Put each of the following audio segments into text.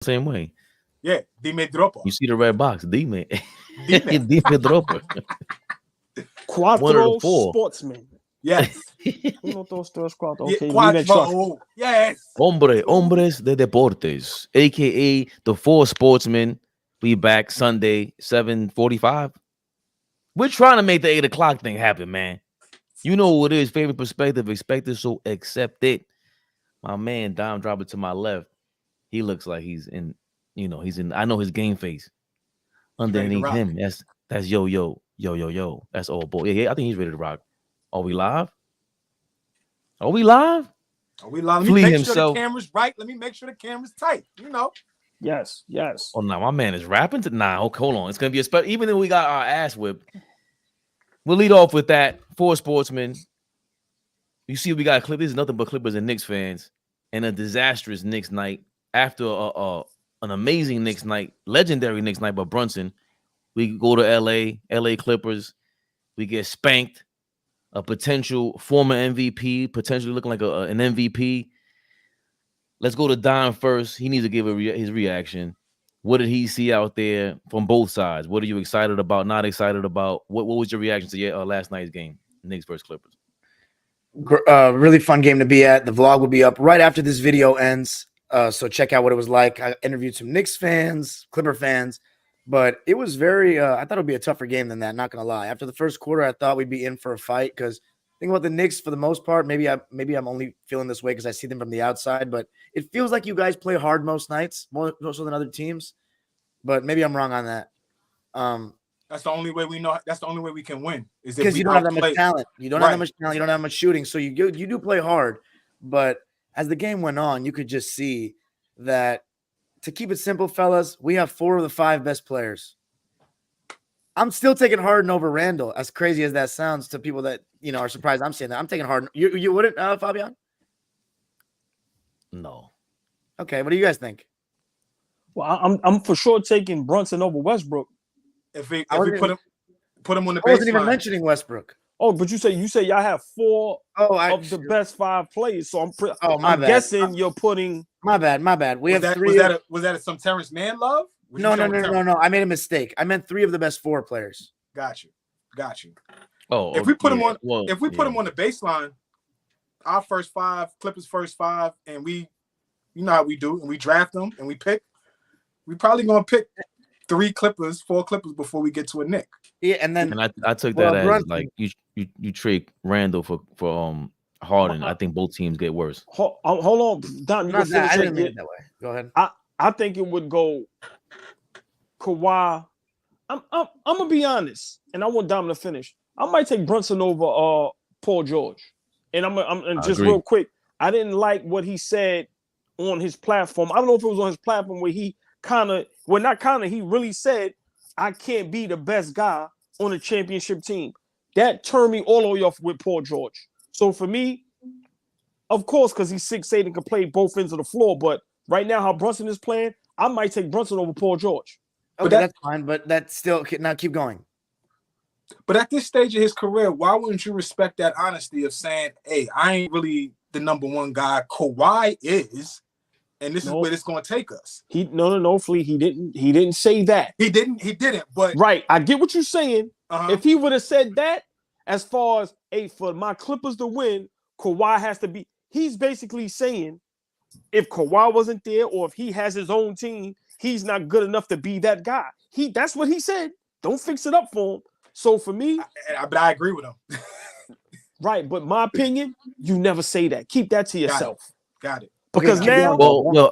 same way. Yeah, Dime Dropa. You see the red box, Dime. Dime. Dime Dropa. One of Cuatro the four. Sportsmen. Yes. Uno, dos, tres, cuatro. Yeah, Okay, let me make sure. Cuatro. Yes. Hombres de Deportes, aka the four sportsmen. We back Sunday, 7:45. We're trying to make the 8 o'clock thing happen, man. You know what it is, favorite perspective, expect it, so accept it. My man Dom drop it to my left. He looks like he's in, he's in. I know his game face. Underneath him, that's yo. That's all boy. Yeah, I think he's ready to rock. Are we live? Are we live? Let me make himself. sure the camera's right. Let me make sure the camera's tight. Yes. Oh, no, my man is rapping to now. Okay, hold on. It's gonna be a special. Even though we got our ass whipped, we'll lead off with that. Four sportsmen. You see, we got a clip. This is nothing but Clippers and Knicks fans, and a disastrous Knicks night after an amazing Knicks night, legendary Knicks night by Brunson. We go to LA Clippers. We get spanked. A potential former MVP, potentially looking like an MVP. Let's go to Don first. He needs to give his reaction. What did he see out there from both sides? What are you excited about, not excited about? What was your reaction to your last night's game, Knicks versus Clippers? Really fun game to be at. The vlog will be up right after this video ends. So check out what it was like. I interviewed some Knicks fans, Clipper fans, but it was very, I thought it would be a tougher game than that, not going to lie. After the first quarter, I thought we'd be in for a fight because think about the Knicks for the most part. Maybe I'm only feeling this way because I see them from the outside, but it feels like you guys play hard most nights, more so than other teams. But maybe I'm wrong on that. That's the only way we know. That's the only way we can win. Is because you don't have that much talent. You don't have that much talent. You don't have much shooting. So you do play hard. But as the game went on, you could just see that. To keep it simple, fellas, we have 4 of the 5 best players. I'm still taking Harden over Randall, as crazy as that sounds to people that are surprised I'm saying that. I'm taking Harden. You wouldn't, Fabian? No. Okay, what do you guys think? Well, I'm for sure taking Brunson over Westbrook. If we put him on the baseline. I wasn't even mentioning Westbrook. Oh, but you say y'all have 4 of the best 5 players. So I'm guessing you're putting. My bad. We have 3. Was that some Terrence Mann love? No. I made a mistake. I meant 3 of the best 4 players. Got you. Oh, if we put him on, put him on the baseline, our first 5, Clippers first 5, and we, you know how we do, and we draft them and we pick. We probably gonna pick 3 Clippers, 4 Clippers before we get to a Knick. Yeah, and I took that as like you trade Randall for Harden. I think both teams get worse. Hold on, Don. I didn't mean it that way. Go ahead. I think it would go Kawhi. I'm gonna be honest, and I want Dom to finish. I might take Brunson over Paul George, and I'm just real quick. I didn't like what he said on his platform. I don't know if it was on his platform where he he really said, I can't be the best guy on a championship team. That turned me all the way off with Paul George. So for me, of course, because he's 6'8" and can play both ends of the floor, but right now how Brunson is playing, I might take Brunson over Paul George. Okay, that's fine, but that's still now keep going. But at this stage of his career, why wouldn't you respect that honesty of saying, hey, I ain't really the number one guy. Kawhi is. And this is where it's going to take us. No, Flea. He didn't say that. He didn't. But right, I get what you're saying. If he would have said that, as far as for my Clippers to win, Kawhi has to be. He's basically saying, if Kawhi wasn't there, or if he has his own team, he's not good enough to be that guy. That's what he said. Don't fix it up for him. So for me, but I agree with him. Right, but my opinion, you never say that. Keep that to yourself. Got it. Because now,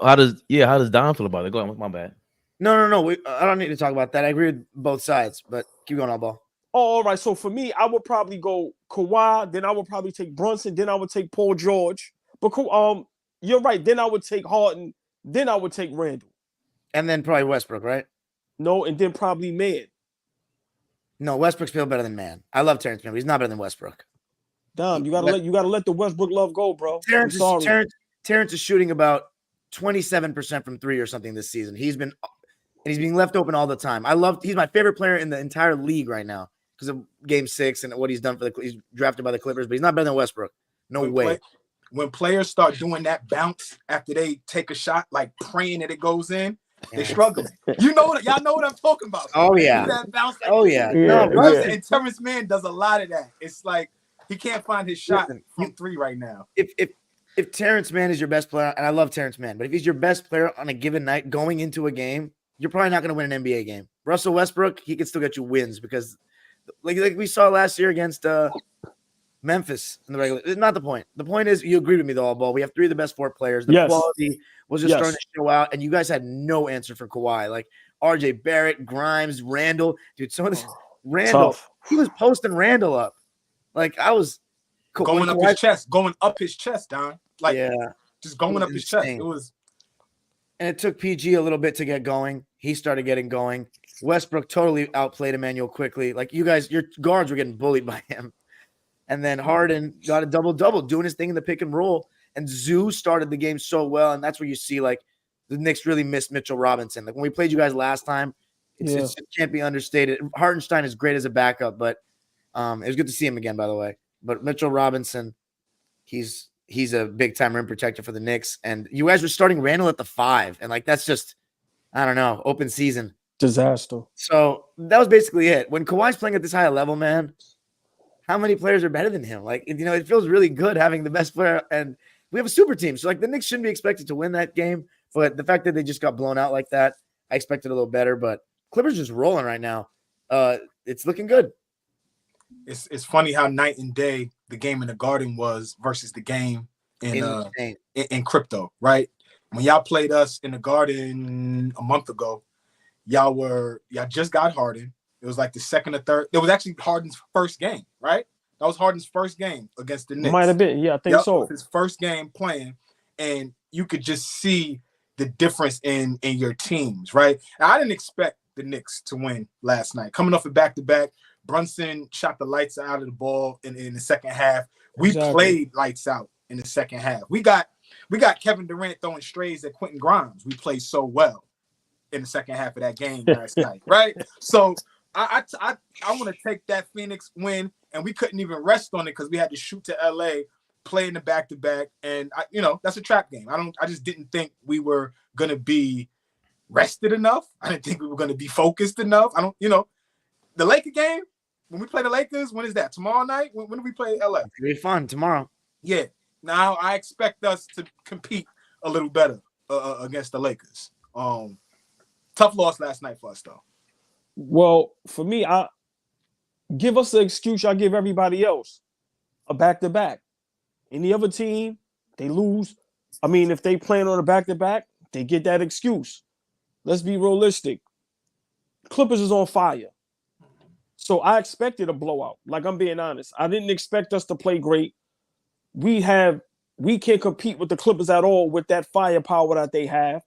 how does Don feel about it? Go on, my bad. No. I don't need to talk about that. I agree with both sides, but keep going, AllBall. Oh, all right. So for me, I would probably go Kawhi. Then I would probably take Brunson. Then I would take Paul George. But you're right. Then I would take Harden. Then I would take Randall. And then probably Westbrook, right? No, and then probably Mann. No, Westbrook's still better than Mann. I love Terrence Mann, but he's not better than Westbrook. Dom, you gotta let the Westbrook love go, bro. Terrence is shooting about 27% from 3 or something this season. He's being left open all the time. He's my favorite player in the entire league right now because of Game 6 and what he's done he's drafted by the Clippers, but he's not better than Westbrook. No way. when players start doing that bounce after they take a shot, like praying that it goes in, they struggling. You know what? Y'all know what I'm talking about. Oh yeah. That bounce, like, Oh yeah. Yeah, No, yeah. And Terrence Mann does a lot of that. It's like he can't find his shot from 3 right now. If Terrence Mann is your best player, and I love Terrence Mann, but if he's your best player on a given night going into a game, you're probably not going to win an NBA game. Russell Westbrook, he can still get you wins because, like we saw last year against Memphis in the regular. It's not the point. The point is, you agreed with me, the AllBall. We have 3 of the best 4 players. The quality was just starting to show out, and you guys had no answer for Kawhi. Like RJ Barrett, Grimes, Randall, dude. Some of this Randall, he was posting Randall up. Like I was going up his chest, Don. Like just going up his chest. It was. And it took PG a little bit to get going. He started getting going. Westbrook totally outplayed Emmanuel quickly. Like you guys, your guards were getting bullied by him. And then Harden got a double-double, doing his thing in the pick and roll. And Zoo started the game so well. And that's where you see, like, the Knicks really missed Mitchell Robinson. Like, when we played you guys last time, it can't be understated. Hartenstein is great as a backup, but it was good to see him again, by the way. But Mitchell Robinson, he's a big-time rim protector for the Knicks. And you guys were starting Randall at the 5. And, like, that's just, I don't know, open season. Disaster. So that was basically it. When Kawhi's playing at this high level, man, how many players are better than him? Like, you know, it feels really good having the best player, and we have a super team. So, like, the Knicks shouldn't be expected to win that game, but the fact that they just got blown out like that, I expected a little better. But Clippers just rolling right now. It's looking good. It's funny how night and day the game in the Garden was versus the game in crypto, right? When y'all played us in the Garden a month ago, y'all just got Harden. It was like the second or third. It was actually Harden's first game, right? That was Harden's first game against the Knicks. Might have been. Yeah, I think so. His first game playing, and you could just see the difference in your teams, right? And I didn't expect the Knicks to win last night. Coming off a back-to-back, Brunson shot the lights out of the ball in the second half. We played lights out in the second half. We got Kevin Durant throwing strays at Quentin Grimes. We played so well in the second half of that game last night, right? So I want to take that Phoenix win, and we couldn't even rest on it because we had to shoot to LA, play in the back-to-back, and that's a trap game. I just didn't think we were gonna be rested enough. I didn't think we were gonna be focused enough. The Laker game, when we play the Lakers, when is that? Tomorrow night? When do we play LA? It's gonna be fun tomorrow. Yeah. Now I expect us to compete a little better against the Lakers. Tough loss last night for us, though. Well, for me, I give us the excuse I give everybody else. A back-to-back. Any other team, they lose. I mean, if they plan on a back-to-back, they get that excuse. Let's be realistic. Clippers is on fire. So I expected a blowout. Like, I'm being honest. I didn't expect us to play great. We can't compete with the Clippers at all with that firepower that they have.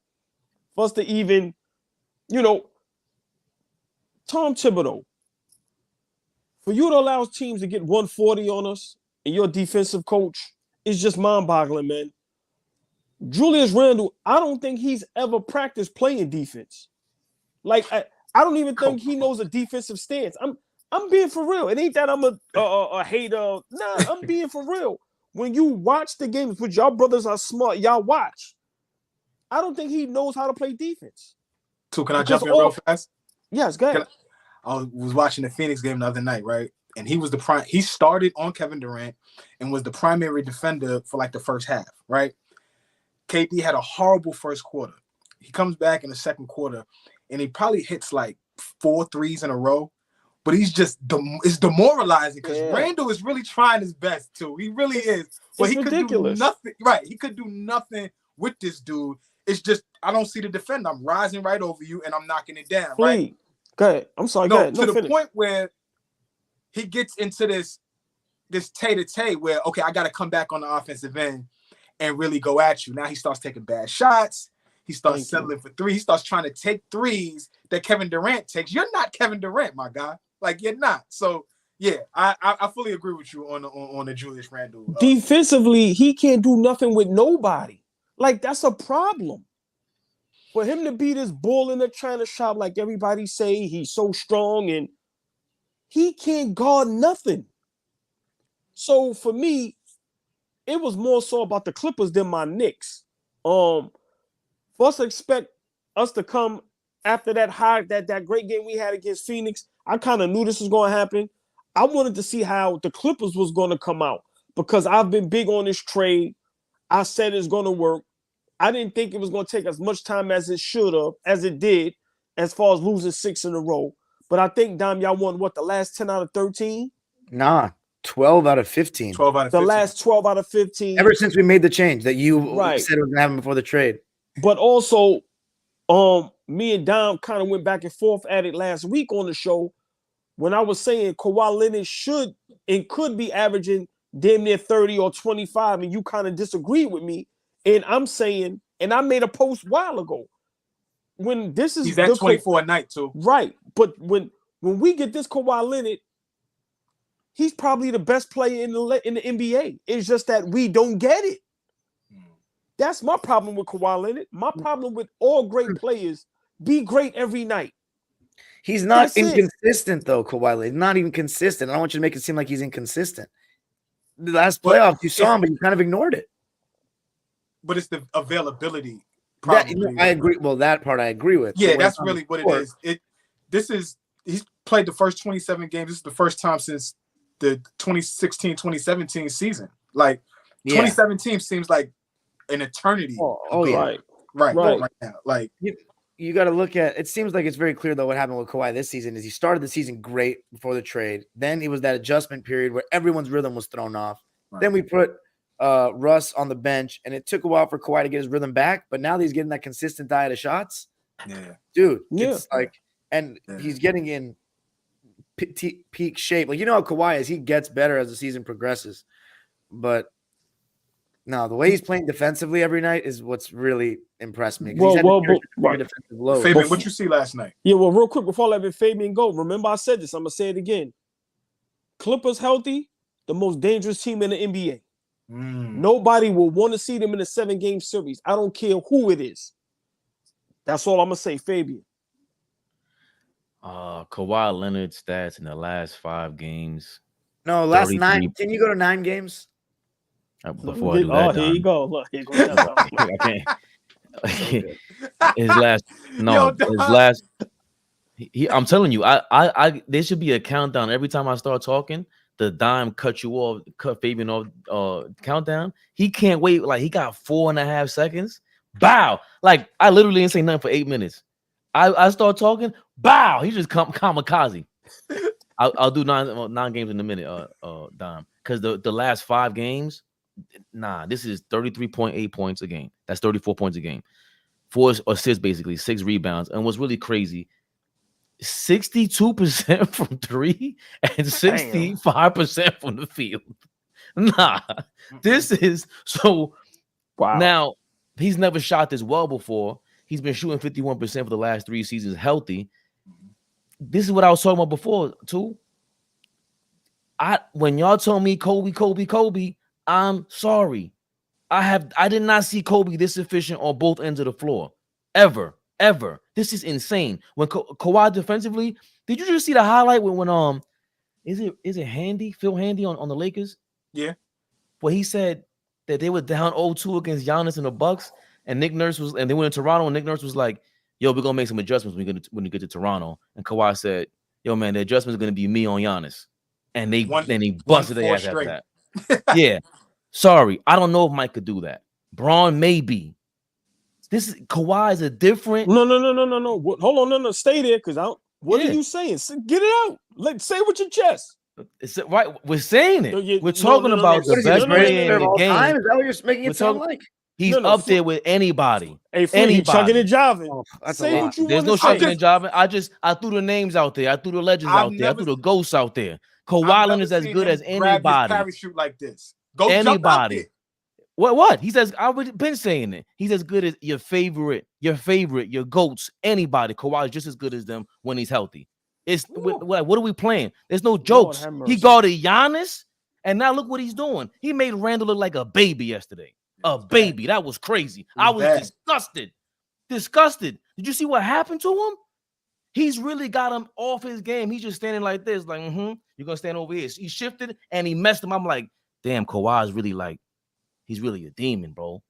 For us to even, Tom Thibodeau, for you to allow teams to get 140 on us and your defensive coach is just mind-boggling, man. Julius Randle, I don't think he's ever practiced playing defense. Like, I don't even think he knows a defensive stance. I'm being for real. It ain't that I'm a hater. Nah, I'm being for real. When you watch the games, which y'all brothers are smart, y'all watch. I don't think he knows how to play defense. So can I jump in real fast? Yes, go ahead. I was watching the Phoenix game the other night, right? And he started on Kevin Durant and was the primary defender for like the first half, right? KD had a horrible first quarter. He comes back in the second quarter and he probably hits like 4 threes in a row, but he's just it's demoralizing because Randall is really trying his best too. He really is. But he could do nothing. Right. He could do nothing with this dude. It's just I don't see the defender. I'm rising right over you and I'm knocking it down. Please. Right. Go ahead. I'm sorry. Go ahead. To the point where he gets into this tay-to-tay where, okay, I got to come back on the offensive end and really go at you. Now he starts taking bad shots. He starts settling for 3. He starts trying to take threes that Kevin Durant takes. You're not Kevin Durant, my guy. Like, you're not. So, yeah, I fully agree with you on the Julius Randle. Defensively, he can't do nothing with nobody. Like, that's a problem. For him to be this bull in the China shop, like everybody say, he's so strong and he can't guard nothing. So for me, it was more so about the Clippers than my Knicks. First, expect us to come after that great game we had against Phoenix. I kind of knew this was going to happen. I wanted to see how the Clippers was going to come out because I've been big on this trade. I said it's going to work. I didn't think it was going to take as much time as it should have, as it did, as far as losing 6 in a row. But I think, Dom, y'all won, what, the last 10 out of 13? Nah, 12 out of 15. 12 out of 15. The last 12 out of 15. Ever since we made the change that you Right. said was going to happen before the trade. But also, me and Dom kind of went back and forth at it last week on the show when I was saying Kawhi Leonard should and could be averaging damn near 30 or 25, and you kind of disagreed with me. And I'm saying, and I made a post a while ago, when this is he's at 24 a night too. Right. But when we get this Kawhi Leonard, he's probably the best player in the NBA. It's just that we don't get it. That's my problem with Kawhi Leonard. My problem with all great players, be great every night. He's not inconsistent, though, Kawhi Leonard. Not even consistent. I don't want you to make it seem like he's inconsistent. The last playoffs, you saw him, but you kind of ignored it. But it's the availability. I agree. Well, that part I agree with. Yeah, that's really what it is. He's played the first 27 games. This is the first time since the 2016-2017 season. Like 2017 seems like an eternity. Oh yeah. Right now. Like you got to look at it. Seems like it's very clear though what happened with Kawhi this season is he started the season great before the trade. Then it was that adjustment period where everyone's rhythm was thrown off. Right. Then we put Russ on the bench, and it took a while for Kawhi to get his rhythm back. But now that he's getting that consistent diet of shots, dude, it's like, and he's getting in peak shape. Like, you know how Kawhi is, he gets better as the season progresses. But no, the way he's playing defensively every night is what's really impressed me. Well, Fabian, what you see last night? Yeah, well, real quick before I let Fabian go, remember I said this. I'm gonna say it again. Clippers healthy, the most dangerous team in the NBA. Nobody will want to see them in a 7-game series. I don't care who it is. That's all I'm gonna say, Fabian. Kawhi Leonard stats in the last 5 games. No, last 9. Can you go to 9 games? Before I do that, here you go. Look, here goes I can't. His last. I'm telling you, I there should be a countdown every time I start talking. The dime cut Fabian off countdown. He can't wait. Like, he got 4.5 seconds. Bow. Like, I literally didn't say nothing for 8 minutes. I start talking. Bow. He just kamikaze. I'll do 9 games in a minute, Dime. Because the last 5 games, this is 33.8 points a game. That's 34 points a game. 4 assists, basically, 6 rebounds. And what's really crazy, 62% from 3 and 65% from the field. This is so. Wow. Now, he's never shot this well before. He's been shooting 51% for the last 3 seasons healthy. This is what I was talking about before, too. When y'all told me Kobe, I'm sorry. I did not see Kobe this efficient on both ends of the floor. Ever. This is insane. When Kawhi defensively, did you just see the highlight when is it Handy, Phil Handy on the Lakers? Yeah. Well, he said that they were down 0-2 against Giannis and the Bucks, and Nick Nurse and they went to Toronto, and Nick Nurse was like, yo, we're gonna make some adjustments when we get to Toronto. And Kawhi said, yo, man, the adjustment is gonna be me on Giannis. And they busted their ass after that. Yeah. Sorry. I don't know if Mike could do that. Braun maybe. Kawhi is a different. No. Hold on, no. Stay there, because what are you saying? Get it out. Say it with your chest. It's right. We're saying it. We're talking about the best player in the game. Is that what you're making it sound like? He's up there with anybody. Hey, anybody. Chugging and jiving. Say what you There's no chugging and jiving. I threw the names out there. I threw the legends out there. I threw the ghosts out there. Kawhi Leonard is as good as anybody. Parachute like this. Go anybody. What? He says, I've been saying it. He's as good as your favorite, your GOATs, anybody. Kawhi is just as good as them when he's healthy. What are we playing? There's no jokes. He guarded Giannis, and now look what he's doing. He made Randall look like a baby yesterday. A baby. That was crazy. I was disgusted. Did you see what happened to him? He's really got him off his game. He's just standing like this, like, you're going to stand over here. He shifted, and he messed him. I'm like, damn, Kawhi is really like, he's really a demon, bro.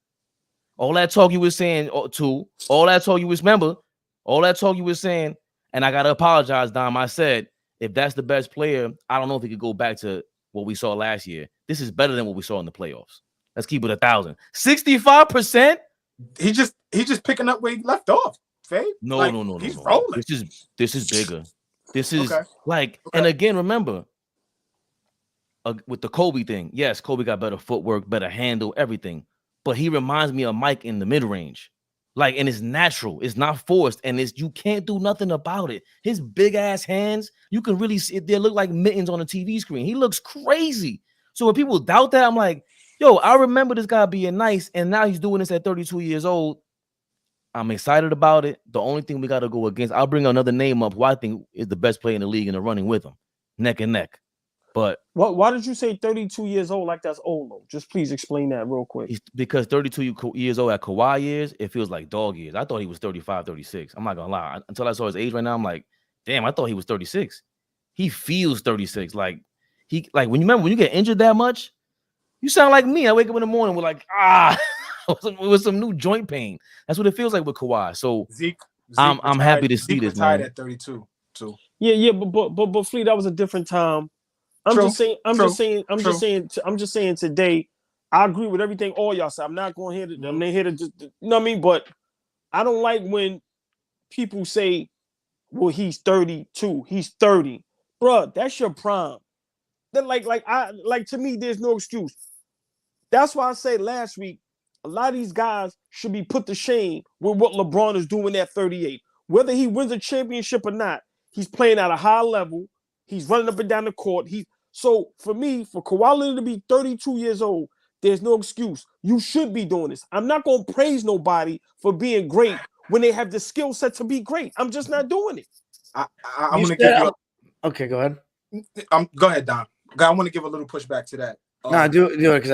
All that talk you was saying, all that talk you was saying, and I gotta apologize, Dom. I said if that's the best player, I don't know if he could go back to what we saw last year. This is better than what we saw in the playoffs. Let's keep it 1,000. 65%. He just picking up where he left off. Faye? No. He's rolling. This is bigger. This is and again, remember with the Kobe thing. Yes, Kobe got better footwork, better handle, everything. But he reminds me of Mike in the mid range. Like, and it's natural, it's not forced, and you can't do nothing about it. His big ass hands, you can really see it. They look like mittens on a TV screen. He looks crazy. So when people doubt that, I'm like, yo, I remember this guy being nice, and now he's doing this at 32 years old. I'm excited about it. The only thing we got to go against, I'll bring another name up who I think is the best player in the league in the running with him, neck and neck. But why did you say 32 years old like that's old though? Just please explain that real quick. Because 32 years old at Kawhi years, it feels like dog years. I thought he was 35, 36. I'm not gonna lie. Until I saw his age right now, I'm like, damn, I thought he was 36. He feels 36. Like when you get injured that much, you sound like me. I wake up in the morning with like with some new joint pain. That's what it feels like with Kawhi. So Zeke I'm happy to see this, man. At 32 too. Yeah, but Fleet, that was a different time. I'm just saying today, I agree with everything all y'all said. I'm not going here to, I'm not here to just, you know what I mean? But I don't like when people say, well, he's 32, he's 30. Bruh, that's your prime. Then like to me, there's no excuse. That's why I said last week, a lot of these guys should be put to shame with what LeBron is doing at 38. Whether he wins a championship or not, he's playing at a high level. He's running up and down the court. So for me, for Kawhi Leonard to be 32 years old, there's no excuse. You should be doing this. I'm not going to praise nobody for being great when they have the skill set to be great. I'm just not doing it. I'm going to give you okay, go ahead. Go ahead, Don. I want to give a little pushback to that. No, do it because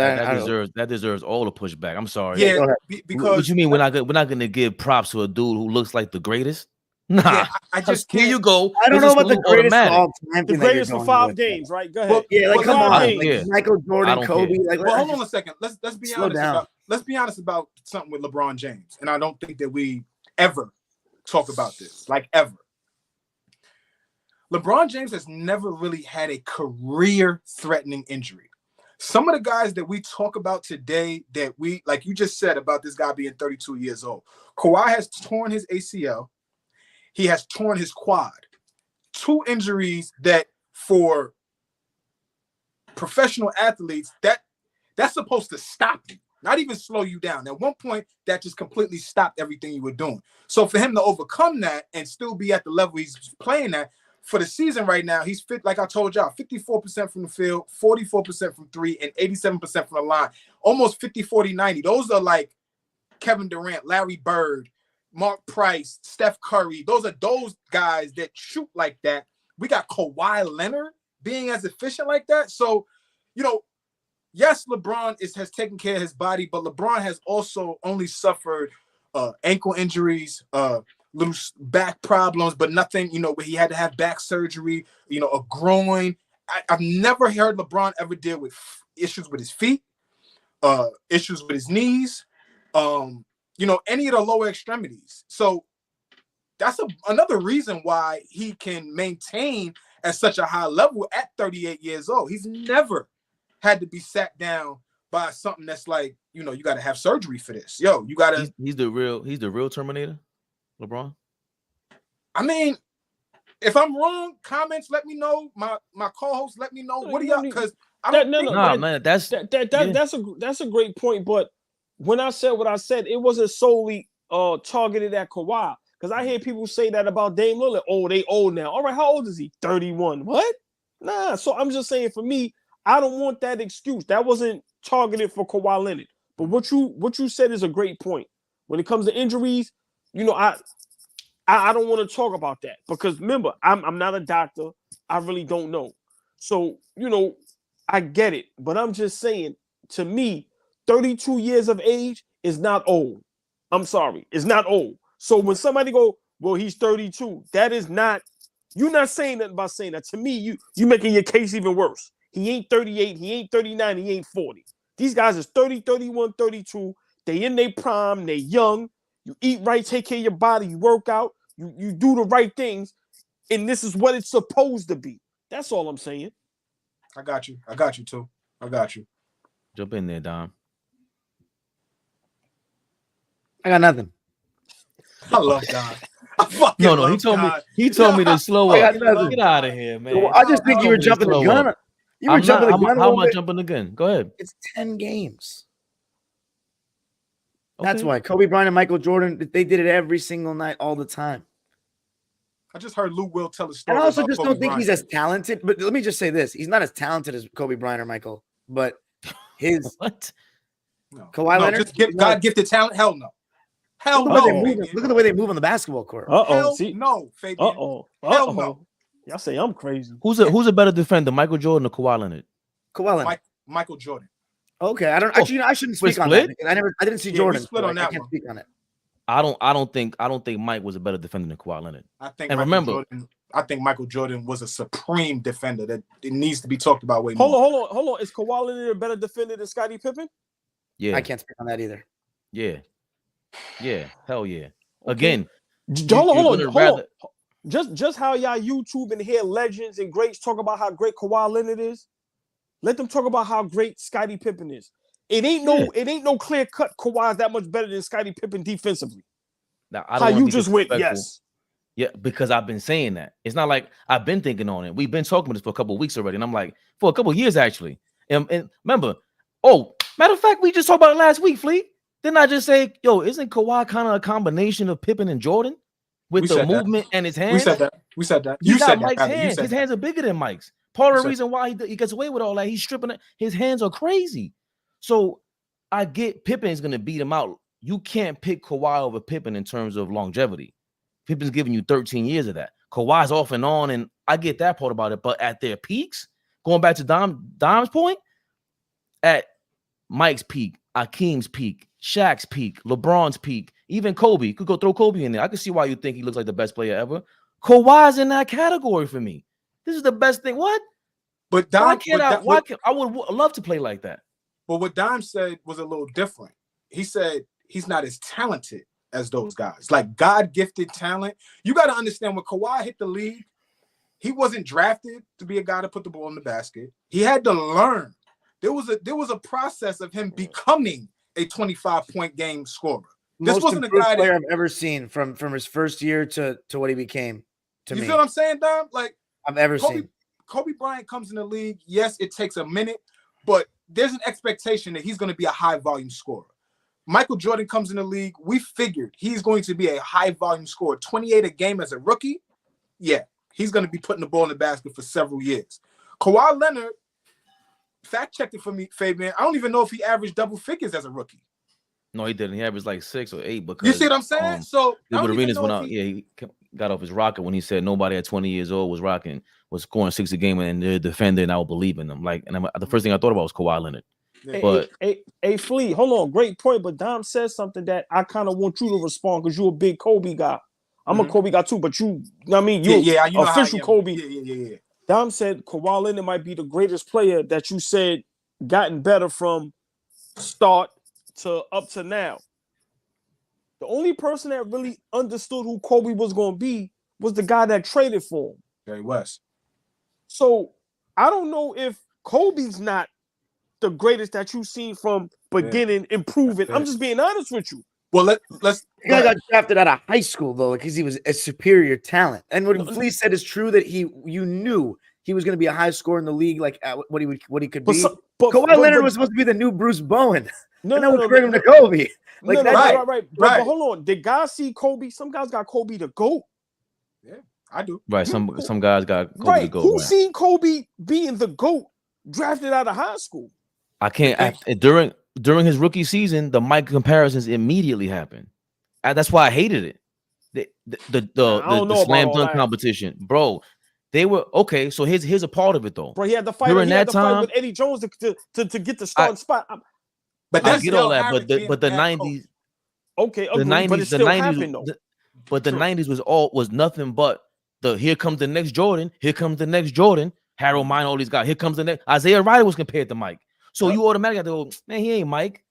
that deserves all the pushback. I'm sorry. Yeah, because what you mean we're not going to give props to a dude who looks like the greatest? Nah, yeah, I just here you go. I don't know about the greatest of all time. The greatest for 5 games, right? Go ahead. Well, yeah, like come on, like Michael Jordan, Kobe. Like, well, hold on a second. Let's be honest. Let's be honest about something with LeBron James, and I don't think that we ever talk about this, like ever. LeBron James has never really had a career-threatening injury. Some of the guys that we talk about today, that we, like you just said about this guy being 32 years old, Kawhi has torn his ACL. He has torn his quad. 2 injuries that for professional athletes, that's supposed to stop you, not even slow you down. At one point, that just completely stopped everything you were doing. So for him to overcome that and still be at the level he's playing at, for the season right now, he's fit, like I told y'all, 54% from the field, 44% from 3, and 87% from the line. Almost 50, 40, 90. Those are like Kevin Durant, Larry Bird, Mark Price, Steph Curry. Those are those guys that shoot like that. We got Kawhi Leonard being as efficient like that. So, yes, LeBron has taken care of his body, but LeBron has also only suffered ankle injuries, little back problems, but nothing, where he had to have back surgery, a groin. I've never heard LeBron ever deal with issues with his feet, issues with his knees, any of the lower extremities. So that's another reason why he can maintain at such a high level at 38 years old. He's never had to be sat down by something that's like, you got to have surgery for this. Yo, you got to. He's the real Terminator, LeBron. I mean, if I'm wrong, comments, let me know. My co-host, let me know. What do y'all? Because I don't man, that's a great point. But when I said what I said, it wasn't solely targeted at Kawhi. Because I hear people say that about Dame Lillard. Oh, they old now. All right, how old is he? 31. What? Nah. So I'm just saying, for me, I don't want that excuse. That wasn't targeted for Kawhi Leonard. But what you said is a great point. When it comes to injuries, I don't want to talk about that because remember, I'm not a doctor. I really don't know. So, I get it. But I'm just saying, to me, 32 years of age is not old. I'm sorry. It's not old. So when somebody go, well, he's 32, that is not, you're not saying nothing by saying that. To me, you making your case even worse. He ain't 38, he ain't 39, he ain't 40. These guys is 30, 31, 32. They in their prime. They young. You eat right, take care of your body. You work out. You do the right things. And this is what it's supposed to be. That's all I'm saying. I got you. I got you, too. I got you. Jump in there, Dom. I got nothing. I love Don. I fucking No, love he told me to slow I up. got nothing. Get out of here, man. I just think you were jumping the slow gun. up. You were jumping the gun. How am I jumping the gun? Go ahead. It's 10 games. Okay. That's why Kobe Bryant and Michael Jordan, they did it every single night, all the time. I just heard Lou Will tell a story. And I also about just Kobe don't think Bryant. he's as talented. But let me just say this: he's not as talented as Kobe Bryant or Michael. But his What? No. Kawhi Leonard, just God-gifted talent. Hell no. Hell look, no. look at the way they move on the basketball court. Hell See? no, Fabian. Hell Hell no. no. Y'all say I'm crazy. Who's a better defender, Michael Jordan or Kawhi Leonard? Kawhi Leonard. Michael Jordan. Okay, I don't actually. I shouldn't speak on split? that because I didn't see Yeah, we Jordan. split so on I that can't one. speak on it. I don't think Mike was a better defender than Kawhi Leonard. I think And Michael remember- Jordan, I think Michael Jordan was a supreme defender that it needs to be talked about way Hold more. on. Is Kawhi Leonard a better defender than Scottie Pippen? Yeah, I can't speak on that either. yeah, hell yeah. Again, Hold you're on. gonna Just how y'all YouTube and hear legends and greats talk about how great Kawhi Leonard is. Let them talk about how great Scottie Pippen is. It ain't no clear cut. Kawhi is that much better than Scottie Pippen defensively. Now, I don't How wanna you be just went disrespectful. yes. Yeah, because I've been saying that. It's not like I've been thinking on it. We've been talking about this for a couple of weeks already, and I'm like, for a couple of years actually. And remember, matter of fact, we just talked about it last week, Fleet. Didn't I just say, yo, isn't Kawhi kind of a combination of Pippen and Jordan with We the said that. movement and his hands? We said that. You You got said Mike's that. hands. You said His that. hands are bigger than Mike's. Part of You the said reason why he gets away with all that, he's stripping it. His hands are crazy. So I get Pippen is going to beat him out. You can't pick Kawhi over Pippen in terms of longevity. Pippen's giving you 13 years of that. Kawhi's off and on, and I get that part about it. But at their peaks, going back to Dom's point, at Mike's peak, Akeem's peak, Shaq's peak, LeBron's peak, even Kobe. You could go throw Kobe in there. I can see why you think he looks like the best player ever. Kawhi's in that category for me. This is the best thing. What? But I would love to play like that. But what Dime said was a little different. He said he's not as talented as those guys. Like God-gifted talent. You got to understand when Kawhi hit the league, he wasn't drafted to be a guy to put the ball in the basket. He had to learn. There was a process of him becoming a 25-point game scorer. This Most wasn't a improved guy player that, I've ever seen from his first year to what he became. To you me, feel what I'm saying, Dime? Like I've ever seen. Kobe Bryant comes in the league. Yes, it takes a minute, but there's an expectation that he's going to be a high-volume scorer. Michael Jordan comes in the league. We figured he's going to be a high-volume scorer. 28 a game as a rookie. Yeah, he's going to be putting the ball in the basket for several years. Kawhi Leonard, fact-checked it for me, Fabian. I don't even know if he averaged double figures as a rookie. No, he didn't. He averaged like 6 or 8 because You see what I'm saying? So I don't even arenas know went if out. he- Yeah, he got off his rocket when he said nobody at 20 years old was scoring 6 a game and they're defending. And I would believe in them. Like, and the first thing I thought about was Kawhi Leonard. But Hey, Fleet, hold on. Great point. But Dom says something that I kind of want you to respond because you're a big Kobe guy. I'm a Kobe guy too, but you know what I mean? You're you know how official I am. Kobe. Yeah. Dom said Kawhi Leonard might be the greatest player that you said gotten better from start to up to now. The only person that really understood who Kobe was going to be was the guy that traded for him. Jerry West. So I don't know if Kobe's not the greatest that you've seen from beginning improving. I'm just being honest with you. Well, let's. The guy got drafted out of high school though, because he was a superior talent. And what Flea said is true that you knew he was going to be a high scorer in the league, like what he could be. Kawhi Leonard was supposed to be the new Bruce Bowen. No, compare him to Kobe. Like right. But hold on. Did guys see Kobe? Some guys got Kobe the GOAT. Yeah, I do. Right, some guys got Kobe the GOAT. Who seen Kobe being the GOAT drafted out of high school? I can't. During his rookie season, the Mike comparisons immediately happened. That's why I hated it. The slam dunk competition, bro. They were okay. So here's a part of it though. Bro, he had to fight. During that time with Eddie Jones to get the starting spot. But I get all that. But the 90s. Okay, the 90s. but it still happened though. But the 90s was nothing but here comes the next Jordan. Here comes the next Jordan. Harold Mine, all these guys. Here comes the next Isaiah Ryder was compared to Mike. So you automatically have to go, man, he ain't Mike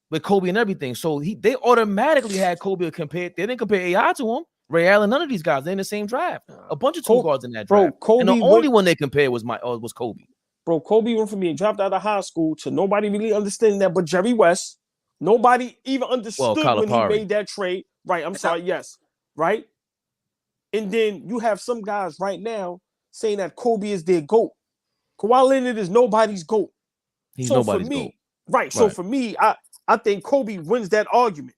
with Kobe and everything. So they automatically had Kobe compared. They didn't compare AI to him. Ray Allen, none of these guys. They're in the same draft. A bunch of two guards in that draft. Kobe, and the only one they compared was Kobe. Bro, Kobe went from being dropped out of high school to nobody really understanding that but Jerry West. Nobody even understood when he made that trade. Right, I'm sorry, yes. Right? And then you have some guys right now saying that Kobe is their GOAT. Kawhi Leonard is nobody's GOAT. He's nobody's GOAT. Right, so for me, I think Kobe wins that argument.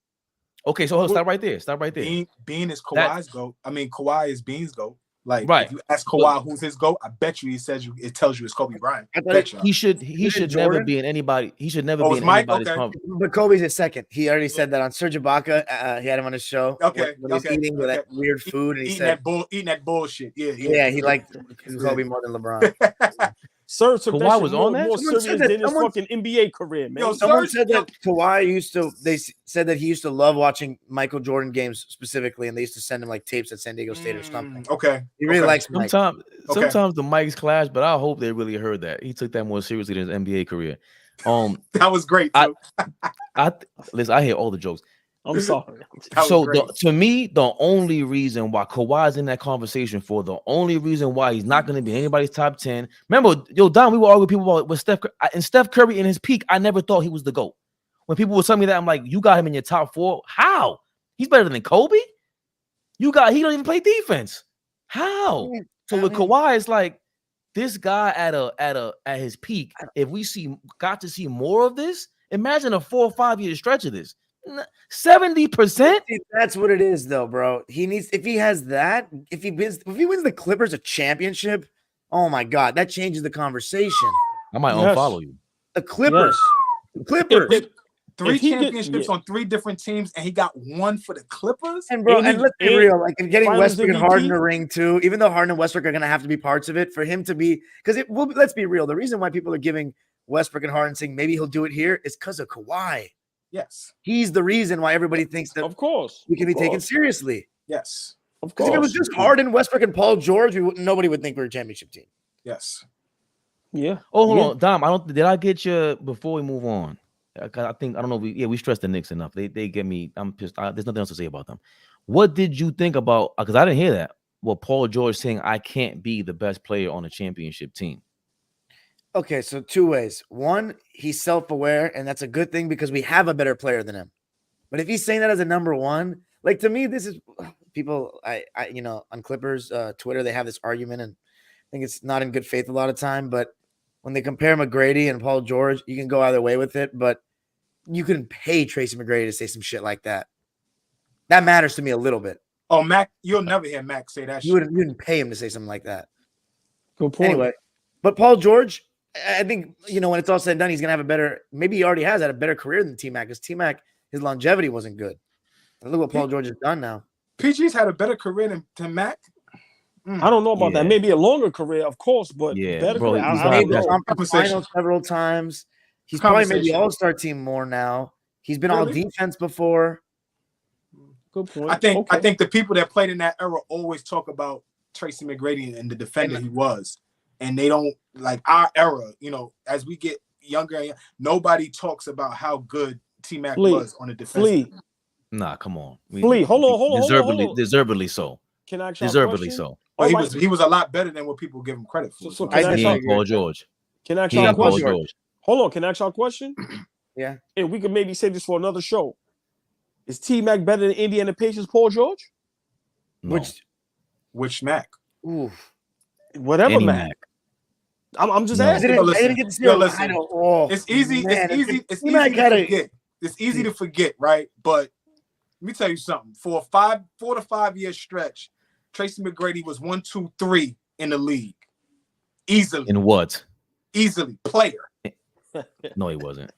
Okay, so stop right there. Stop right there. Bean is Kawhi's GOAT. I mean, Kawhi is Bean's GOAT. Like, right. If you ask Kawhi who's his GOAT, I bet you it tells you it's Kobe Bryant. He should never be in anybody. He should never be in anybody's company. But Kobe's his second. He already said that on Serge Ibaka. He had him on his show. Okay. When he was eating with that weird food, and he said eating that bullshit. Yeah, he liked Kobe more than LeBron. Serge took Kawhi was on that. More serious than his fucking NBA career, man. Yo, someone said that Kawhi they said that he used to love watching Michael Jordan games specifically, and they used to send him like tapes at San Diego State or something. Okay. He really likes Mike. Sometimes the mics clash, but I hope they really heard that. He took that more seriously than his NBA career. That was great, too. Listen, I hear all the jokes. I'm sorry. So to me, the only reason why Kawhi's in that conversation the only reason why he's not going to be anybody's top 10. Remember, Don, we were arguing with people about with Steph Curry in his peak. I never thought he was the GOAT. When people were telling me that, I'm like, you got him in your top 4. How? He's better than Kobe. He don't even play defense. How? So with Kawhi, it's like this guy at his peak. If we got to see more of this, imagine a 4 or 5 year stretch of this. 70%. That's what it is, though, bro. He needs if he has that. If he wins the Clippers a championship, oh my god, that changes the conversation. I might unfollow you. The Clippers, three championships on 3 different teams, and he got 1 for the Clippers. And bro, and let's be real, like getting Westbrook and Harden a ring too. Even though Harden and Westbrook are gonna have to be parts of it for him to be, because let's be real. The reason why people are giving Westbrook and Harden saying maybe he'll do it here is because of Kawhi. Yes, he's the reason why everybody thinks that. Of course, we can be taken seriously. Yes, of course. If it was just Harden, Westbrook, and Paul George, nobody would think we're a championship team. Yes. Yeah. Oh, hold on, Dom. Did I get you before we move on? I don't know. We stressed the Knicks enough. They get me. I'm pissed. There's nothing else to say about them. What did you think about? Because I didn't hear that. Well, Paul George saying I can't be the best player on a championship team. Okay, so 2 ways. One, he's self-aware, and that's a good thing because we have a better player than him. But if he's saying that as a number one, like to me, this is people. I on Clippers Twitter, they have this argument, and I think it's not in good faith a lot of time. But when they compare McGrady and Paul George, you can go either way with it. But you couldn't pay Tracy McGrady to say some shit like that. That matters to me a little bit. Oh, Mac, you'll never hear Mac say that. You wouldn't pay him to say something like that. Good point. Anyway, but Paul George, I think, when it's all said and done, he's going to have a better, maybe he already has had a better career than T-Mac, because T-Mac, his longevity wasn't good. And look what Paul George has done now. PG's had a better career than Mac. I don't know about that. Maybe a longer career, of course, but better bro, career. He's made the conference finals several times. He's probably made the All-Star team more now. He's been all defense before. Good point. I think the people that played in that era always talk about Tracy McGrady and the defender he was. And they don't, like our era, as we get younger, nobody talks about how good T-Mac was on the defense. Nah, come on. Hold on. Deservedly so. Can I ask you deservedly a so. But he was a lot better than what people give him credit for. So I think Paul George. Can I ask you a question? Hold on. Can I ask you a question? Yeah. And we could maybe save this for another show. Is T-Mac better than Indiana Pacers Paul George? No. Which Mac? Ooh. Whatever Mac. I'm just asking. It's easy. It's easy to forget. It's easy to forget, right? But let me tell you something. For a 4 to 5 year stretch, Tracy McGrady was 1, 2, 3 in the league. Easily. In what? Easily. Player. No, he wasn't.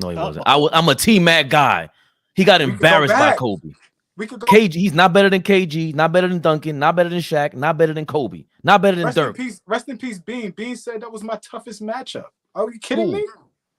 I'm a T-Mac guy. He got embarrassed by Kobe. KG, he's not better than KG, not better than Duncan, not better than Shaq, not better than Kobe, not better than Dirk. Rest in peace, Bean. Bean said that was my toughest matchup. Are you kidding me?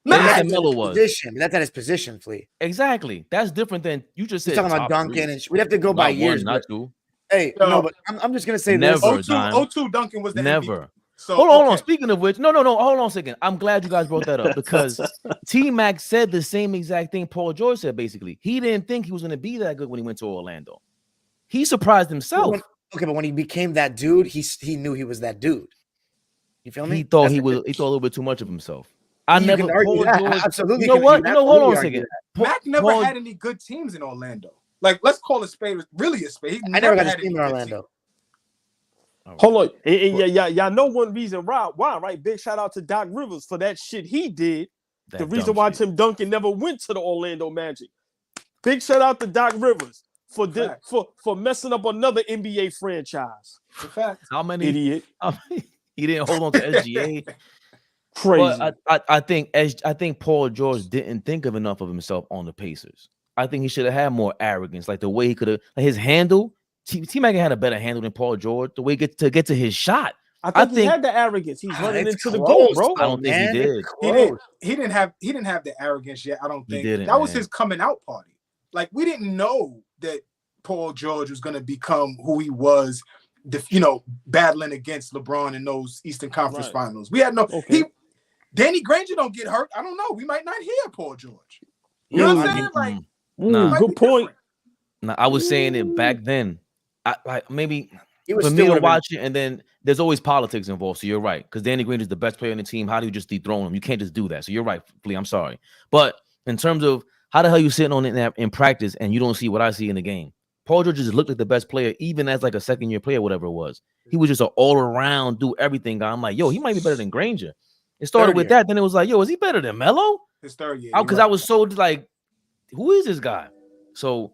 That's at his position, Flea. Exactly. That's different than you just said. You're talking about Duncan, and we'd have to go by years. Not two. Hey, no, but I'm just gonna say never. this. 02 Duncan was the never. So hold on. Speaking of which, no. Hold on a second. I'm glad you guys brought that up because T-Mac said the same exact thing Paul George said. Basically, he didn't think he was going to be that good when he went to Orlando. He surprised himself. But when he became that dude, he knew he was that dude. You feel me? He thought he thought a little bit too much of himself. I never Paul George. Absolutely. You know what? Hold on a second. Mac never had any good teams in Orlando. Like, let's call a spade really a spade. I never got a team in Orlando. Hold on. Y'all know one reason why, right? Big shout out to Doc Rivers for that shit he did. The reason why Tim Duncan never went to the Orlando Magic. Big shout out to Doc Rivers for messing up another NBA franchise. How many idiot? He didn't hold on to SGA. Crazy. But I think Paul George didn't think of enough of himself on the Pacers. I think he should have had more arrogance, like the way he could have, like his handle. T-Mac had a better handle than Paul George. The way he get to his shot. I think he had the arrogance. He's running into the goal, bro. I don't think he did. He didn't have the arrogance yet. I don't think that was his coming out party. Like, we didn't know that Paul George was going to become who he was. Battling against LeBron in those Eastern Conference Finals. We had no. Danny Granger don't get hurt. I don't know. We might not hear Paul George. You know what I'm saying? Good point. No, I was saying it back then. Maybe he was for me to watch it, and then there's always politics involved. So you're right, because Danny Granger is the best player on the team. How do you just dethrone him? You can't just do that. So you're right, Flea. I'm sorry, but in terms of how the hell you sitting on it in practice and you don't see what I see in the game. Paul George just looked like the best player, even as like a second-year player, whatever it was. He was just an all-around, do everything guy. I'm like, yo, he might be better than Granger. It started with that. Then it was like, yo, is he better than Melo? His third year. Because I was so like, who is this guy? So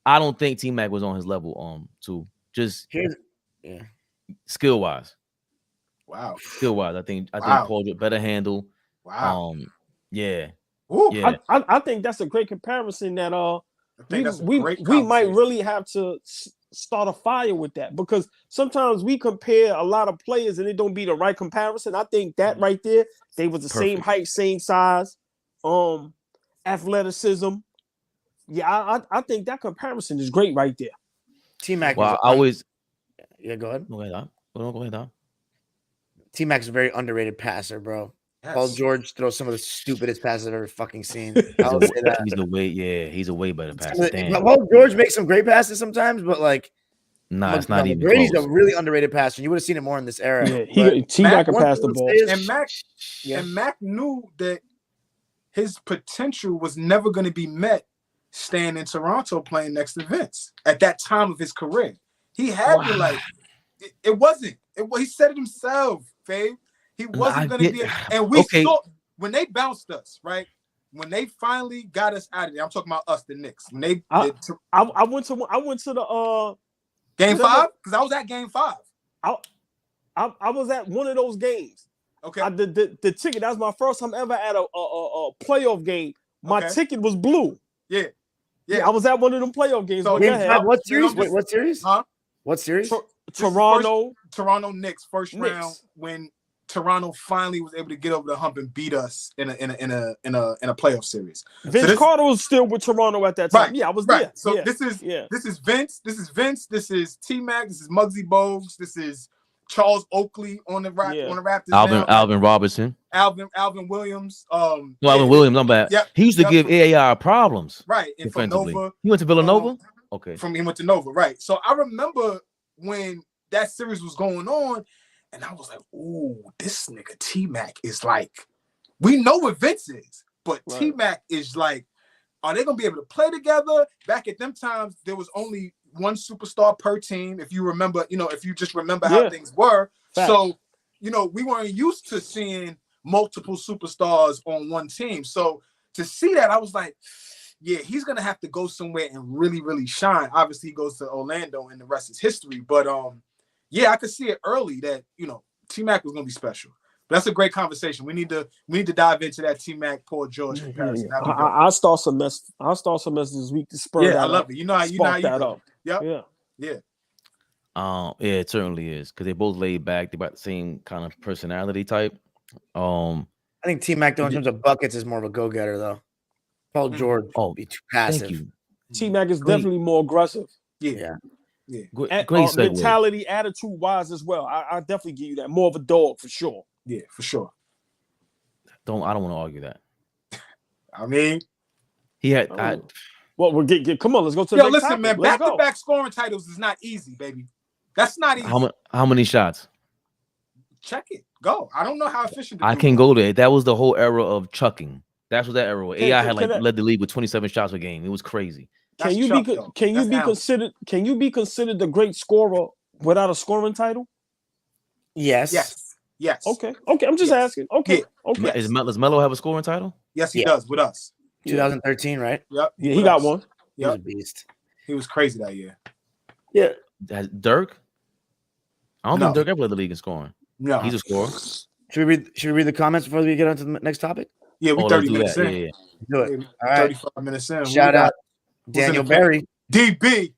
I don't think T-Mac was on his level. To just skill-wise. Wow. Skill-wise, I think Paul George better handle. Wow. Yeah. Ooh. Yeah. I think that's a great comparison that we might really have to start a fire with that, because sometimes we compare a lot of players and it don't be the right comparison. I think that right there, they was the same height, same size, athleticism. Yeah, I think that comparison is great right there. T-Mac. Well, I always. Yeah, go ahead. Go ahead, Dom. T-Mac's a very underrated passer, bro. Yes. Paul George throws some of the stupidest passes I've ever fucking seen. I'll say that. He's a way better passer. Paul George makes some great passes sometimes, but like, it's not even Brady's close. a really underrated passer. You would have seen it more in this era. Yeah, T-Mac can pass the ball. And Mac knew that his potential was never going to be met staying in Toronto playing next to Vince at that time of his career. He had to it wasn't. He said it himself, Fabe. He wasn't going to be, and we saw when they bounced us, right? When they finally got us out of there. I'm talking about us, the Knicks. When they, I went to the game 5 because I was at game 5. I was at one of those games. Okay, the ticket. That was my first time ever at a playoff game. My ticket was blue. Yeah. I was at one of them playoff games. So what series? What series? Huh? What series? Toronto Knicks first round when Toronto finally was able to get over the hump and beat us in a playoff series. Vince Carter was still with Toronto at that time. Right, yeah, I was there. So this is Vince. This is Vince. This is T-Mac. This is Muggsy Bogues. This is Charles Oakley on the Raptors. Alvin Robertson. Alvin Williams. Alvin Williams. I'm bad. Yep, he used to give AAR problems. Right. And from Nova. He went to Villanova. He went to Nova. Right. So I remember when that series was going on. And I was like, ooh, this nigga T-Mac is like, we know what Vince is, but T-Mac is like, are they going to be able to play together? Back at them times, there was only one superstar per team. If you remember, if you just remember how things were. Facts. So, we weren't used to seeing multiple superstars on one team. So to see that, I was like, yeah, he's going to have to go somewhere and really, really shine. Obviously, he goes to Orlando and the rest is history. But, yeah, I could see it early that, T-Mac was going to be special. But that's a great conversation. We need to dive into that T-Mac Paul George comparison. I'll start some mess this week to spur that I love it. You know how you up. Yep. Yeah. Yeah, it certainly is, because they both laid back. They about the same kind of personality type. I think T-Mac, though, in terms of buckets, is more of a go-getter, though. Paul George be too passive. Thank you. T-Mac is definitely more aggressive. Yeah. Yeah. Great segue. Mentality, attitude wise as well. I definitely give you that. More of a dog for sure. Yeah, for sure. I don't want to argue that. I mean, he had. Well, we'll get. Come on, let's go to the next listen, topic. man. Back-to-back scoring titles is not easy, baby. That's not easy. How many shots? Check it. Go. I don't know how efficient. I can go there. That was the whole era of chucking. That's what that era was. AI had led the league with 27 shots a game. It was crazy. Can you be considered the great scorer without a scoring title? Yes. Okay. I'm just asking. Okay. Does Melo have a scoring title? Yes, he does with us. 2013, right? Yep. Yeah, he got one. Yep. He was a beast. He was crazy that year. Yeah. Dirk? I don't think Dirk ever led the league in scoring. No. He's a scorer. Should we read the comments before we get on to the next topic? Yeah, we're 30 minutes in. Yeah. Do it. All right. 35 minutes in. Shout out Daniel Berry. DB.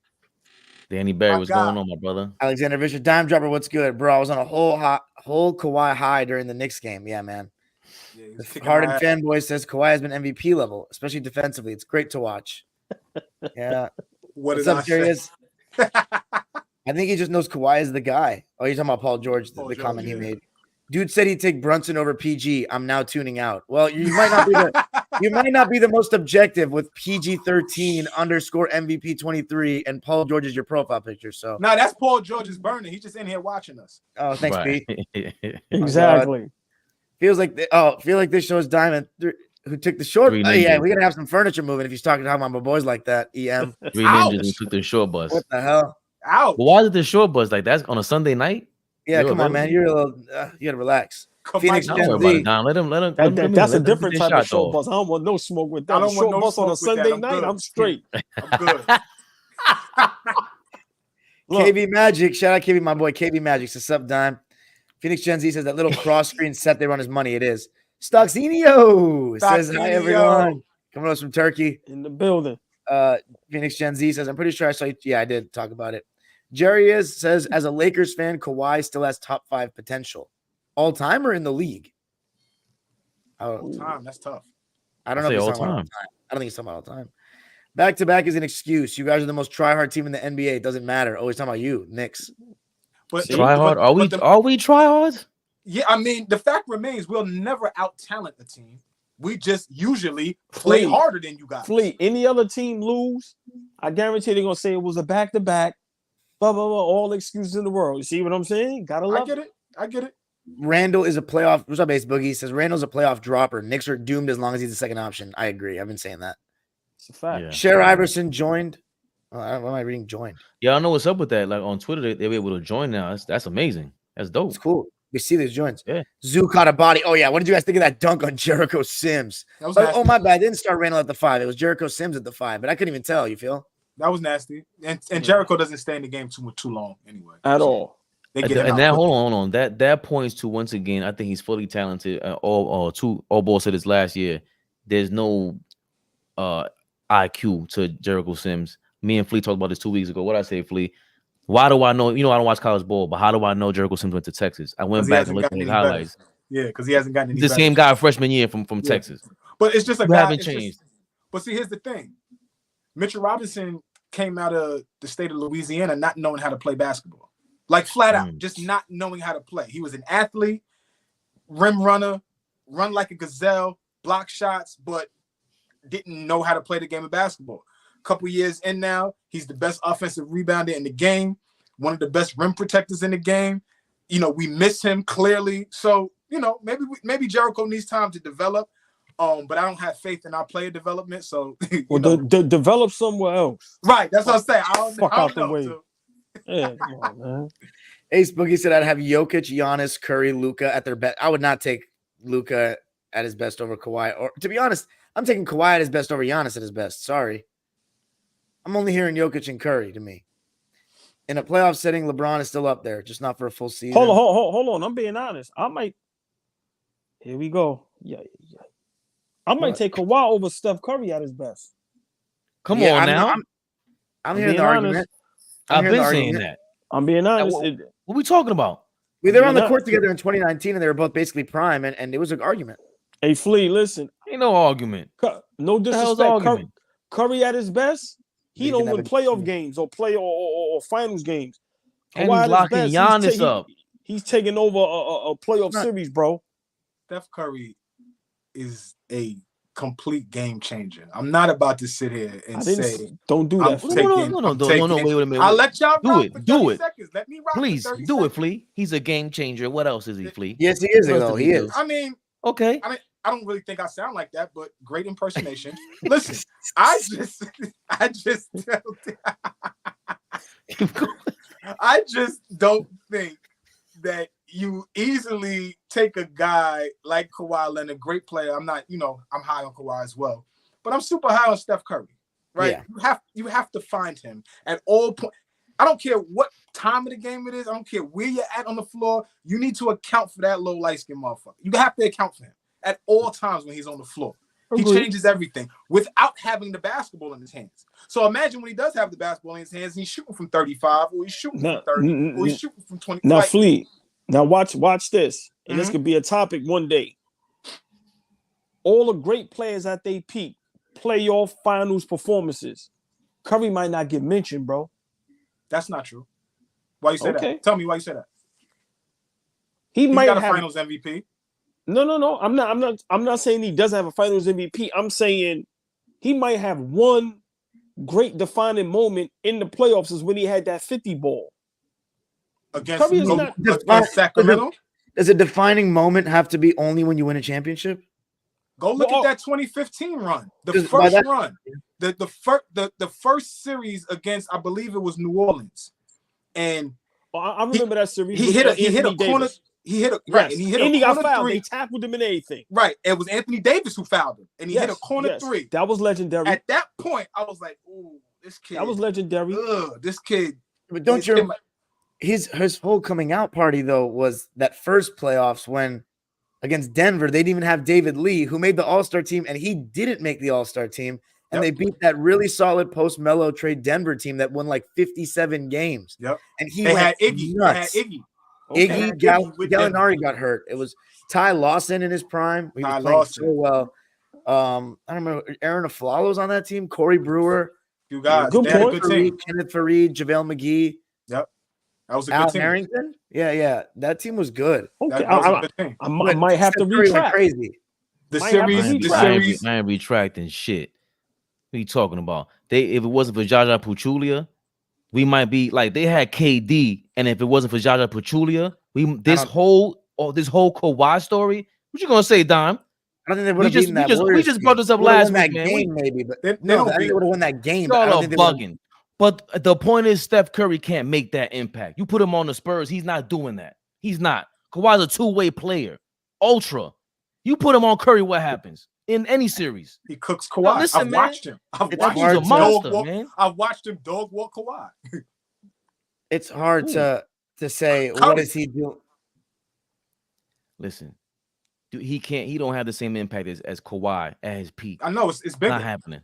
Danny Berry, what's going on, my brother? Alexander Fisher, Dime Dropper, what's good? Bro, I was on a whole Kawhi high during the Knicks game. Yeah, man. Yeah, the Harden fanboy says Kawhi has been MVP level, especially defensively. It's great to watch. Yeah. What's up, Darius? I think he just knows Kawhi is the guy. Oh, you're talking about Paul George, the comment he made. Dude said he'd take Brunson over PG. I'm now tuning out. Well, you might not be the most objective with PG-13 _ MVP 23 and Paul George is your profile picture. So that's Paul George's burner. He's just in here watching us. Oh, thanks, Pete. Exactly. Feel like this shows Diamond who took the short. Oh, yeah, we're gonna have some furniture moving if he's talking about my boys like that. EM. 3 ninjas who took the short bus. What the hell? Ouch. Well, why is it the short bus? Like that's on a Sunday night? Yeah, come on, man. You're a little. You gotta relax. Phoenix Gen Z. Let him. That's a different type of short bus. I don't want no smoke with that. I don't want no bus on a Sunday night. I'm straight. I'm good. KB Magic, shout out KB, my boy KB Magic. Says up, Dime. Phoenix Gen Z says that little cross screen set they run is money. It is. Stocksinio says hi everyone. Coming us from Turkey in the building. Phoenix Gen Z says I'm pretty sure I saw. Yeah, I did talk about it. Jerry says as a Lakers fan, Kawhi still has top 5 potential, all time or in the league. All time, that's tough. I don't know if he's talking about all time. I don't think he's talking about all time. Back to back is an excuse. You guys are the most try-hard team in the NBA. It doesn't matter. Always talking about you, Knicks. But try hard? Are we try hard? Yeah, I mean, the fact remains we'll never out-talent the team. We just usually play harder than you guys. Any other team lose, I guarantee they're gonna say it was a back-to-back. Blah, blah, blah, all excuses in the world. You see what I'm saying? Gotta love it. I get it. Randall is a playoff. What's up, Ace Boogie? Says Randall's a playoff dropper. Knicks are doomed as long as he's the second option. I agree. I've been saying that. It's a fact. Yeah. Cher Iverson joined. Why am I reading joined? Yeah, I know what's up with that. Like on Twitter, they're able to join now. That's amazing. That's dope. It's cool. We see these joins. Yeah. Zoo caught a body. Oh, yeah. What did you guys think of that dunk on Jericho Sims? Oh, my bad. I didn't start Randall at the 5. It was Jericho Sims at the 5, but I couldn't even tell. You feel? That was nasty. And Jericho doesn't stay in the game too long anyway. At all. Hold on. That points to, once again, I think he's fully talented. AllBall said this last year. There's no IQ to Jericho Sims. Me and Flea talked about this 2 weeks ago. What I say, Flea? Why do I know? I don't watch college ball, but how do I know Jericho Sims went to Texas? I went back and looked at his highlights. Yeah, because he hasn't gotten any the same guy freshman year from Texas. But it's just haven't changed. But see, here's the thing. Mitchell Robinson came out of the state of Louisiana not knowing how to play basketball. Like flat out, just not knowing how to play. He was an athlete, rim runner, run like a gazelle, block shots, but didn't know how to play the game of basketball. Couple years in now, he's the best offensive rebounder in the game, one of the best rim protectors in the game. We miss him clearly. So, maybe Jericho needs time to develop. But I don't have faith in our player development. So develop somewhere else. Right. That's what I'm saying. Fuck out the way. Yeah, come on, man. Ace Boogie said I'd have Jokic, Giannis, Curry, Luka at their best. I would not take Luka at his best over Kawhi. Or to be honest, I'm taking Kawhi at his best over Giannis at his best. Sorry. I'm only hearing Jokic and Curry to me. In a playoff setting, LeBron is still up there, just not for a full season. Hold on. I'm being honest. Here we go. Yeah. I might take Kawhi over Steph Curry at his best. Come on now. I'm hearing the argument. I've been saying that. I'm being honest. What are we talking about? They were on the court together in 2019, and they were both basically prime, and it was an argument. Hey, Flea, listen. Ain't no argument. No disrespect. Curry at his best, He don't win playoff games or finals games. And he's locking Giannis up. He's taking over a playoff series, bro. Steph Curry is a complete game changer. I'm not about to sit here and say don't do that. No, wait a minute. I'll let y'all do it. Seconds. Let me rock. Please for 30 do seconds. it, Flea. He's a game changer. What else is he, Flea? Yes, he is. Though he is. I mean, okay. I don't really think I sound like that, but great impersonation. Listen, I just don't think that you easily take a guy like Kawhi Leonard, great player. I'm not, I'm high on Kawhi as well, but I'm super high on Steph Curry, right? Yeah. You have to find him at all points. I don't care what time of the game it is. I don't care where you're at on the floor. You need to account for that low light-skinned motherfucker. You have to account for him at all times when he's on the floor. He changes everything without having the basketball in his hands. So imagine when he does have the basketball in his hands, and he's shooting from 35, or he's shooting from 30, or he's shooting from 20. Now, Flea, now watch this, and this could be a topic one day. All the great players at their peak, playoff finals performances. Curry might not get mentioned, bro. That's not true. Why you say that? Tell me why you say that. He might got have a finals MVP. No. I'm not saying he doesn't have a finals MVP. I'm saying he might have one great defining moment in the playoffs is when he had that 50 ball. Against Sacramento? Does a defining moment have to be only when you win a championship? Go look at that 2015 run. The first run. The first series against, I believe it was New Orleans. And I remember that series. He hit a corner. He hit a right, and he hit a got corner fouled. three. They tackled him and everything. Right. It was Anthony Davis who fouled him, and he hit a corner three. That was legendary. At that point, I was like, "Ooh, this kid." That was legendary. This kid. But don't you remember his whole coming out party though was that first playoffs when against Denver they didn't even have David Lee, who made the All-Star team, and he didn't make the All-Star team. And they beat that really solid post-Melo trade Denver team that won like 57 games. Yep. And they had Iggy. Nuts. They had Iggy. Gallinari got hurt. It was Ty Lawson in his prime. He was playing so well. I don't remember. Aaron Aflalo's on that team. Corey Brewer. You guys. Good team. Kenneth Fareed, JaVale McGee. Yep. That was a Al good team. Harrington. Yeah. That team was good. Okay. I might have to retract. Crazy. The series. I ain't retracting shit. What are you talking about? If it wasn't for Jaja Pachulia, we might be like they had KD, and if it wasn't for Jaja Pachulia, this whole Kawhi story. What you gonna say, Dom? I don't think they would have beaten that. We just brought this up last week, man. Game, maybe, but they I think they would have won that game. Y'all are bugging. But the point is, Steph Curry can't make that impact. You put him on the Spurs, he's not doing that. He's not. Kawhi's a two-way player, ultra. You put him on Curry, what happens in any series? He cooks Kawhi. Listen, I've watched him dog walk Kawhi. It's hard to say what is he doing. Listen, dude, he don't have the same impact as Kawhi at his peak. I know it's big. Not happening.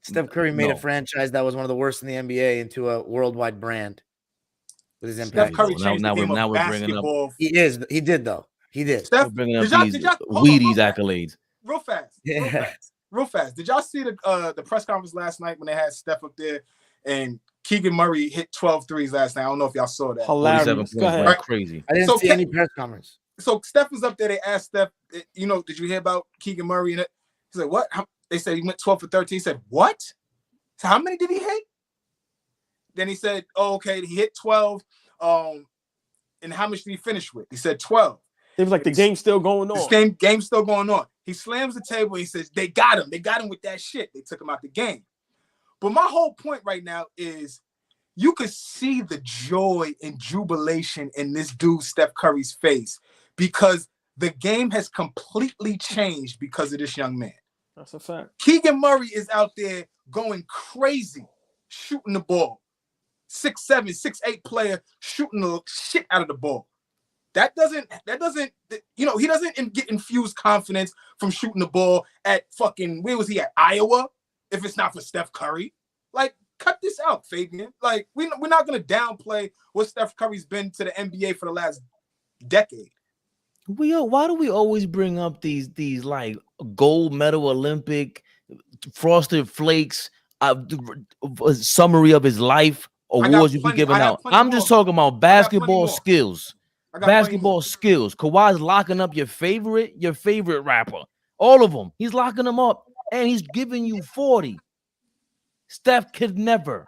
Steph Curry made a franchise that was one of the worst in the NBA into a worldwide brand with his impact. Steph Curry changed the game of basketball. He did though. He did. Steph, bringing up these Wheaties accolades. Real fast. Did y'all see the press conference last night when they had Steph up there and Keegan Murray hit 12 threes last night? I don't know if y'all saw that. Hilarious. Go ahead. Crazy. I didn't see any press conference. So Steph was up there. They asked Steph, did you hear about Keegan Murray? And he said, what? They said he went 12 for 13. He said, what? So how many did he hit? Then he said, oh, okay, he hit 12. And how much did he finish with? He said 12. It was like the game's still going on. The game's still going on. He slams the table and he says, they got him. They got him with that shit. They took him out the game. But my whole point right now is you could see the joy and jubilation in this dude, Steph Curry's face, because the game has completely changed because of this young man. That's a fact. Keegan Murray is out there going crazy, shooting the ball. 6'7", 6'8" player shooting the shit out of the ball. That doesn't, he doesn't get infused confidence from shooting the ball at fucking, where was he at, Iowa? If it's not for Steph Curry. Like, cut this out, Fabian. Like, we're not going to downplay what Steph Curry's been to the NBA for the last decade. Why do we always bring up these like gold medal Olympic Frosted Flakes a summary of his life, awards you be giving out. I'm just talking about basketball skills. Basketball skills. Kawhi's locking up your favorite rapper. All of them. He's locking them up, and he's giving you 40. Steph could never.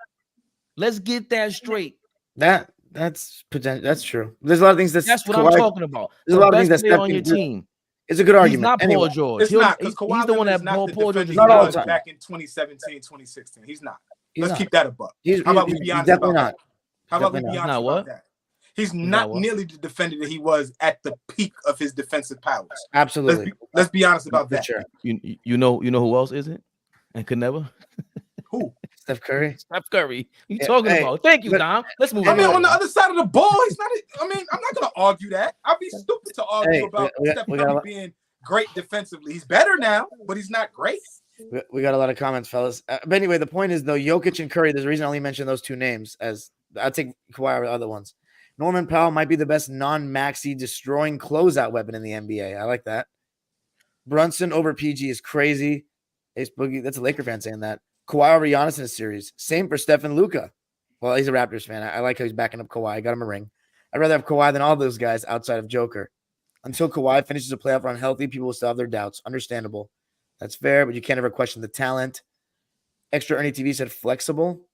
Let's get that straight. That's potential. That's true. There's a lot of things that's what I'm talking about. There's a lot of things that's on your team. It's a good argument. He's not Paul George. It's not, because he's the one that Paul George is not back in 2017, 2016. He's not. Let's keep that a buck. How about we be honest about that? How about we be honest about that? He's not nearly the defender that he was at the peak of his defensive powers. Absolutely. Let's be honest about that. Sure. You know who else isn't and could never? Who? Steph Curry. Steph Curry. You talking about? Thank you, Dom. Let's move on. I mean, on the other side of the ball, he's not. I mean, I'm not gonna argue that. I'd be stupid to argue about Steph Curry being great defensively. He's better now, but he's not great. We got a lot of comments, fellas. But anyway, the point is, though, Jokic and Curry, there's a reason I only mentioned those two names, as I'd take Kawhi over the other ones. Norman Powell might be the best non-maxi destroying closeout weapon in the NBA. I like that. Brunson over PG is crazy. Ace Boogie, that's a Laker fan saying that. Kawhi over Giannis in a series. Same for Steph and Luka. Well, he's a Raptors fan. I like how he's backing up Kawhi. I got him a ring. I'd rather have Kawhi than all those guys outside of Joker. Until Kawhi finishes a playoff run healthy, people will still have their doubts. Understandable. That's fair, but you can't ever question the talent. Extra Ernie TV said flexible.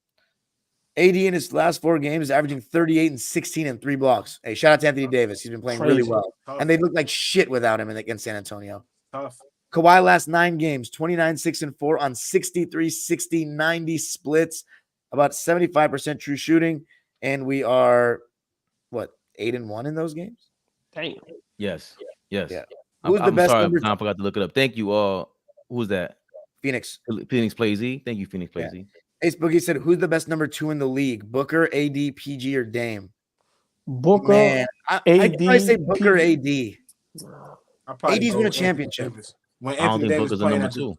AD in his last 4 games is averaging 38 and 16 and 3 blocks. Hey, shout out to Anthony Davis. He's been playing really well. And they look like shit without him against San Antonio. Tough. Kawhi last 9 games, 29, 6, and 4 on 63, 60, 90 splits, about 75% true shooting. And we are, 8 and 1 in those games? Damn. Yes. Yeah. Who's the best? Sorry, I forgot to look it up. Thank you. Who's that? Phoenix Plays E. Thank you, Phoenix Plays E. Ace Boogie said, who's the best number 2 in the league? Booker, AD, PG, or Dame? Booker, Man, I'd probably say Booker, AD. AD's won a championship. When I don't Anthony think Davis Booker's a number 2.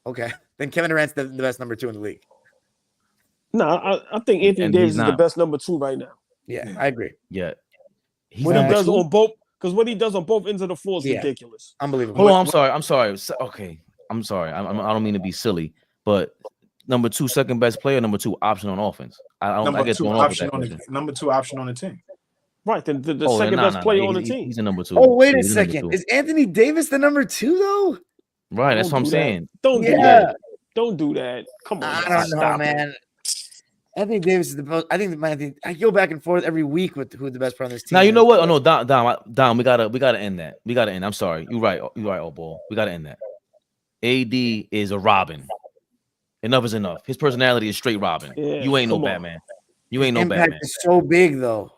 Okay. Then Kevin Durant's the best number 2 in the league. No, I think Anthony Davis is the best number 2 right now. Yeah, I agree. Yeah. What he does on both, because what he does on both ends of the floor is ridiculous. Unbelievable. Hold on, I'm sorry. Okay. I'm sorry. I don't mean to be silly, but number 2, second best player, number 2 option on offense. I get thrown off with that question. Number 2 option on the team. Right, the second best player on the team. He's a number 2. Oh, wait a second. Is Anthony Davis the number 2 though? Right, that's what I'm saying. Don't do that. Don't do that. Come on. I don't know, man. Anthony Davis is the most. I think I go back and forth every week with who the best player on this team. Now you know what? Oh no, Dom, we gotta end that. We gotta end. I'm sorry. You're right, AllBall. We gotta end that. AD is a Robin. Enough is enough. His personality is straight Robin. Yeah, you ain't no Batman. You ain't no Batman. Is so big though.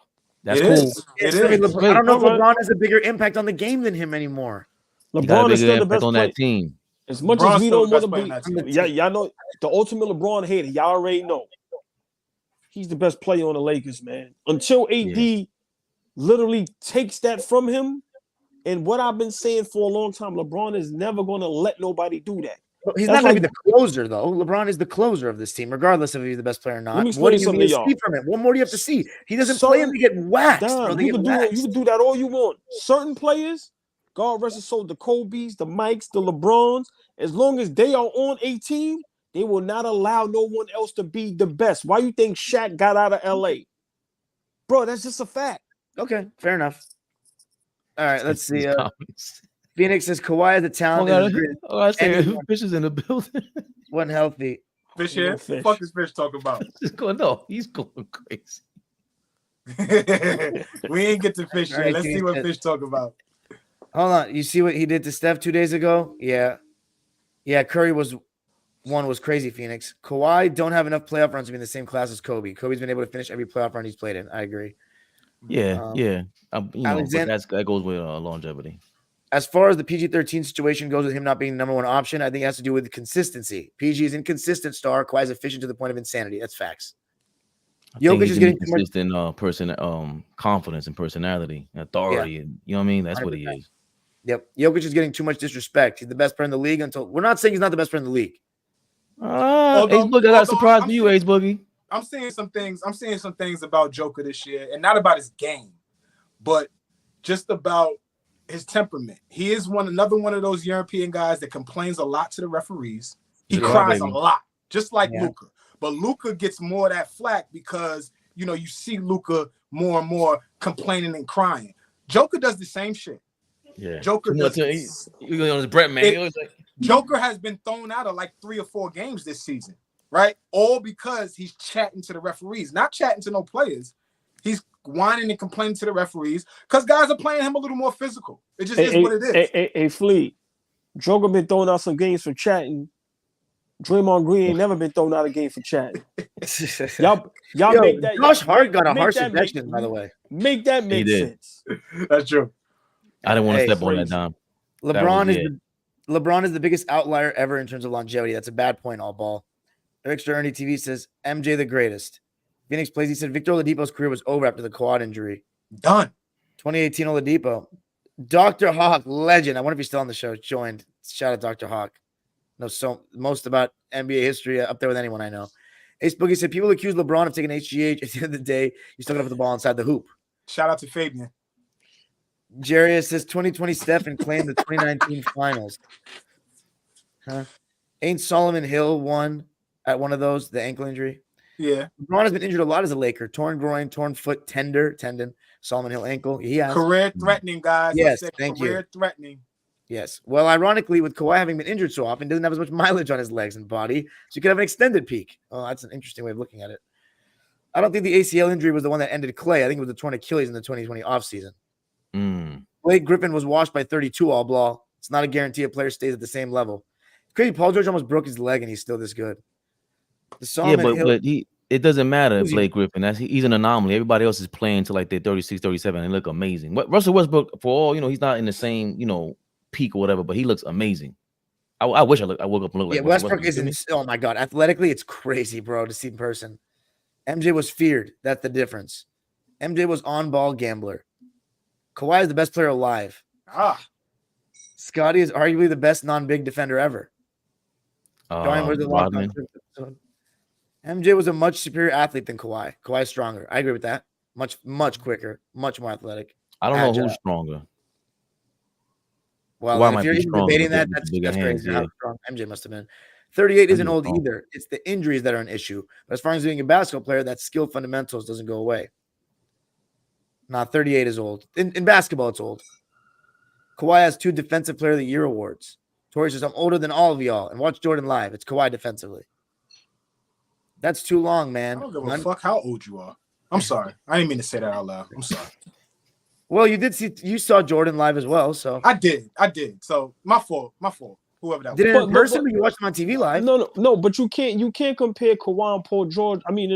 That's cool. It is. I don't know if LeBron has a bigger impact on the game than him anymore. LeBron is still the best on that team. As much as we don't want to be, y'all know the ultimate LeBron hater. Y'all already know. He's the best player on the Lakers, man. Until AD literally takes that from him, and what I've been saying for a long time, LeBron is never going to let nobody do that. He's not going to be the closer, though. LeBron is the closer of this team, regardless of if he's the best player or not. What do you need to see from him? What more do you have to see? He doesn't play him to get waxed. You can do that all you want. Certain players, God rest his soul, the Kobe's, the Mikes, the LeBrons, as long as they are on a team, they will not allow no one else to be the best. Why you think Shaq got out of LA? Bro, that's just a fact. Okay, fair enough. All right, let's see. Phoenix says Kawhi is a talent. Fish is in the building. Wasn't healthy. Fish here? What the fuck is Fish talking about? He's going crazy. We ain't get to Fish yet. Let's see what Fish talk about. Hold on. You see what he did to Steph 2 days ago? Yeah. Curry was crazy, Phoenix. Kawhi don't have enough playoff runs to be in the same class as Kobe. Kobe's been able to finish every playoff run he's played in. I agree. Yeah. That goes with longevity. As far as the PG-13 situation goes with him not being the number 1 option, I think it has to do with consistency. PG is inconsistent star. Kawhi is efficient to the point of insanity. That's facts. Jokic is getting consistent confidence and personality, and authority. And, you know what I mean? That's 100%. What he is. Yep. Jokic is getting too much disrespect. He's the best player in the league we're not saying he's not the best player in the league. Ace Boogie, I got a surprise for you, Ace Boogie. I'm seeing some things about Joker this year, and not about his game, but just about his temperament. He is another one of those European guys that complains a lot to the referees. He cries a lot. just like Luka. But Luka gets more of that flack because, you know, you see Luka more and more complaining and crying. Joker does the same shit. Yeah. Joker does. You on his Brett, man. Joker has been thrown out of like 3 or 4 games this season, right? All because he's chatting to the referees, not chatting to no players. He's whining and complaining to the referees because guys are playing him a little more physical. It just is what it is. Hey, Flea, Joker been throwing out some games for chatting. Draymond Green ain't never been thrown out of game for chatting. y'all make that. Josh Hart got a harsh ejection, by the way. Make that make sense. That's true. I didn't want to step on that dime. LeBron is the biggest outlier ever in terms of longevity. That's a bad point, AllBall. Extra Ernie TV says MJ the greatest. Phoenix plays. He said Victor Oladipo's career was over after the quad injury. Done. 2018 Oladipo. Dr. Hawk, legend. I wonder if he's still on the show. Joined. Shout out Dr. Hawk. Knows so most about NBA history up there with anyone I know. Ace Boogie said people accuse LeBron of taking HGH. At the end of the day, he's still going to put the ball inside the hoop. Shout out to Fabian. Jerry says 2020 Steph and claimed the 2019 finals. Huh? Ain't Solomon Hill won at one of those, the ankle injury? Yeah. LeBron has been injured a lot as a Laker. Torn groin, torn foot, tendon. Solomon Hill ankle. He has. Career threatening, guys. Yes, thank you. Career threatening. Yes. Well, ironically, with Kawhi having been injured so often, doesn't have as much mileage on his legs and body, so you could have an extended peak. Oh, that's an interesting way of looking at it. I don't think the ACL injury was the one that ended Clay. I think it was the torn Achilles in the 2020 offseason. Blake Griffin was washed by 32 AllBall. It's not a guarantee a player stays at the same level. It's crazy. Paul George almost broke his leg, and he's still this good. It doesn't matter. Blake Griffin, he's an anomaly. Everybody else is playing to like they're 36, 37, and look amazing. Russell Westbrook, for all he's not in the same peak or whatever, but he looks amazing. I wish I woke up and looked like Westbrook isn't. Oh my god, athletically, it's crazy, bro, to see in person. MJ was feared. That's the difference. MJ was on-ball gambler. Kawhi is the best player alive. Scotty is arguably the best non-big defender ever. MJ was a much superior athlete than Kawhi. Kawhi is stronger. I agree with that. Much quicker, much more athletic. I don't know who's stronger. Well, if you're even debating that, that's crazy. How strong MJ must have been. 38 isn't old either. It's the injuries that are an issue. But as far as being a basketball player, that skill fundamentals doesn't go away. 38 is old. In basketball, it's old. Kawhi has 2 Defensive Player of the Year awards. Torrey says, I'm older than all of y'all. And watch Jordan live. It's Kawhi defensively. That's too long, man. I don't give a fuck how old you are. I'm sorry. I didn't mean to say that out loud. I'm sorry. Well, you saw Jordan live as well, so I did. So my fault. Whoever that did it in person, but you watched him on TV live. No, but you can't compare Kawhi and Paul George. I mean,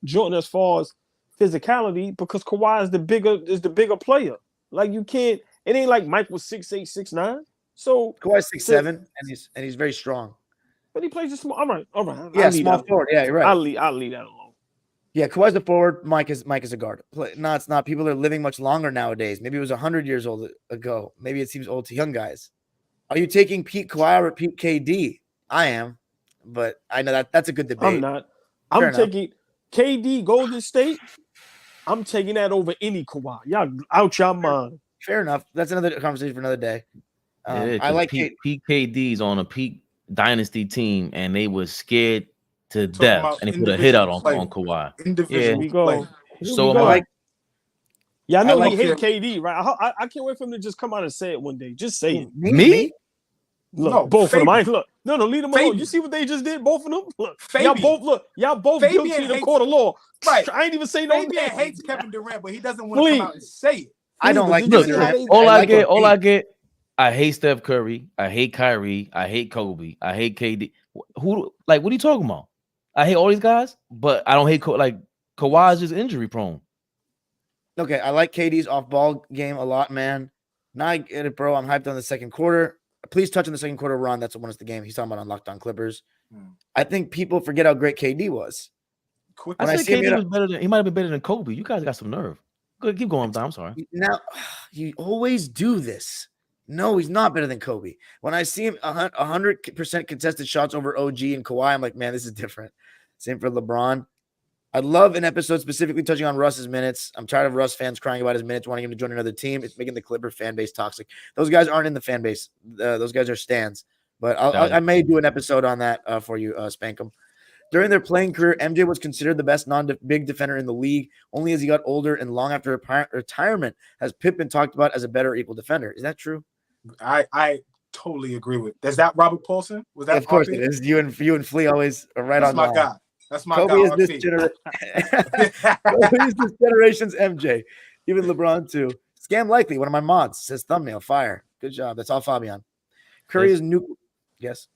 Jordan as far as physicality, because Kawhi is the bigger player. Like you can't. It ain't like Mike was 6'8", 6'9". So Kawhi's 6'7", and he's very strong. But he plays a small. All right. Yeah, small forward. Yeah, you're right. I'll leave that alone. Yeah, Kawhi's the forward. Mike is a guard. No, it's not. People are living much longer nowadays. Maybe it was 100 years old ago. Maybe it seems old to young guys. Are you taking Pete Kawhi or Pete KD? I am, but I know that's a good debate. I'm not. I'm taking KD Golden State. I'm taking that over any Kawhi. Y'all out your mind. Fair enough. That's another conversation for another day. I like Pete KD's on a peak dynasty team, and they were scared to death, and they put a hit out on Kawhi. Here we go. So am I. Yeah, I know he hate KD, right? I can't wait for him to just come out and say it one day. Just say it. Me? Look, both of them. No, leave them alone. You see what they just did? Both of them. Look, y'all both guilty in the court of law. Right. I ain't even say no. Fabian hates Kevin Durant, but he doesn't want to come out and say it. I don't like Durant. All I get. I hate Steph Curry. I hate Kyrie. I hate Kobe. I hate KD. What are you talking about? I hate all these guys, but I don't hate Kawhi is just injury prone. Okay, I like KD's off-ball game a lot, man. Now I get it, bro. I'm hyped on the second quarter. Please touch on the second quarter run. That's what won us the game. He's talking about on Locked On Clippers. I think people forget how great KD was. I said KD was better than he might have been better than Kobe. You guys got some nerve. Good, keep going, Tom. I'm sorry. Now you always do this. No, he's not better than Kobe. When I see him 100% contested shots over OG and Kawhi, I'm like, man, this is different. Same for LeBron. I'd love an episode specifically touching on Russ's minutes. I'm tired of Russ fans crying about his minutes, wanting him to join another team. It's making the Clipper fan base toxic. Those guys aren't in the fan base. Those guys are stans. But I may do an episode on that for you, Spankum. During their playing career, MJ was considered the best non-big defender in the league. Only as he got older and long after retirement has Pitt been talked about as a better equal defender. Is that true? I totally agree with. Is that Robert Paulson? Was that? Yeah, of course it is. You and Flea always are right That's on. My guy. That's my Kobe guy. Is this Kobe is this generation's MJ. Even LeBron too. Scam likely. One of my mods says thumbnail fire. Good job. That's all Fabian. Curry is new. Yes.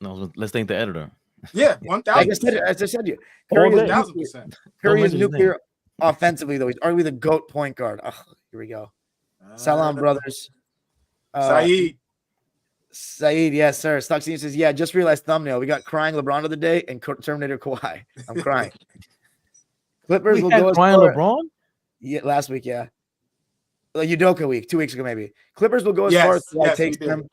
No, let's thank the editor. Yeah, 1,000. As I said, Curry is 1,000%. Curry is nuclear offensively though. He's arguably the GOAT point guard. Oh, here we go. Salam brothers. Saeed, yes, sir. Stuxine says, yeah, just realized thumbnail. We got crying LeBron of the day and Terminator Kawhi. I'm crying. Clippers will go as crying LeBron? Yeah, last week, yeah. Udoka week, 2 weeks ago, maybe. Clippers will go as far as Kawhi takes them.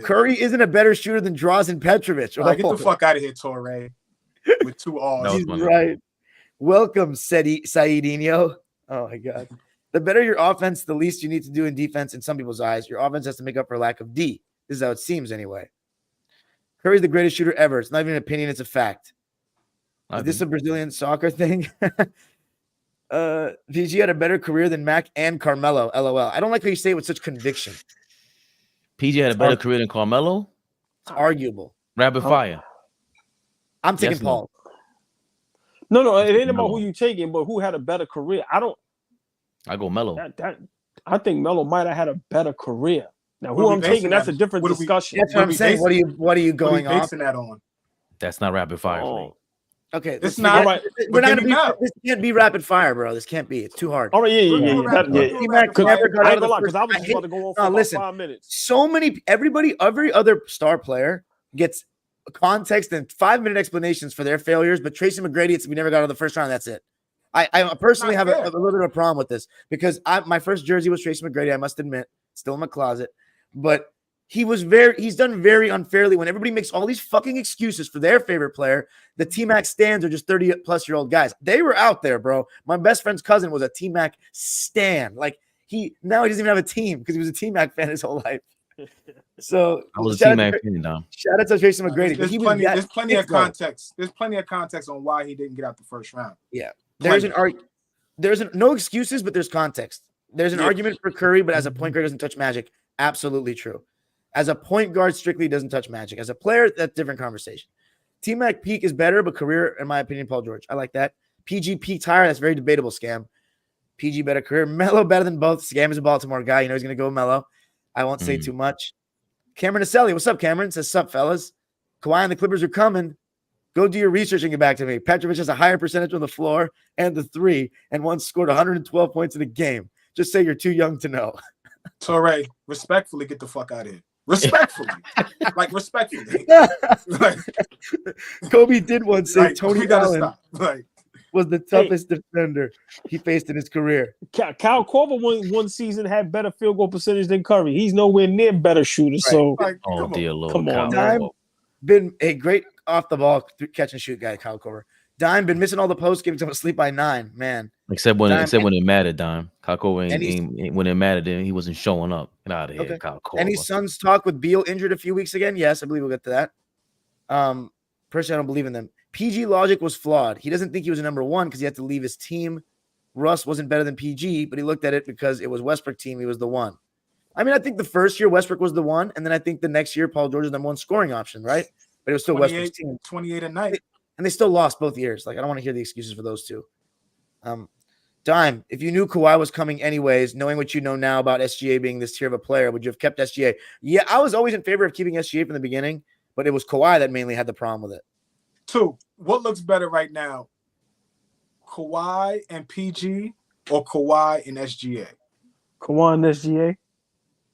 Curry isn't a better shooter than Drazen Petrovic. Get the fuck out of here, Torre. With 2 R's. He's right. Welcome, Saidinho. Oh, my God. The better your offense, the least you need to do in defense in some people's eyes. Your offense has to make up for lack of D. This is how it seems anyway. Curry's the greatest shooter ever. It's not even an opinion, it's a fact. Is this a Brazilian soccer thing? PG had a better career than Mac and Carmelo. LOL. I don't like how you say it with such conviction. PG had a better career than Carmelo? It's arguable. Rapid fire. I'm taking Paul. No, it ain't about who you taking, but who had a better career. I go Melo. I think Melo might have had a better career. Now, who I'm taking, that's a different discussion. That's what I'm saying. What are you going off? That on? That's not rapid fire. Okay, it's not. Right. We're not gonna be. This can't be rapid fire, bro. This can't be. It's too hard. All right, yeah. Because I was just about to go on for 5 minutes. So many, every other star player gets context and 5-minute explanations for their failures, but Tracy McGrady, we never got out of the first round. That's it. I personally have a little bit of a problem with this because my first jersey was Tracy McGrady. I must admit, still in my closet, but he's done very unfairly when everybody makes all these fucking excuses for their favorite player. The T-Mac stands are just 30-plus-year-old guys. They were out there, bro. My best friend's cousin was a T-Mac stan. Like now he doesn't even have a team because he was a T-Mac fan his whole life. So I was a T-Mac fan, Dom. Shout out to Tracy McGrady. There's plenty of context. There's plenty of context on why he didn't get out the first round. Yeah. There's no excuses, but there's context. There's an argument for Curry, but as a point guard doesn't touch Magic. Absolutely true. As a point guard, strictly doesn't touch Magic. As a player, that's a different conversation. T-Mac peak is better, but career, in my opinion, Paul George. I like that. PG peaked higher. That's very debatable, Scam. PG better career. Melo better than both. Scam is a Baltimore guy. You know he's going to go Melo. I won't say too much. Cameron Aselli. What's up, Cameron? Says, sup, fellas. Kawhi and the Clippers are coming. Go do your research and get back to me. Petrovic has a higher percentage on the floor and the 3 and once scored 112 points in a game. Just say you're too young to know. Torre, respectfully, get the fuck out of here. Respectfully. Respectfully. Kobe did once say Tony Allen was the toughest defender he faced in his career. Kyle Korver one season had better field goal percentage than Curry. He's nowhere near better shooter. So, dear Lord. Come on. Dime been a great off the ball catch and shoot guy, Kyle Korver. Dime been missing all the posts, giving someone sleep by 9, man. Except when it mattered, Dime. Kyle Korver when it mattered, he wasn't showing up. Get out of here, Kyle Korver. Any Suns talk with Beal injured a few weeks again? Yes, I believe we'll get to that. Personally, I don't believe in them. PG logic was flawed. He doesn't think he was a number 1 because he had to leave his team. Russ wasn't better than PG, but he looked at it because it was Westbrook team. He was the 1. I mean, I think the first year Westbrook was the 1, and then I think the next year Paul George was the number 1 scoring option, right? But it was still Westbrook's team. 28 a night. And they still lost both years. Like, I don't want to hear the excuses for those two. Dime, if you knew Kawhi was coming anyways, knowing what you know now about SGA being this tier of a player, would you have kept SGA? Yeah, I was always in favor of keeping SGA from the beginning, but it was Kawhi that mainly had the problem with it. 2, what looks better right now? Kawhi and PG or Kawhi and SGA? Kawhi and SGA?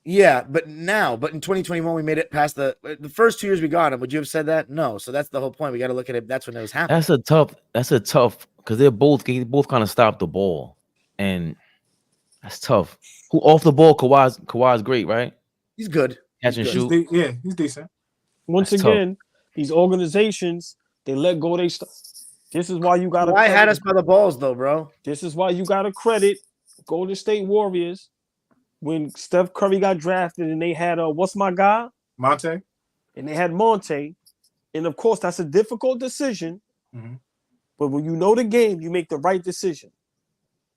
Yeah, but in 2021 we made it past the first 2 years we got him. Would you have said that? No. So that's the whole point. We got to look at it. That's when it was happening. That's a tough because they both kind of stopped the ball, and that's tough. Who off the ball? Kawhi's great, right? He's good. Catch and shoot. He's decent. Once again, these organizations, they let go their stuff. This is why you got to. Kawhi had us by the balls, though, bro. This is why you got to credit Golden State Warriors. When Steph Curry got drafted and they had what's my guy? Monte. And they had Monte. And of course, that's a difficult decision. Mhm. But when you know the game, you make the right decision.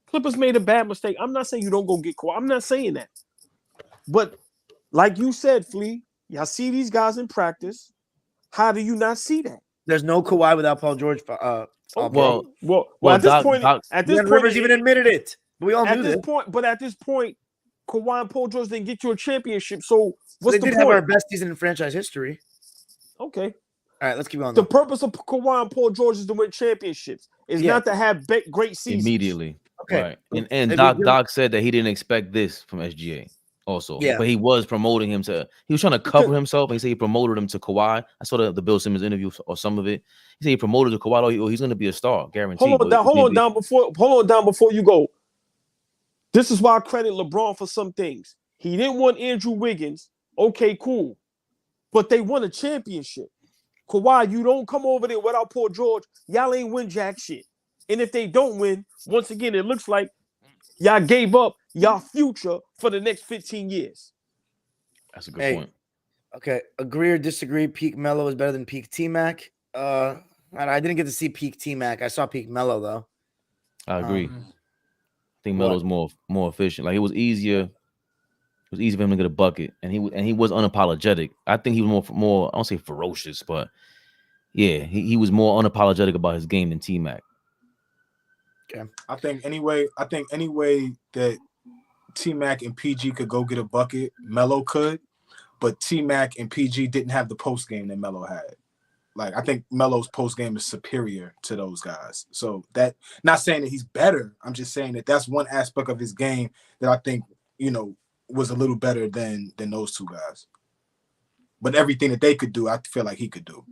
Clippers made a bad mistake. I'm not saying you don't go get Kawhi. I'm not saying that. But like you said, Flea, y'all see these guys in practice. How do you not see that? There's no Kawhi without Paul George. Okay. Well, well, at this Doc- point, Doc- at this Leon point, Rivers even admitted it. But we all at knew this this. point, but at this point, Kawhi and Paul George didn't get you a championship. So So what's they the did point? have our best season in franchise history. Okay. All right, let's keep going. The Though. purpose of Kawhi and Paul George is to win championships. It's Yeah. not to have great seasons. Immediately. Okay. Right. And If Doc we do- Doc said that he didn't expect this from SGA also. Yeah. But he was promoting him to he was trying to cover himself, and he said he promoted him to Kawhi. I saw the Bill Simmons interview or some of it. He said he promoted to Kawhi. Oh, he's gonna be a star, guaranteed. Hold on down before you go. This is why I credit LeBron for some things. He didn't want Andrew Wiggins. Okay, cool. But they won a championship. Kawhi, you don't come over there without Paul George. Y'all ain't win jack shit. And if they don't win, once again, it looks like y'all gave up y'all future for the next 15 years. That's a good point. Okay, agree or disagree? Peak Melo is better than peak T-Mac. I didn't get to see peak T-Mac. I saw peak Melo though. I agree. I think Melo's more efficient. Like it was easier. It was easy for him to get a bucket, and he was unapologetic. I think he was more. I don't say ferocious, but yeah, he was more unapologetic about his game than T-Mac. Okay. I think anyway that T-Mac and PG could go get a bucket, Melo could, but T-Mac and PG didn't have the post game that Melo had. Like I think Melo's post game is superior to those guys. So that, not saying that he's better. I'm just saying that that's one aspect of his game that I think, was a little better than those two guys. But everything that they could do, I feel like he could do.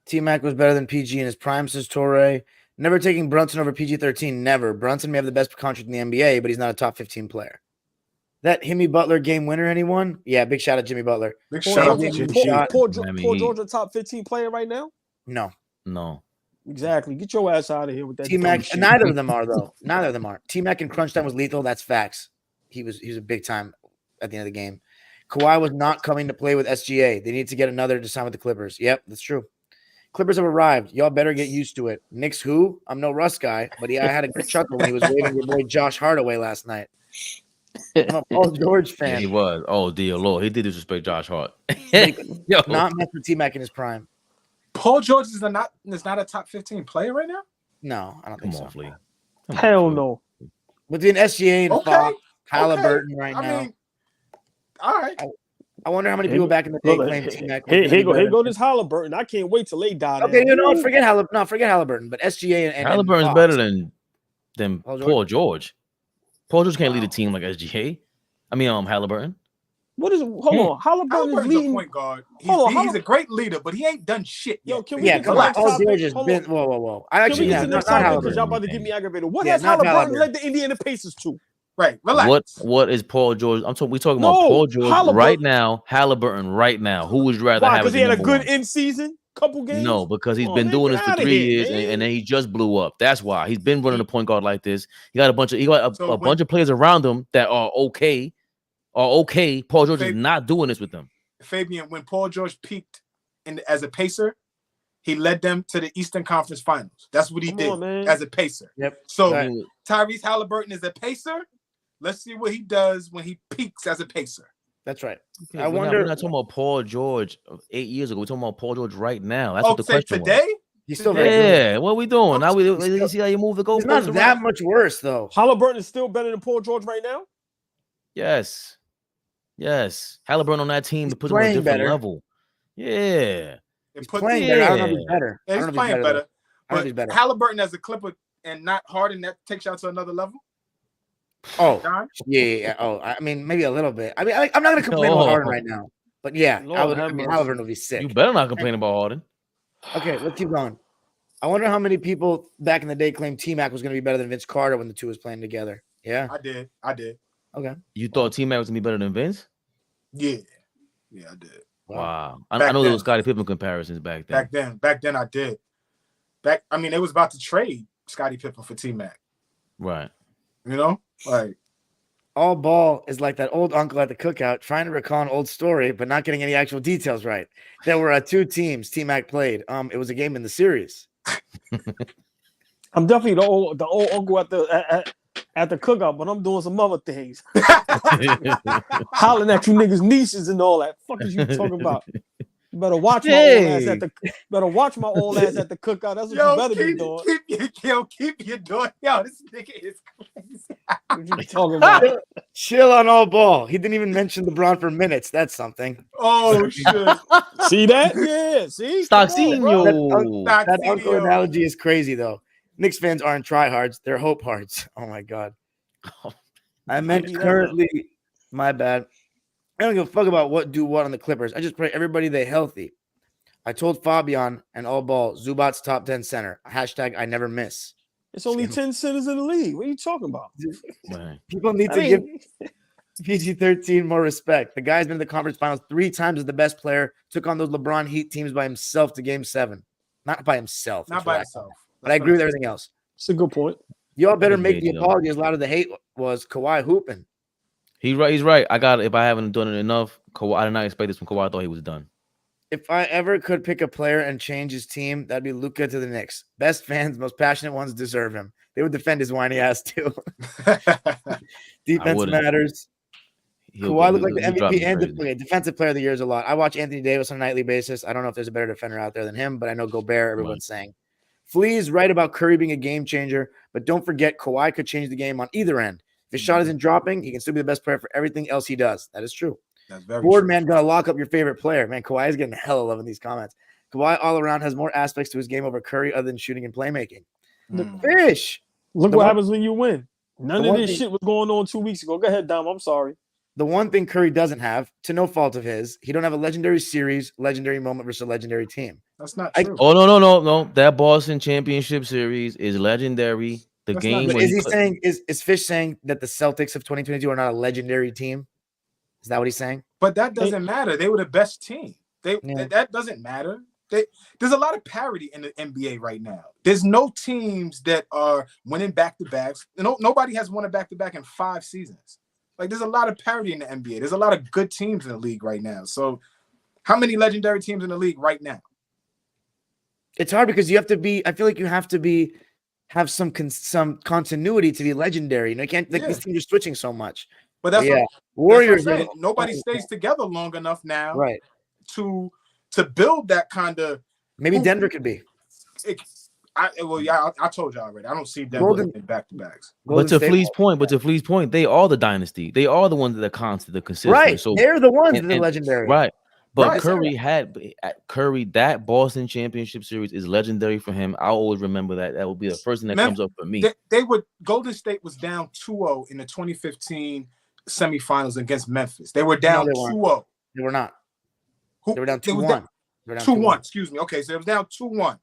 T-Mac was better than PG in his prime, says Torre. Never taking Brunson over PG-13, never. Brunson may have the best contract in the NBA, but he's not a top 15 player. That Jimmy Butler game winner, anyone? Yeah, big shout out Jimmy Butler. Big shout out to Jimmy. Paul George a top 15 player right now? No. Exactly. Get your ass out of here with that. T-Mac, neither of them are, though. Neither of them are. T-Mac in crunch time was lethal. That's facts. He was a big time at the end of the game. Kawhi was not coming to play with SGA. They need to get another to sign with the Clippers. Yep, that's true. Clippers have arrived. Y'all better get used to it. Knicks who? I'm no Russ guy, but I had a good chuckle when he was waving your boy Josh Hart away last night. I'm a Paul George fan. Yeah, he was. Oh, dear Lord. He did disrespect Josh Hart. Not mess with T-Mac in his prime. Paul George is not a top 15 player right now? No, I don't think so. Flea. Hell no. Between SGA and Fox, Halliburton right now. I mean, all right. I wonder how many people back in the day claimed T-Mac. Here go this Halliburton. I can't wait till they die. Okay, forget Halliburton, but SGA and Halliburton's Fox. better than Paul George. Paul George can't lead a team like SGA. I mean, Halliburton. What is? Hold on, Halliburton's leading. A point guard. He's a great leader, but he ain't done shit yet. Yo, can we get to on. Paul George has been. Whoa. I actually not Halliburton. Y'all about to get me aggravated. What has Halliburton led the Indiana Pacers to? Right, relax. What is Paul George? We talking about Paul George right now, Halliburton right now. Who would you rather have? Because he had a good in season, couple games. No, because he's been doing this for 3 years, and then he just blew up. That's why he's been running a point guard like this. He got a bunch of players around him that are okay. Paul George is not doing this with them. Fabian, when Paul George peaked as a Pacer, he led them to the Eastern Conference Finals. That's what he did as a Pacer. Yep. So Tyrese Halliburton is a Pacer. Let's see what he does when he peaks as a Pacer. That's right. Okay, we're not talking about Paul George 8 years ago. We're talking about Paul George right now. That's what the question today? was. He's still very good. What are we doing? Now we see how you move the goalposts. It's not that much worse, though. Halliburton is still better than Paul George right now? Yes. Halliburton on that team to put him on a different level. Yeah. He's playing better. I don't know if he's better. Yeah, he's playing better. But Halliburton as a Clipper and not Harden, that takes y'all to another level? Oh, yeah. Oh, I mean, maybe a little bit. I mean, I'm not going to complain about Harden right now. But yeah, Halliburton will be sick. You better not complain about Harden. Okay, let's keep going. I wonder how many people back in the day claimed T-Mac was going to be better than Vince Carter when the two was playing together. Yeah, I did. Okay. You thought T-Mac was going to be better than Vince? Yeah, I did. Wow. I know there was Scottie Pippen comparisons back then. Back then I did. They was about to trade Scottie Pippen for T-Mac. Right. Like AllBall is like that old uncle at the cookout trying to recall an old story, but not getting any actual details right. There were two teams T-Mac played. It was a game in the series. I'm definitely the old uncle at the cookout, but I'm doing some other things. Hollering at you niggas' nieces and all that. Fuck is you talking about? You better watch my old ass at the cookout. That's what you better be doing. Keep your door. Yo, this nigga is crazy. What you talking about? Chill on all ball. He didn't even mention LeBron for minutes. That's something. Oh shit. See that? Yeah. See. Stocksinho. That uncle analogy is crazy though. Knicks fans aren't tryhards; they're hope hearts. Oh my god. I meant currently. My bad. I don't give a fuck about what on the Clippers. I just pray everybody they healthy. I told Fabian and AllBall Zubac's top 10 center. Hashtag I never miss. It's only 10 centers in the league. What are you talking about? People need to give PG-13 more respect. The guy's been in the conference finals 3 times as the best player. Took on those LeBron Heat teams by himself to Game 7. Not by himself. Not by himself. But I agree with everything else. It's a good point. Y'all better make the apology as loud as the hate was Kawhi hooping. He's right. I got it. If I haven't done it enough, Kawhi, I did not expect this from Kawhi. I thought he was done. If I ever could pick a player and change his team, that'd be Luka to the Knicks. Best fans, most passionate ones deserve him. They would defend his whiny ass too. Defense matters. Kawhi looked like the MVP and defensive player of the year is a lot. I watch Anthony Davis on a nightly basis. I don't know if there's a better defender out there than him, but I know Gobert, everyone's saying. Flea's right about Curry being a game changer, but don't forget Kawhi could change the game on either end. If his shot isn't dropping, he can still be the best player for everything else he does. That is true. That's very Boardman gonna lock up your favorite player. Man, Kawhi is getting the hell of love in these comments. Kawhi all around has more aspects to his game over Curry other than shooting and playmaking. The fish. Look what happens when you win. None of this shit was going on 2 weeks ago. Go ahead, Dom. I'm sorry. The one thing Curry doesn't have, to no fault of his, he don't have a legendary series, legendary moment versus a legendary team. That's not true. No. That Boston championship series is legendary. The That's game. Is he saying is Fish saying that the Celtics of 2022 are not a legendary team? Is that what he's saying? But that doesn't matter. They were the best team. That doesn't matter. There's a lot of parity in the NBA right now. There's no teams that are winning back-to-backs. Nobody has won a back-to-back in 5 seasons. Like, there's a lot of parity in the NBA. There's a lot of good teams in the league right now. So how many legendary teams in the league right now? It's hard because you have to be, I feel like you have to have some continuity to be legendary. You know, you can't, like, these teams are switching so much. But that's Warriors. That's nobody stays together long enough now, right? To build that kind of. Maybe Denver could be. I told you already. I don't see Denver in back-to-backs. But to Flea's point, they are the dynasty. They are the ones that are constant, the consistent. Right. So they're the ones that are legendary. Right. But Curry that Boston championship series is legendary for him. I'll always remember that. That will be the first thing that comes up for me. Golden State was down 2-0 in the 2015 semifinals against Memphis. They were down 2-0. They were not. They were down 2-1. 2-1, excuse me. Okay, so it was down 2-1.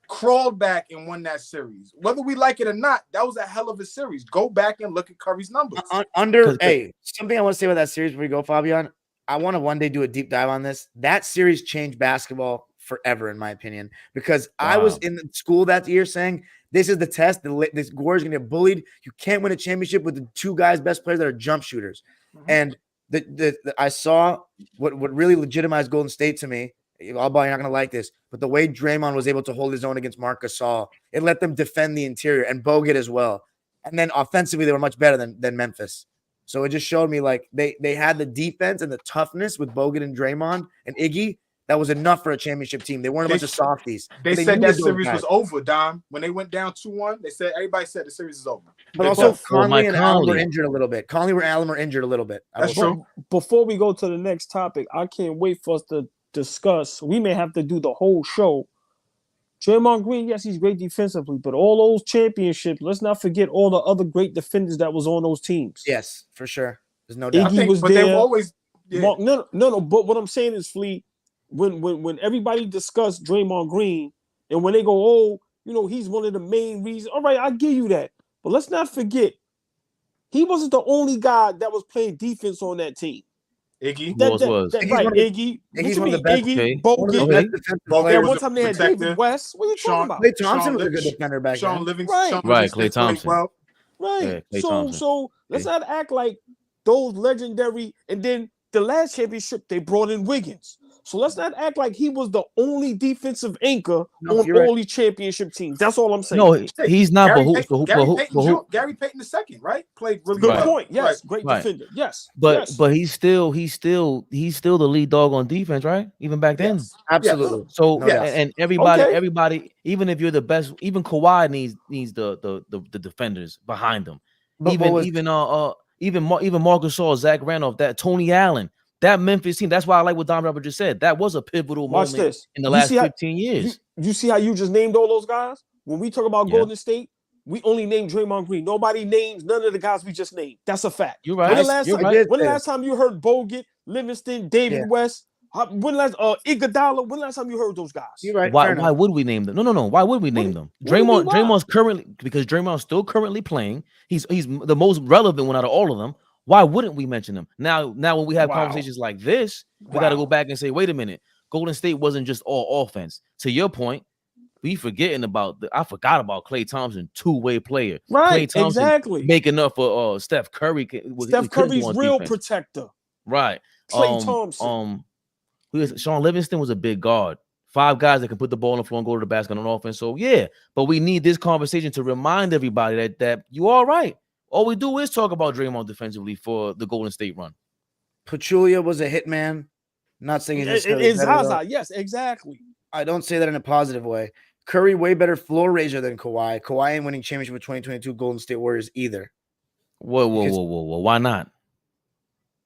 Crawled back and won that series. Whether we like it or not, that was a hell of a series. Go back and look at Curry's numbers. Something I want to say about that series before we go, Fabian. I want to one day do a deep dive on this. That series changed basketball forever, in my opinion, because I was in school that year saying this is the test. This Warriors going to get bullied. You can't win a championship with the 2 guys, best players that are jump shooters. Mm-hmm. And I saw what really legitimized Golden State to me. AllBall, you're not going to like this, but the way Draymond was able to hold his own against Marc Gasol, it let them defend the interior and Bogut as well. And then offensively, they were much better than Memphis. So it just showed me like they had the defense and the toughness with Bogut and Draymond and Iggy. That was enough for a championship team. They weren't a bunch of softies. They said that series was over, Dom. When they went down 2-1, everybody said the series is over. But also Conley and Allen were injured a little bit. Conley and Allen were injured a little bit. That's true. Before we go to the next topic, I can't wait for us to discuss. We may have to do the whole show. Draymond Green, yes, he's great defensively, but all those championships, let's not forget all the other great defenders that was on those teams. Yes, for sure. There's no doubt. Iggy was but there. they were always No. But what I'm saying is, Flea, when everybody discussed Draymond Green, and when they go, he's one of the main reasons. All right, I give you that, but let's not forget, he wasn't the only guy that was playing defense on that team. Iggy was. Iggy. Iggy's one of the best. Iggy, Bogut. One time they had David West. What are you talking about? Klay Thompson was a good defender back then. Right, Klay Thompson. Right. Yeah, so let's not act like those legendary. And then the last championship, they brought in Wiggins. So let's not act like he was the only defensive anchor No, on you're right. all these championship teams. That's all I'm saying. No, he's not. Gary Payton II, right? Played really Good well. point. Yes, Right. great Right. defender. Yes, But yes. but he's still the lead dog on defense, right? Even back then. Yes. Absolutely. So No doubt. and Okay. everybody, even if you're the best, even Kawhi needs the defenders behind him. But Even Marcus Shaw, Zach Randolph, that Tony Allen, that Memphis team. That's why I like what Don Robert just said. That was a pivotal Watch moment this. in the You last see how- 15 years. You see how you just named all those guys? When we talk about Yeah. Golden State, we only named Draymond Green. Nobody names none of the guys we just named. That's a fact. You're right. When the last, You're time, right. when the last time you heard Bogut, Livingston, David Yeah. West, when last Iguodala, when the last time you heard those guys? You're right. Why fair enough. would we name them? No. Why would we name them? what do you mean, why? Draymond's currently, because Draymond's still currently playing. He's the most relevant one out of all of them. Why wouldn't we mention him? Now when we have Wow. conversations like this, we got to go back and say, wait a minute, Golden State wasn't just all offense. To your point, I forgot about Klay Thompson, two-way player. Right, Klay Thompson exactly. making up for Steph Curry. Steph Curry's real protector. Right. Klay Thompson. Sean Livingston was a big guard. 5 guys that can put the ball on the floor and go to the basket on offense. So yeah, but we need this conversation to remind everybody that you are right. All we do is talk about Draymond defensively for the Golden State run. Pachulia was a hitman. Not saying he's necessarily It's better, though. Zaza. Yes, exactly. I don't say that in a positive way. Curry way better floor raiser than Kawhi. Kawhi ain't winning championship with 2022 Golden State Warriors either. Whoa. Why not?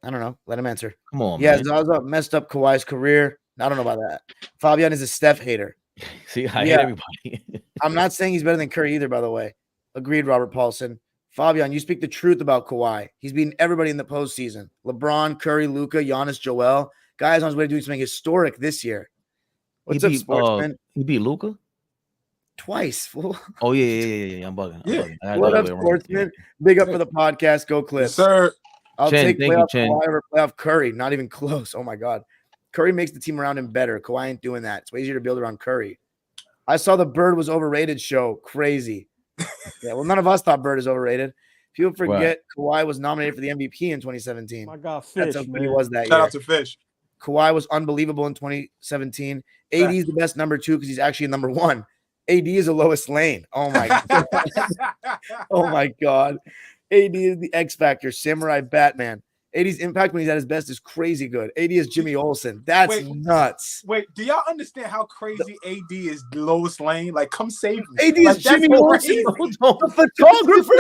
I don't know. Let him answer. Come on, Yeah, man. Zaza messed up Kawhi's career. I don't know about that. Fabian is a Steph hater. See, I Yeah. hate everybody. I'm not saying he's better than Curry either, by the way. Agreed, Robert Paulson. Fabian, you speak the truth about Kawhi. He's beaten everybody in the postseason. LeBron, Curry, Luka, Giannis, Joel. Guys on his way to doing something historic this year. What's up, Sportsman? He beat Luka? Twice, fool. Oh, yeah. I'm bugging. I had What the up, other way around. Sportsman? Big up for the podcast. Go Clips. Yes, sir. I'll Chen, take thank you, playoff Chen. Kawhi over playoff Curry. Not even close. Oh, my God. Curry makes the team around him better. Kawhi ain't doing that. It's way easier to build around Curry. I saw the Bird was overrated show. Crazy. Yeah, well, none of us thought Bird is overrated. People forget Kawhi was nominated for the MVP in 2017. My God, That's Fish, how good man. he was that Shout year. out to Fish. Kawhi was unbelievable in 2017. AD is the best number 2 because he's actually number 1. AD is the lowest lane. Oh my God. Oh my God. AD is the X Factor, Samurai Batman. AD's impact when he's at his best is crazy good. AD is Jimmy Olsen. That's nuts. Wait, do y'all understand how crazy AD is the lowest lane? Like, come save me. AD is Like, that's Jimmy crazy. Olsen. The photographer.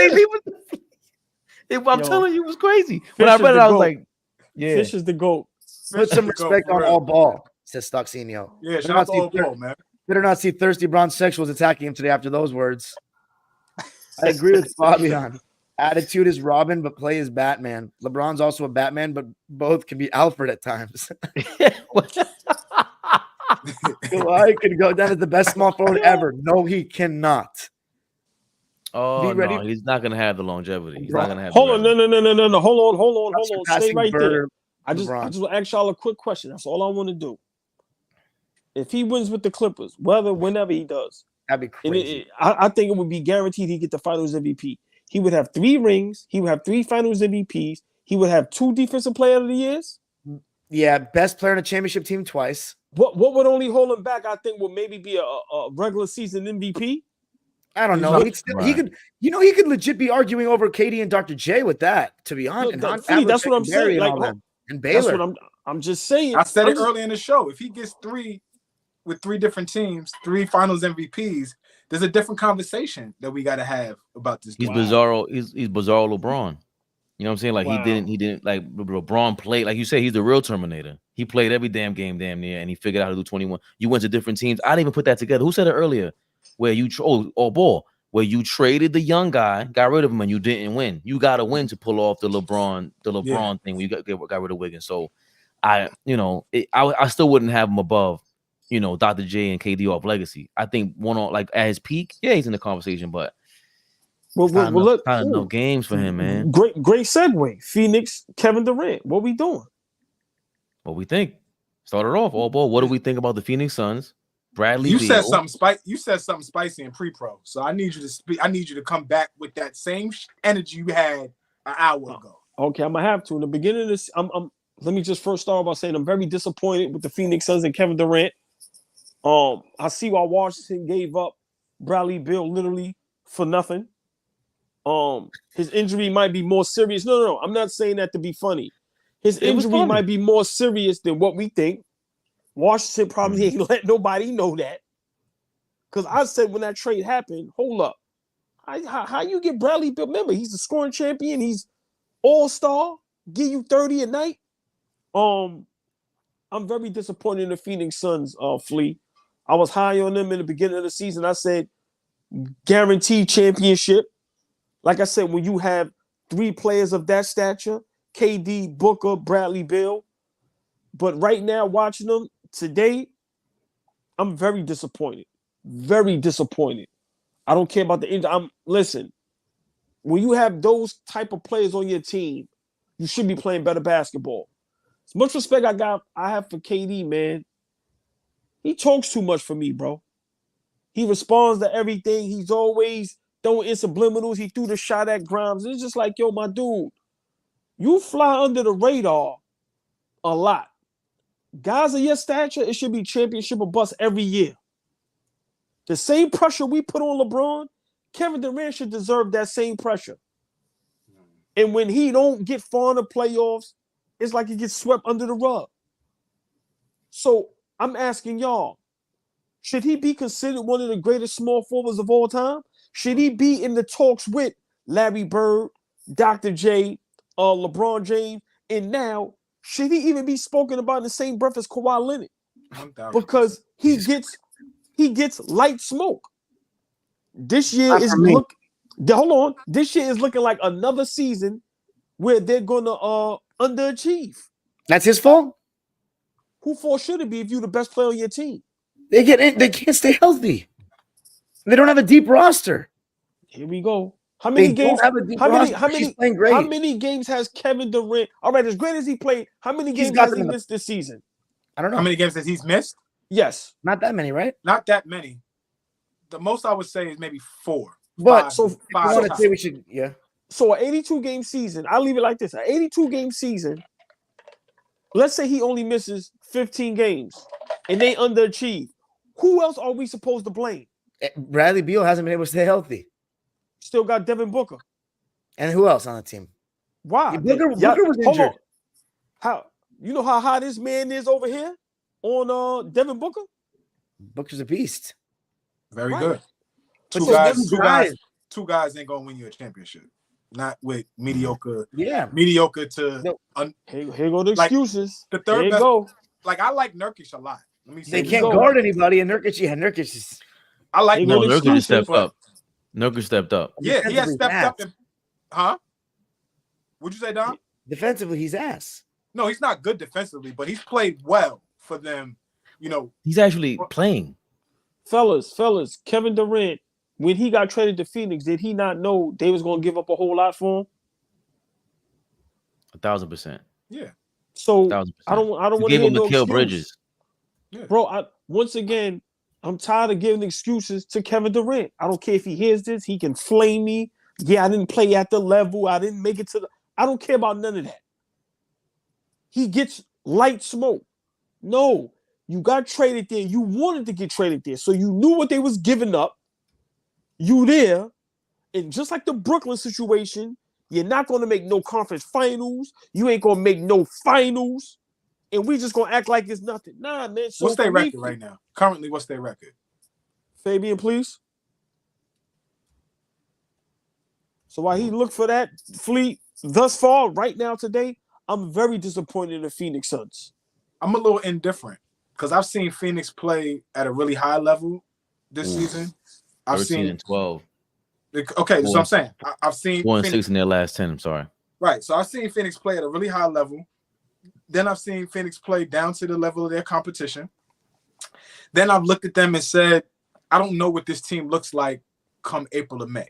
I'm telling you, it was crazy. Fish When I is read it, the I was GOAT. like, yeah. Fish is the GOAT. Put some Fish is the respect GOAT, on for all real. ball, says Stocksinio. Yeah, shout out to all ball, man. Better not see thirsty bronze sexuals attacking him today after those words. I agree with Fabian. Attitude is Robin, but play is Batman. LeBron's also a Batman, but both can be Alfred at times. Kawhi could go down as the best small forward ever. No, he cannot. Oh, Be ready. no, he's not going to have the longevity. He's not going to have Hold on, the no. Hold on. Not Stay surpassing right there. Bird, I just LeBron. want to ask y'all a quick question. That's all I want to do. If he wins with the Clippers, whenever he does, That'd be and crazy. I think it would be guaranteed he get the Finals MVP. He would have 3 rings. He would have 3 Finals MVPs. He would have 2 Defensive Player of the Years. Yeah, best player in a championship team twice. What would only hold him back? I think would maybe be a regular season MVP. I don't know. He could, he could legit be arguing over KD and Dr. J with that, to be honest. That's what I'm saying. Like, and that's Baylor. what I'm just saying. I said it early in the show. If he gets 3 with 3 different teams, 3 Finals MVPs, there's a different conversation that we got to have about this. He's bizarro. He's bizarro LeBron. You know what I'm saying? Like he didn't like LeBron played, like you say, he's the real Terminator. He played every damn game damn near, and he figured out how to do 21. You went to different teams. I didn't even put that together. Who said it earlier? Where you AllBall, where you traded the young guy, got rid of him, and you didn't win. You got to win to pull off the LeBron thing. Where you got rid of Wiggins. So I still wouldn't have him above, Dr. J and KD off legacy. I think one on like at his peak, yeah, he's in the conversation, but look, kind of no games for him, man. Great segue. Phoenix, Kevin Durant. What we doing? What we think? Started off AllBall. What do we think about the Phoenix Suns? Bradley. You Beal. said something spicy. You said something spicy in pre-pro. So I need you to speak. I need you to come back with that same energy you had an hour ago. Okay, I'm gonna have to. In the beginning of this, let me just first start by saying I'm very disappointed with the Phoenix Suns and Kevin Durant. I see why Washington gave up Bradley Beal literally for nothing. His injury might be more serious. No. I'm not saying that to be funny. His injury might be more serious than what we think. Washington probably ain't let nobody know that. Because I said when that trade happened, hold up. How you get Bradley Beal? Remember, he's the scoring champion. He's all-star. Give you 30 a night. I'm very disappointed in the Phoenix Suns, Flea. I was high on them in the beginning of the season. I said, guaranteed championship. Like I said, when you have 3 players of that stature, KD, Booker, Bradley Beal. But right now, watching them today, I'm very disappointed. Very disappointed. I don't care about the injury. Listen, when you have those type of players on your team, you should be playing better basketball. As much respect I have for KD, man. He talks too much for me, bro. He responds to everything. He's always throwing in subliminals. He threw the shot at Grimes. It's just like, yo, my dude, you fly under the radar a lot. Guys of your stature, it should be championship or bust every year. The same pressure we put on LeBron, Kevin Durant should deserve that same pressure. And when he don't get far in the playoffs, it's like he gets swept under the rug. So I'm asking y'all, should he be considered one of the greatest small forwards of all time? Should he be in the talks with Larry Bird, Dr. J, LeBron James? And now, should he even be spoken about in the same breath as Kawhi Leonard? Because he gets light smoke. This year is hold on. This year is looking like another season where they're gonna underachieve. That's his fault. Who fault should it be if you're the best player on your team? They can't stay healthy. They don't have a deep roster. Here we go. How many games? How many games has Kevin Durant? All right, as great as he played, how many games has he missed this season? I don't know. How many games has he missed? Yes. Not that many, right? Not that many. The most I would say is maybe 4. But So an 82-game season, I'll leave it like this. An 82-game season, let's say he only misses 15 games and they underachieve. Who else are we supposed to blame? Bradley Beal hasn't been able to stay healthy. Still got Devin Booker. And who else on the team? Why? Booker was injured. How you know how high this man is over here on Devin Booker? Booker's a beast. Very good. Two guys ain't gonna win you a championship. Not with mediocre. Yeah. Mediocre to here go the excuses. The third here best. Go. Like I like Nurkic a lot. Let me say they can't guard anybody, and Nurkic is. I like Nurkic stepped up. Nurkic stepped up. Yeah, he has stepped up. What'd you say, Dom? Defensively, he's ass. No, he's not good defensively, but he's played well for them. You know, he's actually playing. Fellas, Kevin Durant, when he got traded to Phoenix, did he not know they was gonna give up a whole lot for him? 1,000%. Yeah. So 1,000%. I don't want to hear no kill excuse. Bridges. Yeah. Bro, once again, I'm tired of giving excuses to Kevin Durant. I don't care if he hears this. He can flame me. Yeah, I didn't play at the level. I didn't make it to the... I don't care about none of that. He gets light smoke. No, you got traded there. You wanted to get traded there. So you knew what they was giving up. You there. And just like the Brooklyn situation, you're not going to make no conference finals. You ain't going to make no finals. And we just going to act like it's nothing. Nah, man. So what's their record right now? Currently, what's their record? Fabian, please. So while he looked for that fleet thus far, right now today, I'm very disappointed in the Phoenix Suns. I'm a little indifferent because I've seen Phoenix play at a really high level this season. I've 13 seen and 12. Okay, so I'm saying I've seen 1-6 in their last 10. I'm sorry. Right, so I've seen Phoenix play at a really high level. Then I've seen Phoenix play down to the level of their competition. Then I've looked at them and said, I don't know what this team looks like come April or May,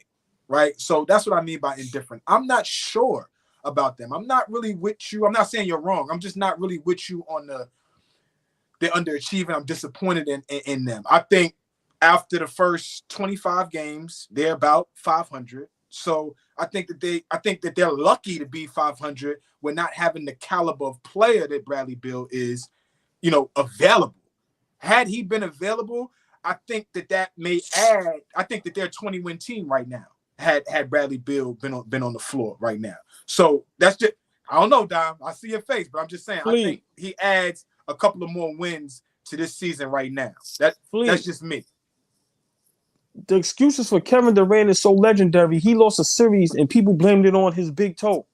right? So that's what I mean by indifferent. I'm not sure about them. I'm not really with you. I'm not saying you're wrong. I'm just not really with you on they're underachieving. I'm disappointed in them. I think after the first 25 games, they're about 500. So I think that they're lucky to be 500 with not having the caliber of player that Bradley Beal is, available. Had he been available, I think that may add. I think that they're a 20-win team right now. Had Bradley Beal been on the floor right now. So that's just, I don't know, Dom. I see your face, but I'm just saying, I think he adds a couple of more wins to this season right now. That's just me. The excuses for Kevin Durant is so legendary. He lost a series and people blamed it on his big toe.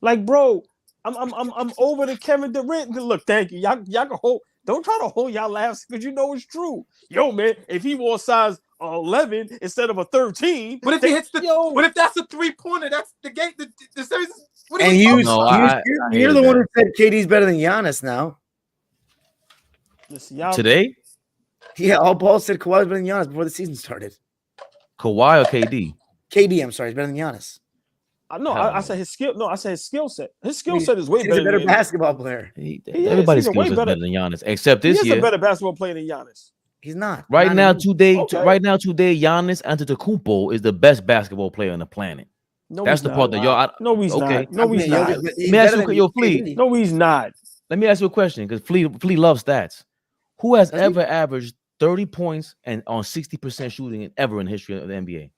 Like, bro, I'm over the Kevin Durant. Look, thank you. Y'all can hold. Don't try to hold y'all laughs because you know it's true. Yo, man, if he wore size 11 instead of a 13, but if he hits but if that's a 3-pointer, that's the game. The series. What and you're the one who said KD's better than Giannis now. Listen, today. Yeah, AllBall said Kawhi was better than Giannis before the season started. Kawhi or KD? KD, I'm sorry, is better than Giannis. I said his skill. No, I said his skill set. His skill set is way better. He's a better basketball player. Everybody's skill set is better than Giannis, except this year. He's a better basketball player than Giannis. He's not. Right now, today, Giannis Antetokounmpo is the best basketball player on the planet. No, that's the part that y'all. No, he's not. No, he's not. Let me ask you, Flea. No, he's not. Let me ask you a question, because Flea loves stats. Who has ever averaged 30 points and on 60% shooting ever in the history of the NBA?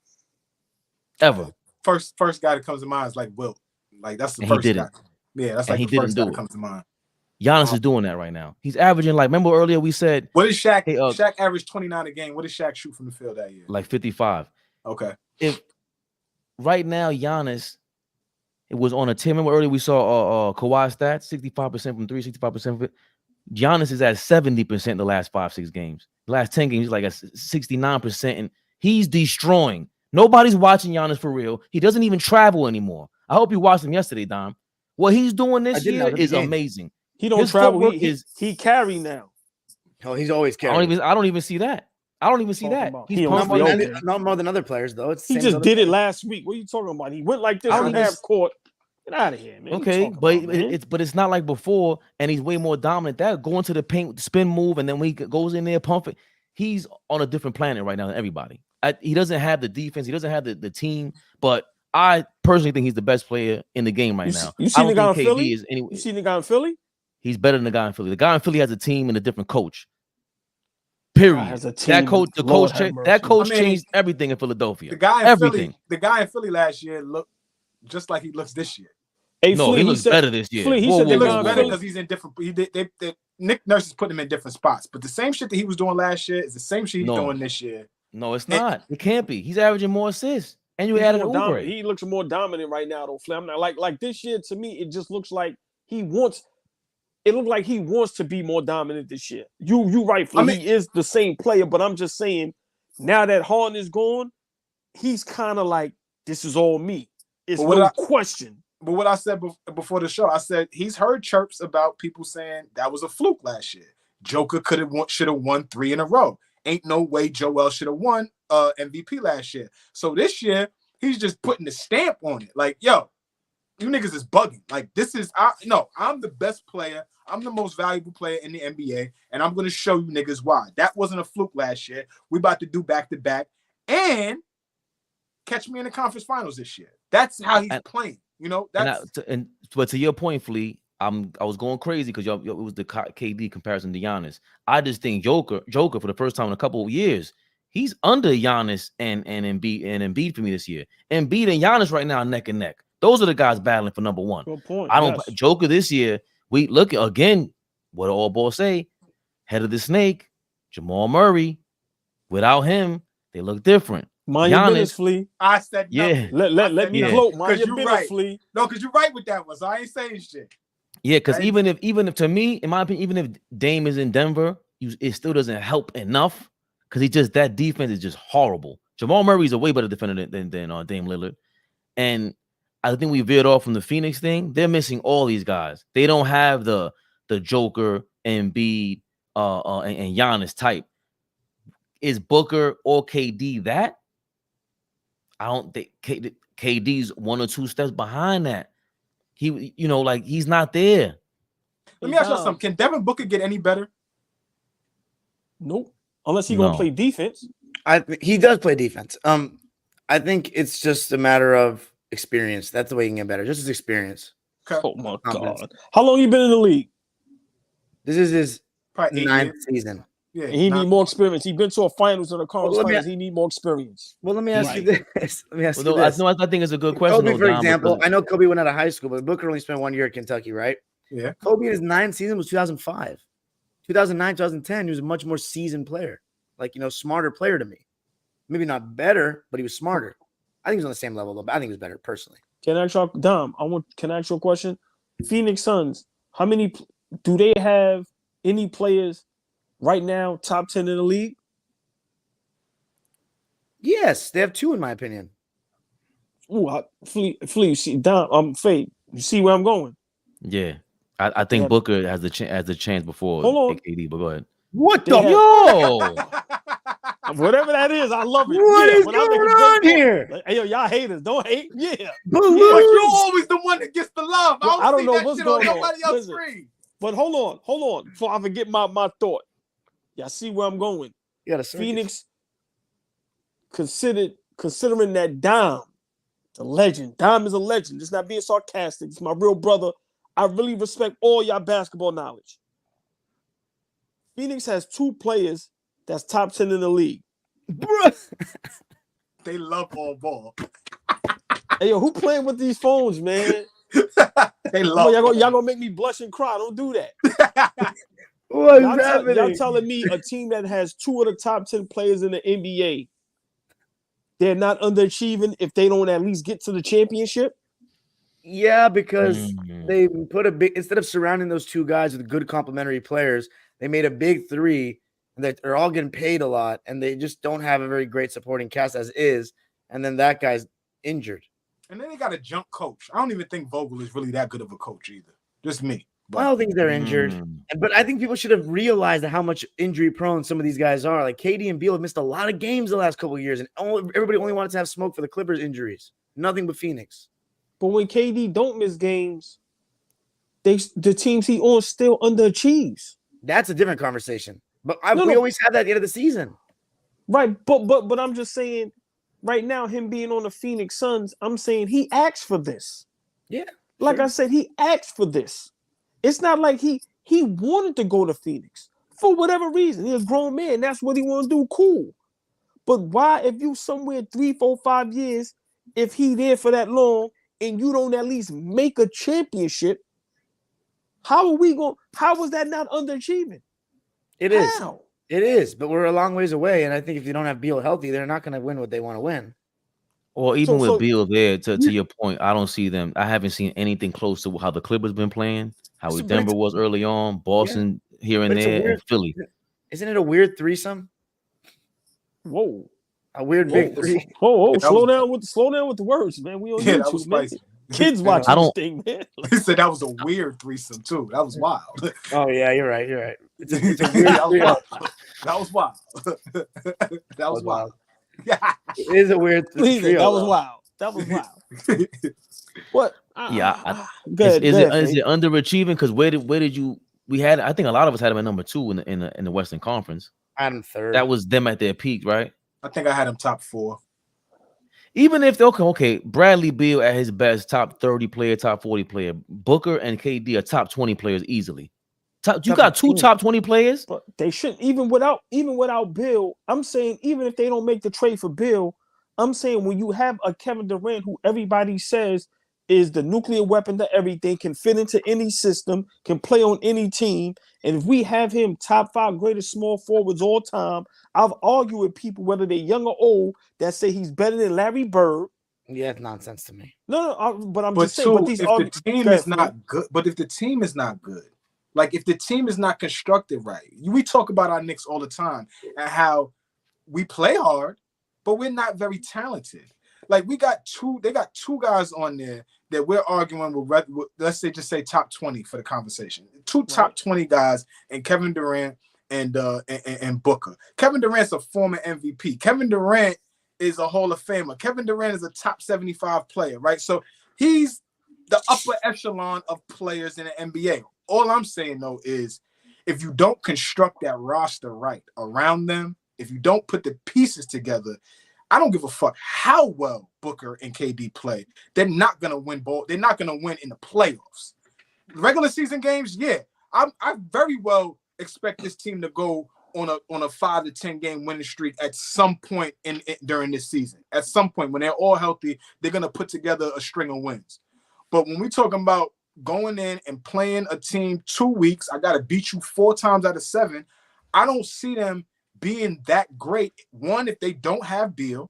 Ever. First guy that comes to mind is like Wilt. Like that's the first guy. Yeah, that's like the first guy that comes to mind. Giannis is doing that right now. He's averaging, like, remember earlier we said, what did Shaq? Shaq averaged 29 a game. What did Shaq shoot from the field that year? Like 55. Okay. If right now Giannis, it was on a team. Remember earlier we saw Kawhi stats, 65% from 3, 65% from it. Giannis is at 70% the last 5-6 games. The last 10 games, he's like at 69%, and he's destroying. Nobody's watching Giannis for real. He doesn't even travel anymore. I hope you watched him yesterday, Dom. What he's doing this year is amazing. He don't travel. He carry now. Oh, he's always carrying. I don't even see that. I don't even see that. He's not more than other players, though. He just did it last week. What are you talking about? He went like this on half court. Get out of here, man. Okay, but it's not like before, and he's way more dominant. That going to the paint with the spin move, and then when he goes in there pumping, he's on a different planet right now than everybody. He doesn't have the defense, he doesn't have the team, but I personally think he's the best player in the game right now. You seen the guy in Philly? You seen the guy in Philly? He's better than the guy in Philly. The guy in Philly has a team and a different coach. Period. That coach changed everything in Philadelphia. The guy in Philly last year looked just like he looks this year. He looks better this year. He said he looks better because he's in different. Nick Nurse is putting him in different spots, but the same shit that he was doing last year is the same shit he's doing this year. No, it's not. It can't be. He's averaging more assists, and you added Oubre. He looks more dominant right now, though. Flam. Like this year, to me, it just looks like he wants. It looks like he wants to be more dominant this year. You right, Flam. He is the same player, but I'm just saying, now that Harden is gone, he's kind of like, this is all me. It's no question. But what I said before the show, I said he's heard chirps about people saying that was a fluke last year. Joker should have won 3 in a row. Ain't no way Joel should have won MVP last year. So this year, he's just putting the stamp on it. Like, yo, you niggas is bugging. Like, I'm the best player. I'm the most valuable player in the NBA, and I'm going to show you niggas why. That wasn't a fluke last year. We about to do back-to-back. And catch me in the conference finals this year. That's how he's playing. You know, but to your point, Flea, I was going crazy because it was the KD comparison to Giannis. I just think Joker for the first time in a couple of years, he's under Giannis and Embiid for me this year. Embiid and Giannis right now neck and neck. Those are the guys battling for number one. Good point. Joker this year. We look again. What do AllBall say? Head of the snake, Jamal Murray. Without him, they look different. Mind your business, Flea. I said nothing. Yeah. Let me float. Mind your business, Flea. No, because you're right with that one. So I ain't saying shit. Yeah, because even if to me, in my opinion, even if Dame is in Denver, it still doesn't help enough because that defense is just horrible. Jamal Murray is a way better defender than Dame Lillard, and I think we veered off from the Phoenix thing. They're missing all these guys. They don't have the Joker, Embiid, and Giannis type. Is Booker or KD that? I don't think KD's 1 or 2 steps behind that. He's not there. Let me ask you something. Can Devin Booker get any better? Nope. Unless he's gonna play defense. He does play defense. I I think it's just a matter of experience. That's the way you can get better. Just his experience. Okay. Oh my Confidence. God! How long you been in the league? This is his Probably 8 9th years. season. Yeah, And he need more experience. He been to a finals and a conference let me- finals. He need more experience. Well, let me ask you Right. this. Let me ask Well, you this. I think it's a good question. Kobe, though, for Dom, example, because- I know Kobe went out of high school, but Booker only spent 1 year at Kentucky, right? Yeah. Kobe in his 9th season was 2005. 2009, 2010, he was a much more seasoned player. Like, smarter player to me. Maybe not better, but he was smarter. I think he's on the same level, though. But I think he was better personally. Can I ask you, Dom? Can I ask you a question? Phoenix Suns. How many do they have? Any players right now top 10 in the league? Yes, they have 2 in my opinion. Ooh, Flea, see, Dom, Fade. You see where I'm going? Yeah, I think Yeah. Booker has the chance before Hold on. KD. But go ahead. What They the? have- Yo, Whatever that is, I love it. What is when I make going a great on point- here? Like, hey, yo, y'all haters, don't hate. Yeah. But Balloons. you're always the one that gets the love. Well, I don't know see that what's shit on going on. nobody else's Listen. screen. But hold on. Before I forget my thought. Y'all see where I'm going. You got a circus. Phoenix considering that Dom, the legend. Dom is a legend. It's not being sarcastic. It's my real brother. I really respect all y'all basketball knowledge. Phoenix has 2 players that's top 10 in the league. Bruh. They love all ball. Hey, yo, who playing with these phones, man? They Come love on, y'all all gonna make me blush and cry. Don't do that. What's Y'all happening? telling me a team that has 2 of the top 10 players in the NBA, they're not underachieving if they don't at least get to the championship? Yeah, because Mhm. they put a big, instead of surrounding those 2 guys with good complementary players, they made a big 3, and they're all getting paid a lot, and they just don't have a very great supporting cast as is. And then that guy's injured. And then they got a junk coach. I don't even think Vogel is really that good of a coach either. Just me. I don't think they're injured, Mm. but I think people should have realized how much injury prone some of these guys are. Like KD and Beal have missed a lot of games the last couple of years, and everybody only wanted to have smoke for the Clippers injuries. Nothing but Phoenix. But when KD don't miss games, the teams he on still underachieves. That's a different conversation. But No, we no. always have that at the end of the season. Right, but I'm just saying, right now, him being on the Phoenix Suns, I'm saying he asked for this. Yeah, Like sure. I said, he asked for this. It's not like he wanted to go to Phoenix for whatever reason. He's a grown man. That's what he wants to do. Cool. But why, if you somewhere 3, 4, 5 years, if he there for that long and you don't at least make a championship, how is that not underachieving? It is. How? It is, but we're a long ways away, and I think if you don't have Beal healthy, they're not going to win what they want to win. Or even So- with Beal there, to your point, I don't see them. I haven't seen anything close to how the Clippers been playing, how But Denver it's- was early on, Boston here and But it's a there, and weird- Philly. Isn't it a weird threesome? Whoa. A weird big Whoa. 3? Whoa, Yeah, that slow was- down with the words, man. We on Yeah, that YouTube, was man. spicy. Kids Yeah. watching I this don't- thing, man. He said that was a weird threesome too. That was wild. Oh yeah, you're right. You're right. It's a weird that was trio. wild. That was wild. That was wild. Yeah. It is a weird Please, trio. that was though. wild. That was wild. What? Yeah, Good. Is it underachieving? Because where did you? We had. I think a lot of us had them at number 2 in the Western Conference. I had him third. That was them at their peak, right? I think I had him top 4. Even if okay, Bradley Beal at his best, top 30 player, top 40 player. Booker and KD are top 20 players easily. You got 2 top 20 players. But they shouldn't even without Bill. I'm saying even if they don't make the trade for Bill, I'm saying when you have a Kevin Durant who everybody says is the nuclear weapon to everything, can fit into any system, can play on any team, and if we have him top 5 greatest small forwards all time, I've argued with people whether they're young or old that say he's better than Larry Bird. Yeah, it's nonsense to me. But I'm But just saying. But these if are the team is not good, but if the team is not good, like if the team is not constructed right, we talk about our Knicks all the time and how we play hard, but we're not very talented. Like they got 2 guys on there that we're arguing with, let's just say top 20 for the conversation. 2 top 20 guys, and Kevin Durant and Booker. Kevin Durant's a former MVP. Kevin Durant is a Hall of Famer. Kevin Durant is a top 75 player, right? So he's the upper echelon of players in the NBA. All I'm saying though is if you don't construct that roster right around them, if you don't put the pieces together, I don't give a fuck how well Booker and KD play. They're not gonna win ball. They're not gonna win in the playoffs. Regular season games, yeah. I very well expect this team to go on a 5 to 10 game winning streak at some point during this season. At some point, when they're all healthy, they're gonna put together a string of wins. But when we're talking about going in and playing a team 2 weeks, I gotta beat you 4 times out of 7. I don't see them being that great. One, if they don't have Beal,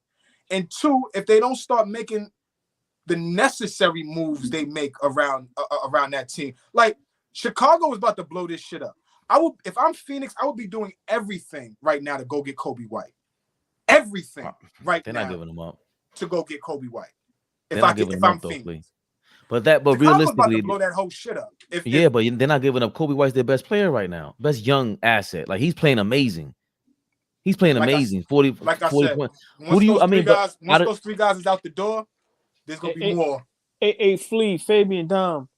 and 2, if they don't start making the necessary moves they make around that team. Like Chicago is about to blow this shit up. If I'm Phoenix, I would be doing everything right now to go get Kobe White. Everything right they're now. Not giving them up to go get Kobe White. If I'm Phoenix. Please. But realistically, about to blow that whole shit up. But they're not giving up. Kobe White's their best player right now, best young asset. Like he's playing amazing. He's playing amazing. 40 points. Who do you? I mean, once those 3 guys is out the door, there's gonna be more. Flea, Fabian, Dom.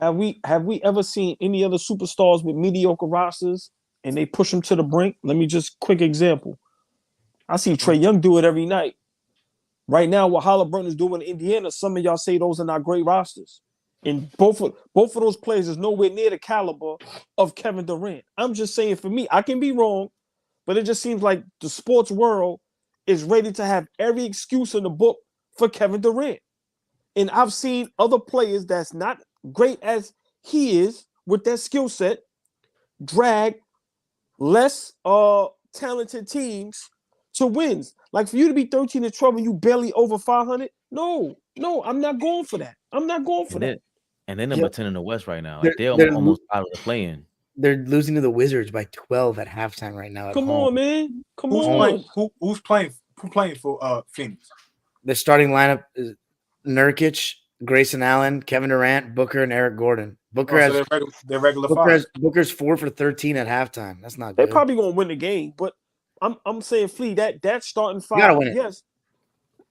Have we ever seen any other superstars with mediocre rosters and they push them to the brink? Let me just quick example. I see Trae Young do it every night. Right now, what Halliburton is doing in Indiana, some of y'all say those are not great rosters. And both of those players is nowhere near the caliber of Kevin Durant. I'm just saying, for me, I can be wrong, but it just seems like the sports world is ready to have every excuse in the book for Kevin Durant. And I've seen other players that's not great as he is with that skill set drag less talented teams to wins. Like for you to be 13-12 and you barely over 500, no, I'm not going for that. I'm not going for that. And they're number 10 in the West right now. Like they're almost out of the play-in. They're losing to the Wizards by 12 at halftime right now. Come on, man. Who's playing for Phoenix? The starting lineup is Nurkic, Grayson Allen, Kevin Durant, Booker, and Eric Gordon. Booker's 4 for 13 at halftime. That's not good. They're probably gonna win the game, but I'm saying, Flea, that starting 5. You gotta win it. Yes.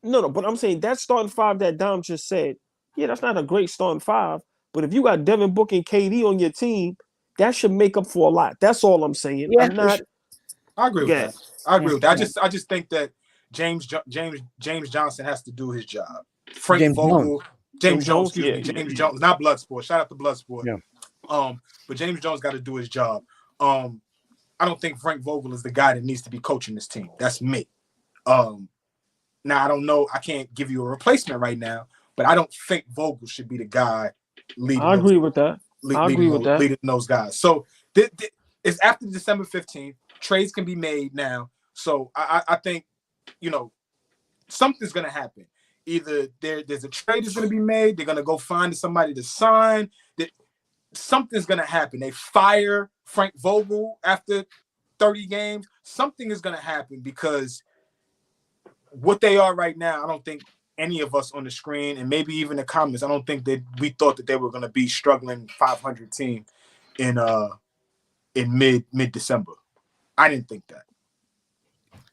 No, but I'm saying that starting 5 that Dom just said, yeah, that's not a great starting 5. But if you got Devin Booker and KD on your team, that should make up for a lot. That's all I'm saying. Yeah, I agree with that. I agree with that. I just think that James Johnson has to do his job. James Jones, not Bloodsport. Shout out to Bloodsport. Yeah. But James Jones got to do his job. I don't think Frank Vogel is the guy that needs to be coaching this team. That's me. Now I don't know. I can't give you a replacement right now, but I don't think Vogel should be the guy leading. I agree with that. Leading those guys. So it's after December 15th. Trades can be made now. So I think, something's going to happen. Either there's a trade that's going to be made. They're going to go find somebody to sign. Something's going to happen. They fire Frank Vogel after 30 games. Something is going to happen because what they are right now, I don't think any of us on the screen and maybe even the comments, I don't think that we thought that they were going to be struggling 500 team in mid-December. I didn't think that.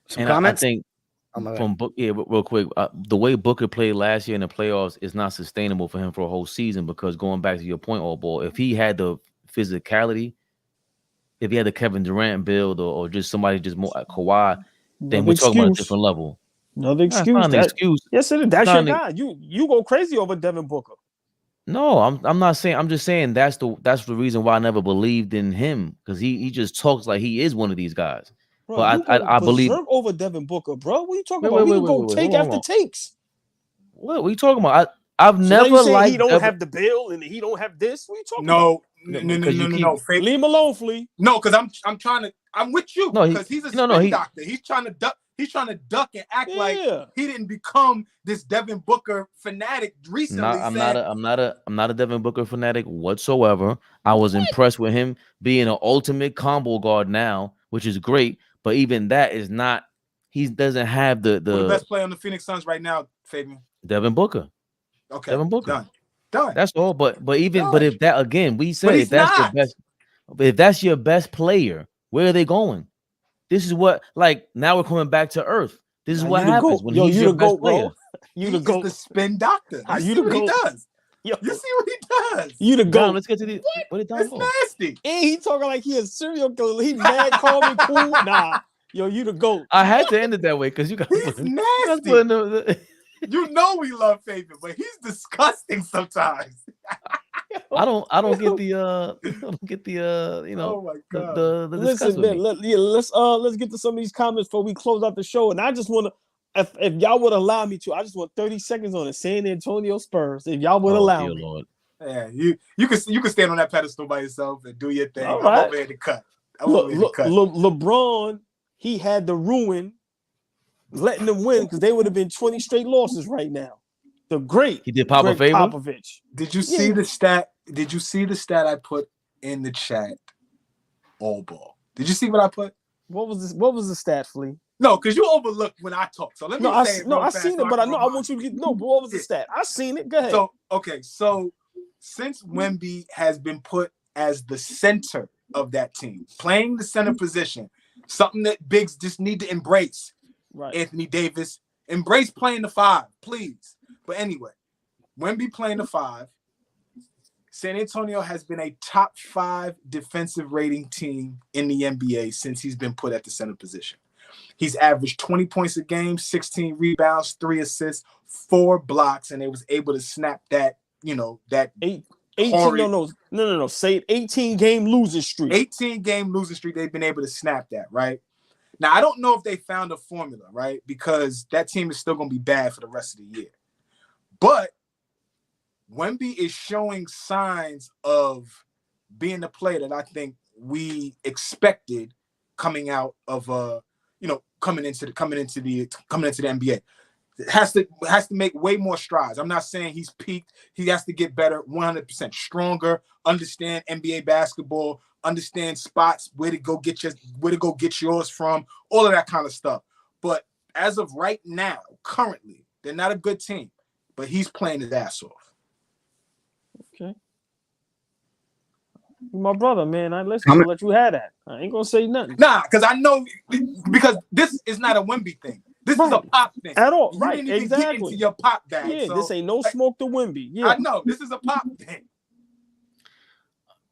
Some comments? I think from real quick, the way Booker played last year in the playoffs is not sustainable for him for a whole season because going back to your point, AllBall, if he had the physicality, if he had the Kevin Durant build or just somebody just more Kawhi, then we're talking about a different level. Another excuse. That's not an excuse. Yes, it is. That's your guy. You go crazy over Devin Booker. No, I'm not saying. I'm just saying that's the reason why I never believed in him because he just talks like he is one of these guys. Bro, but I believe over Devin Booker, bro. What are you talking about? We can go take after takes. What are you talking about? I've never liked. He don't have the bill and he don't have this. What are you talking about? No. Leave him alone, Flea. No, because I'm with you. Because he's a spin doctor. He's trying to duck. He's trying to duck and act like he didn't become this Devin Booker fanatic recently. I'm not a Devin Booker fanatic whatsoever. I was impressed with him being an ultimate combo guard now, which is great. But even that is not. He doesn't have the best player on the Phoenix Suns right now, Fabian. Devin Booker. Okay, Devin Booker. Done. That's all. But if that again, we said if that's your best, if that's your best player, where are they going? This is what now we're coming back to earth. This is what happens when he's your best player. You the goat. The spin doctor. You see what he does. You see what he does. You the goat. Let's get to the what did It's nasty. And he talking like he a serial killer. He mad, calm, and cool. Nah, Yo, you the GOAT. I had to end it that way because you got He's nasty. You know we love Fabian, but he's disgusting sometimes. I don't get the you know, Oh my God. the Listen, man, let's get to some of these comments before we close out the show. And I just want to, if y'all would allow me to, I just want 30 seconds on the San Antonio Spurs. If y'all would allow me. Lord. Yeah, you can stand on that pedestal by yourself and do your thing. All I'm right. over here to cut. LeBron, he had the ruin letting them win because they would have been 20 straight losses right now. The great He did Pop a Greg favor. Popovich. Did you see the stat? Did you see the stat I put in the chat? AllBall. Did you see what I put? What was this? What was the stat, Flea? No, because you overlooked when I talk. So let me say it. I seen it, but I want you to get no. But what was the stat? I seen it. Go ahead. So since Wemby has been put as the center of that team, playing the center position, something that bigs just need to embrace. Right. Anthony Davis, embrace playing the 5, please. But anyway, Wemby playing the 5. San Antonio has been a top 5 defensive rating team in the NBA since he's been put at the center position. He's averaged 20 points a game, 16 rebounds, 3 assists, 4 blocks, and they was able to snap that, that 18. horrid, No. Say it. 18-game losing streak. 18-game losing streak. They've been able to snap that, right? Now, I don't know if they found a formula, right? Because that team is still going to be bad for the rest of the year. But Wemby is showing signs of being the player that I think we expected coming out of coming into the NBA. It has to make way more strides. I'm not saying he's peaked. He has to get better, 100% stronger, understand NBA basketball, understand spots, where to go get yours from, all of that kind of stuff. But as of right now, currently, they're not a good team, but he's playing his ass off. Okay. My brother, man, I'm gonna let you have that. I ain't gonna say nothing. Nah, because I know, because this is not a Wemby thing. This is a Pop thing. At all. You Right, didn't even exactly. get into your Pop bag. Yeah, so, this ain't no smoke to Wemby. Yeah. I know. This is a Pop thing.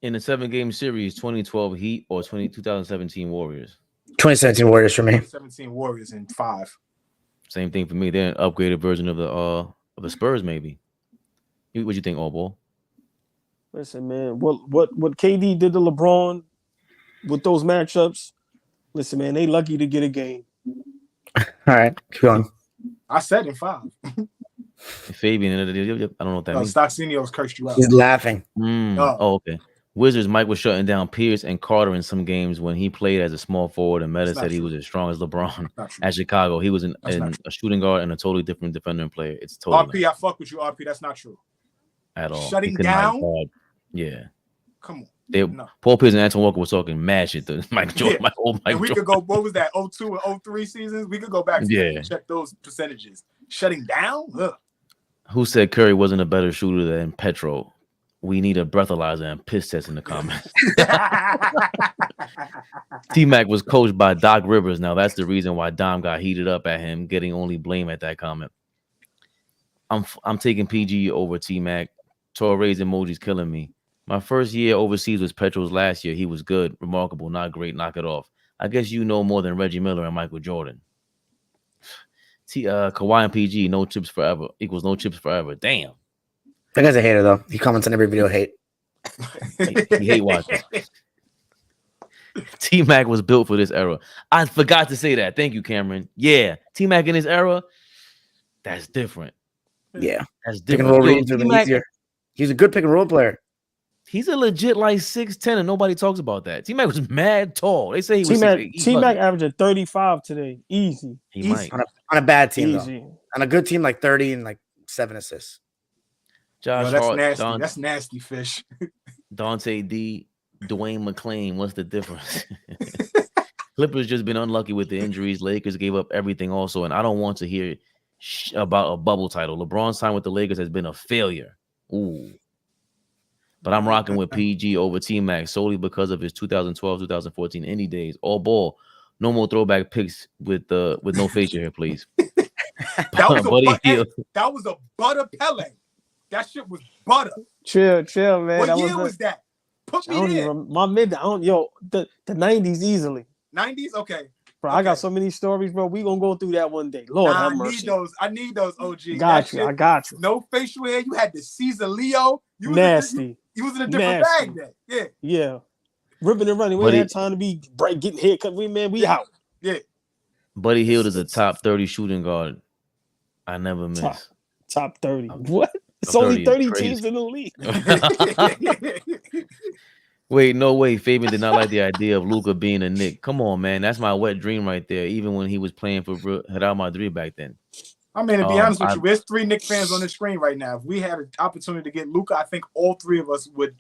In the 7-game series, 2012 Heat or 2017 Warriors? 2017 Warriors for me. 2017 Warriors in 5. Same thing for me. They're an upgraded version of the Spurs, maybe. What you think, AllBall? Listen, man, what KD did to LeBron with those matchups, listen, man, they lucky to get a game. All right, keep going. I said in 5. Fabian, I don't know what that means. Stocksinio's cursed you out. He's laughing. Oh, okay. Wizards, Mike was shutting down Pierce and Carter in some games when he played as a small forward, and Meta said he was as strong as LeBron at Chicago. He was a shooting guard and a totally different defender and player. It's totally RP, I fuck with you, RP. That's not true. At all. Shutting down? Yeah. Come on. Paul Pierce and Antoine Walker was talking mad shit to Mike Jordan. Yeah. And we could go, what was that, 02 and 03 seasons? We could go back and check those percentages. Shutting down? Ugh. Who said Curry wasn't a better shooter than Petro? We need a breathalyzer and piss test in the comments. T-Mac was coached by Doc Rivers. Now that's the reason why Dom got heated up at him, getting only blame at that comment. I'm taking PG over T-Mac. Torres emojis killing me. My first year overseas was Petro's last year. He was good, remarkable, not great. Knock it off. I guess you know more than Reggie Miller and Michael Jordan. Kawhi and PG, no chips forever equals no chips forever. Damn. That guy's a hater, though. He comments on every video. Hate. He hate watching. T-Mac was built for this era. I forgot to say that. Thank you, Cameron. Yeah, T-Mac in this era, that's different. Yeah, that's different. Pick and roll reads are easier. He's a good pick and roll player. He's a legit like 6'10", and nobody talks about that. T-Mac was mad tall. They say he was T-Mac averaging 35 today. Easy. He might. On a bad team, Easy. though. On a good team, like 30 and like 7 assists. Josh Hart, nasty. That's nasty, fish. Dante D, Dwayne McClain. What's the difference? Clippers just been unlucky with the injuries. Lakers gave up everything also, and I don't want to hear about a bubble title. LeBron's time with the Lakers has been a failure. Ooh. But I'm rocking with PG over T-Mac solely because of his 2012-2014 Indy days. AllBall. No more throwback picks with no facial hair, please. That was a butter Pele. That shit was butter. Chill, man. What year was that? Put me in. The 90s easily. 90s? Okay. Bro, I got so many stories, bro. We gonna go through that one day. Lord have mercy. I need those, OG. I got you. No facial hair. You had the Caesar Leo. You Nasty. You was in a different bag then. Yeah. Yeah. Ripping and running. We ain't had time to be bright getting haircut. We out. Yeah. Buddy Hield is a top 30 shooting guard. I never miss. Top 30. What? It's only 30 teams in the league. Wait, no way. Fabian did not like the idea of Luka being a Knick. Come on, man. That's my wet dream right there. Even when he was playing for Real Madrid back then. I mean, to be honest with you, there's 3 Knicks fans on the screen right now. If we had an opportunity to get Luka, I think all 3 of us would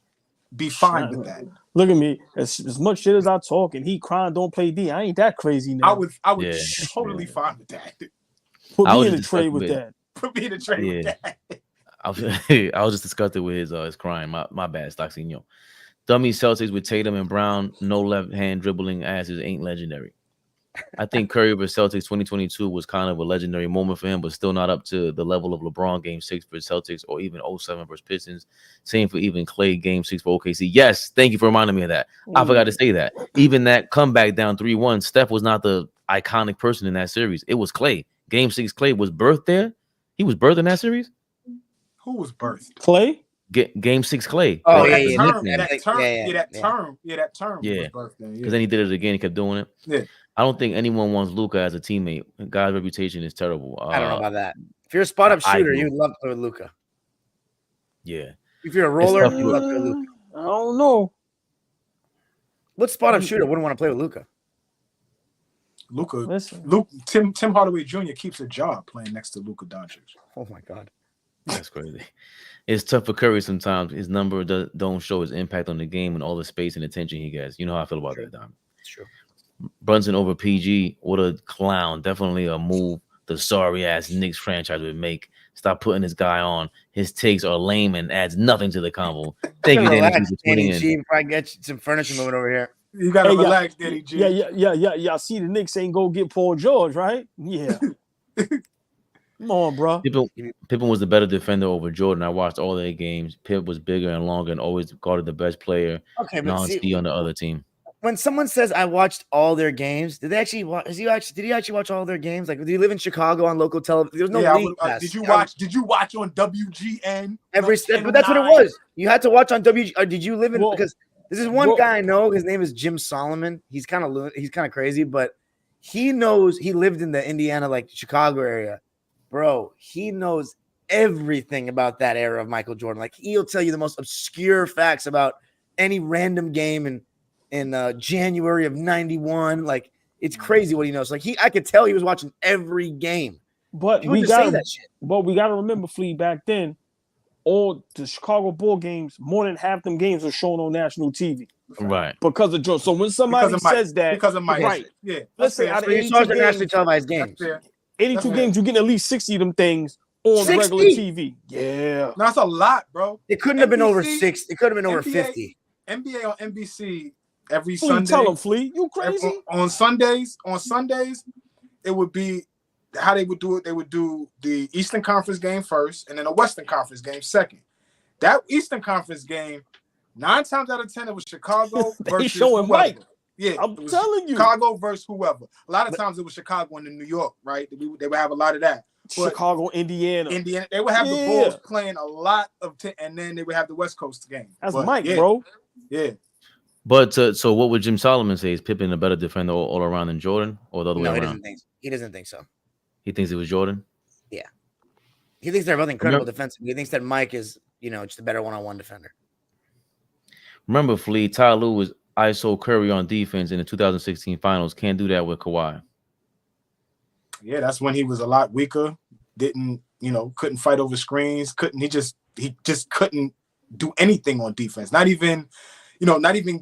be fine with that. Look at me. As much shit as I talk and he crying, don't play D. I ain't that crazy now. I would totally fine with that. Put me in a trade with that. Put me in a trade with that. I was just disgusted with his crying. My bad, Stocksinho. Dummy Celtics with Tatum and Brown, no left hand dribbling asses ain't legendary. I think Curry versus Celtics 2022 was kind of a legendary moment for him, but still not up to the level of LeBron Game 6 versus Celtics or even 07 versus Pistons. Same for even Clay Game 6 for OKC. Yes, thank you for reminding me of that. I forgot to say that. Even that comeback down 3-1, Steph was not the iconic person in that series. It was Clay. Game 6 Clay was birthed there. He was birthed in that series. Who was birthed? Clay? Game 6 Clay. Oh, that term. Yeah, because then he did it again. He kept doing it. Yeah. I don't think anyone wants Luka as a teammate. Guy's reputation is terrible. I don't know about that. If you're a spot up shooter, you'd love to play with Luka. Yeah. If you're a roller, you'd love to play with Luka. I don't know. What spot up shooter wouldn't want to play with Luka? Tim Hardaway Jr. keeps a job playing next to Luka Doncic. Oh my God. That's crazy. It's tough for Curry sometimes. His number don't show his impact on the game and all the space and attention he gets. You know how I feel about that, Dom. It's true. Brunson over PG. What a clown. Definitely a move the sorry-ass Knicks franchise would make. Stop putting this guy on. His takes are lame and adds nothing to the combo. Thank you, Danny G, for tuning in. G, probably get you some furniture moving over here. You got to relax, Danny G. Yeah. See, the Knicks ain't go get Paul George, right? Yeah. Come on, bro. Pippen was the better defender over Jordan. I watched all their games. Pip was bigger and longer and always guarded the best player. Okay, but see on the other team. When someone says I watched all their games, did they actually watch? Did he actually watch all their games? Like, do you live in Chicago on local television? There's no league pass. Did you watch on WGN? Every step, but that's what it was. You had to watch on WGN. Or did you live in? Because this is one guy I know. His name is Jim Solomon. He's kind of crazy, but he knows. He lived in the Indiana, like Chicago area, bro. He knows everything about that era of Michael Jordan. Like, he'll tell you the most obscure facts about any random game in January of 91. Like, it's crazy what he knows. Like, I could tell he was watching every game. But we got that shit. But we got to remember, Flea, back then, all the Chicago Bull games, more than half them games were shown on national TV. Right. Because of Joe. So when somebody says that, because of Mike, right? Yeah. Let's say out of 82 games, nationally televised games. 82 games, you're getting at least 60 of them things on 60? Regular TV. Yeah. That's a lot, bro. It couldn't have been over 6. It could have been over 50. NBA on NBC every Flea, Sunday. Tell them, Flea. You crazy? On Sundays, it would be how they would do it. They would do the Eastern Conference game first, and then a Western Conference game second. That Eastern Conference game, 9 times out of 10, it was Chicago versus showing whoever. Mike. Yeah, I'm telling you, Chicago versus whoever. A lot of times it was Chicago and New York, right? They would have a lot of that. But Chicago, Indiana. They would have the Bulls playing a lot of, and then they would have the West Coast game. That's Mike, bro. Yeah. But so what would Jim Solomon say? Is Pippen a better defender all around than Jordan, or the other way around? He doesn't think so. He thinks it was Jordan. Yeah, he thinks they're both incredible defensively. He thinks that Mike is, just a better one-on-one defender. Remember, Flea, Ty Lue was ISO Curry on defense in the 2016 Finals. Can't do that with Kawhi. Yeah, that's when he was a lot weaker. Couldn't fight over screens. He just couldn't do anything on defense. Not even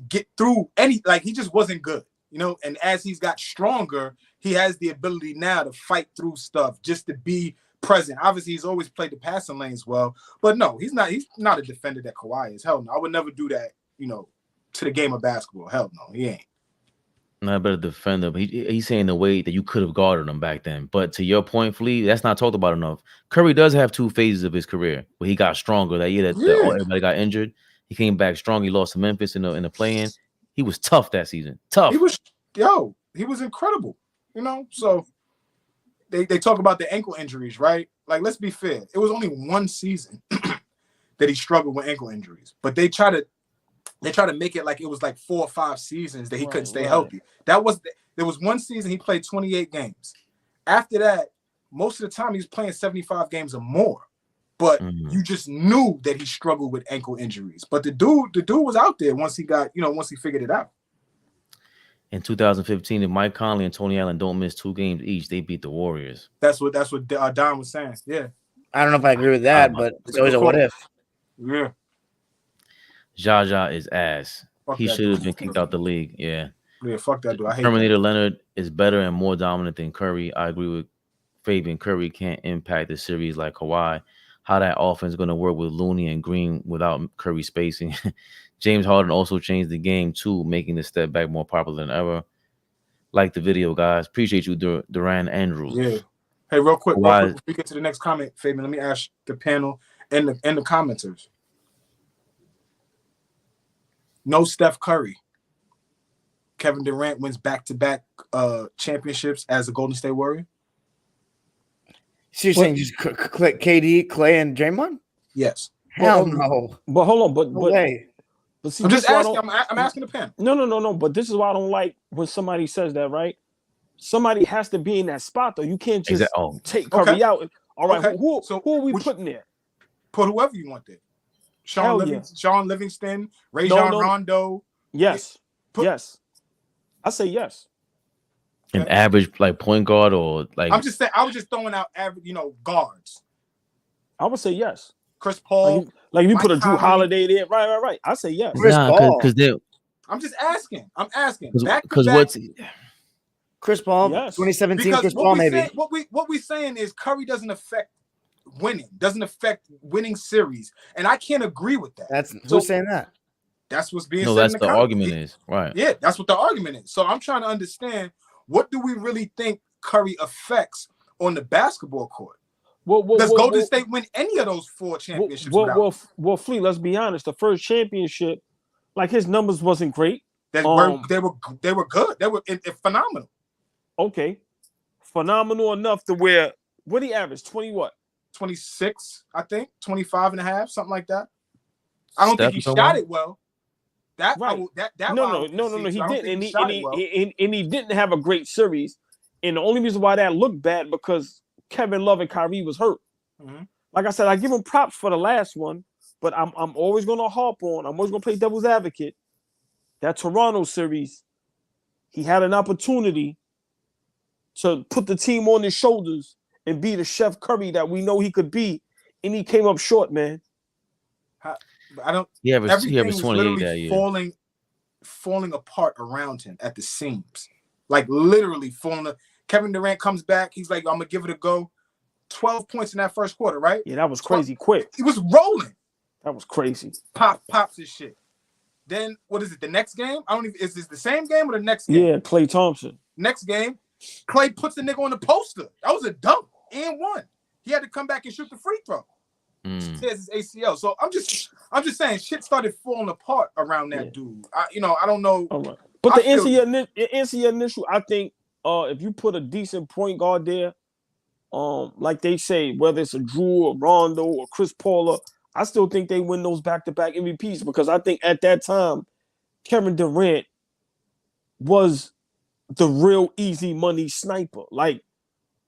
get through any. Like, he just wasn't good. And as he's got stronger, he has the ability now to fight through stuff, just to be present. Obviously, he's always played the passing lanes well, but no, he's not a defender that Kawhi is. Hell no, I would never do that. To the game of basketball. Hell no, he ain't. Not a better defender, but he's saying the way that you could have guarded him back then. But to your point, Flea, that's not talked about enough. Curry does have 2 phases of his career where he got stronger. That year that everybody got injured, he came back strong. He lost to Memphis in the play-in. He was tough that season. Tough. He was incredible. You know, so they talk about the ankle injuries, right? Like, let's be fair. It was only one season that he struggled with ankle injuries, but they try to make it like it was like 4 or 5 seasons that he couldn't stay healthy. There was one season he played 28 games. After that, most of the time he was playing 75 games or more. But you just knew that he struggled with ankle injuries. But the dude was out there once he figured it out. In 2015, if Mike Conley and Tony Allen don't miss 2 games each, they beat the Warriors. That's what Don was saying. Yeah. I don't know if I agree with that, but it's always a what if. Yeah. Jaja is ass. Fuck He that should have dude. been kicked out the league. Yeah. Yeah, fuck that dude. I hate Terminator Leonard is better and more dominant than Curry. I agree with Fabian. Curry can't impact the series like Kawhi. How that offense is going to work with Looney and Green without Curry spacing. James Harden also changed the game too, making the step back more popular than ever. Like the video, guys. Appreciate you, Duran Andrews. Yeah. Hey, real quick, before we get to the next comment, Fabian, let me ask the panel and the commenters. No Steph Curry. Kevin Durant wins back-to-back championships as a Golden State Warrior. So you're saying just KD, Clay, and Draymond? Yes. Hell no. But hold on, but way. But see, I'm just asking. I'm asking the panel. No. But this is why I don't like when somebody says that, right? Somebody has to be in that spot, though. You can't just take Curry out. All right, who are we putting there? Put whoever you want there. Sean Livingston, Rajon Rondo. Yes. Yes. I say yes. An average like point guard or like I'm just saying. I was just throwing out average, guards. I would say yes. Chris Paul, like you put a Drew Holiday there, right. I say yes. Chris Paul, because they. I'm just asking. I'm asking. Because what's Chris Paul? Yes. 2017 because Chris Paul, maybe. What we saying is Curry doesn't affect winning, doesn't affect winning series, and I can't agree with that. Who's saying that? That's what's being said. No, that's in the argument is right. Yeah, that's what the argument is. So I'm trying to understand, what do we really think Curry affects on the basketball court? Does Golden State win any of those 4 championships? Well, Fleet, let's be honest. The first championship, like his numbers wasn't great. They were good. They were phenomenal. Okay, phenomenal enough to where what he averaged 20 what? 26, I think 25 and a half, something like that. I don't think he shot it well. That right. No. He didn't, and he didn't have a great series. And the only reason why that looked bad because Kevin Love and Kyrie was hurt. Mm-hmm. Like I said, I give him props for the last one, but I'm always going to harp on. I'm always going to play devil's advocate. That Toronto series, he had an opportunity to put the team on his shoulders and be the Chef Curry that we know he could be, and he came up short, man. I don't. He averaged 28 that year. Falling apart around him at the seams, like literally falling. Kevin Durant comes back. He's like, I'm gonna give it a go. 12 points in that first quarter, right? Yeah, that was crazy quick. He was rolling. That was crazy. Pops his shit. Then what is it? The next game? I don't even. Is this the same game or the next game? Yeah, Klay Thompson. Next game, Klay puts the nigga on the poster. That was a dunk and one. He had to come back and shoot the free throw. Tears his ACL. So I'm just saying, shit started falling apart around that dude. I don't know. All right. But to answer your initial, I think if you put a decent point guard there, like they say, whether it's a Drew or Rondo or Chris Paul, I still think they win those back-to-back MVPs because I think at that time, Kevin Durant was the real easy money sniper. Like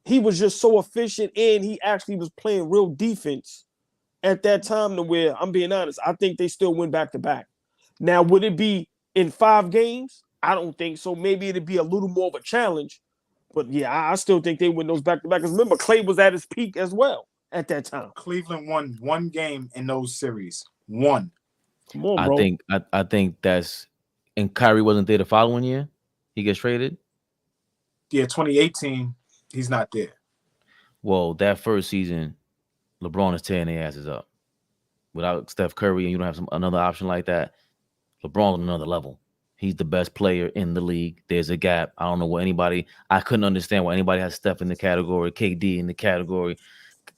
he was just so efficient and he actually was playing real defense at that time to where, I'm being honest, I think they still win back-to-back. Now, would it be in 5 games? I don't think so. Maybe it'd be a little more of a challenge. But, yeah, I still think they win those back-to-back. Because remember, Klay was at his peak as well at that time. Cleveland won 1 game in those series. 1. Come on, bro. I think that's – and Kyrie wasn't there the following year? He gets traded? Yeah, 2018, he's not there. Well, that first season – LeBron is tearing their asses up. Without Steph Curry and you don't have another option like that, LeBron's on another level. He's the best player in the league. There's a gap. I don't know I couldn't understand why anybody has Steph in the category, KD in the category,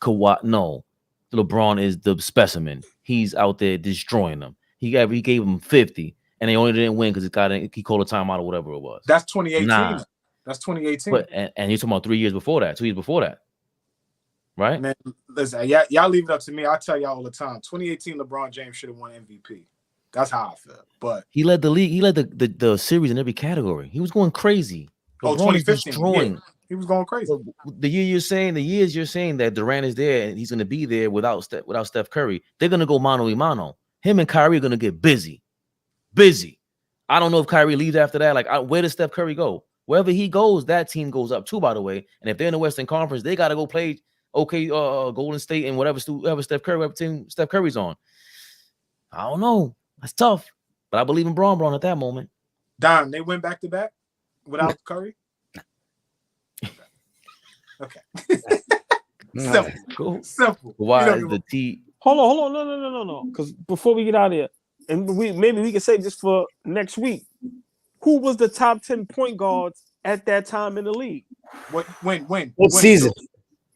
Kawhi. No, LeBron is the specimen. He's out there destroying them. He gave him 50, and they only didn't win because he called a timeout or whatever it was. That's 2018. Nah. That's 2018. But and you're talking about 3 years before that, 2 years before that, right? Man, listen, y'all leave it up to me. I tell y'all all the time. 2018, LeBron James should have won MVP. That's how I feel. But he led the league. He led the series in every category. He was going crazy. LeBron is 2015, destroying. yeah, he was going crazy. The years you're saying that Durant is there and he's going to be there without Steph Curry, they're going to go mano a mano. Him and Kyrie are going to get busy. I don't know if Kyrie leaves after that. Like, where does Steph Curry go? Wherever he goes, that team goes up too, by the way. And if they're in the Western Conference, they got to go play Golden State and whatever Steph Curry's on. I don't know. That's tough. But I believe in Braun at that moment. Dom, they went back to back without Curry? Okay. Simple. Cool. Simple. Why is the T? Hold on. No. Because before we get out of here, and maybe we can say just for next week, who was the top 10 point guards at that time in the league? When? What season?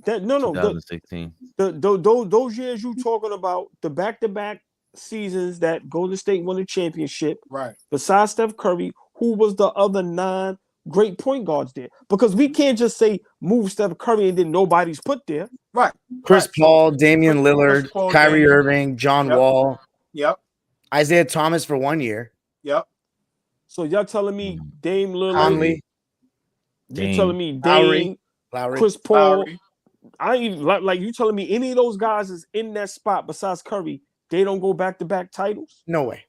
No. 2016. Those years you talking about, the back-to-back seasons that Golden State won the championship. Right. Besides Steph Curry, who was the other 9 great point guards there? Because we can't just say move Steph Curry and then nobody's put there. Right. Chris Paul, Damian Lillard, Paul, Kyrie Irving, John Wall. Yep. Isaiah Thomas for 1 year. Yep. So y'all telling me Dame Lillard, Conley, you telling me Dame, Lowry, Chris Paul. Lowry. I ain't like you telling me any of those guys is in that spot besides Curry. They don't go back-to-back titles. No way.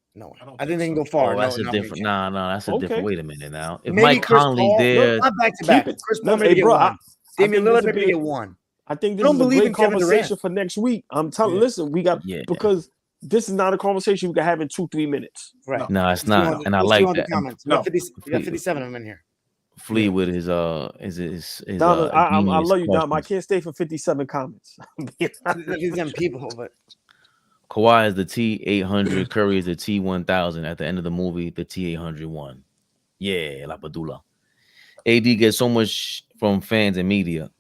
I think they can go far. Oh, that's no, a different. No, that's a Okay. different. Wait a minute now. If Maybe Mike Chris Conley's Paul, there, not back to back. Keep it. Chris No, Paul maybe hey, bro, get one. Damian think Lillard this maybe would be- get one. I think I this don't is a believe great in Kevin conversation Durant. for next week. I'm telling. Yeah. Listen, we got Yeah. because this is not a conversation we can have in 2-3 minutes. Right. no, it's not. And I like that. Comments. No. We got 57 of them in here. Flea with his Dom, I genius love you, Dom. I questions. can't stay for 57 comments. 57 people, but Kawhi is the T800. Curry is the T1000. At the end of the movie, the T800 won. Yeah, La Padula. AD gets so much from fans and media,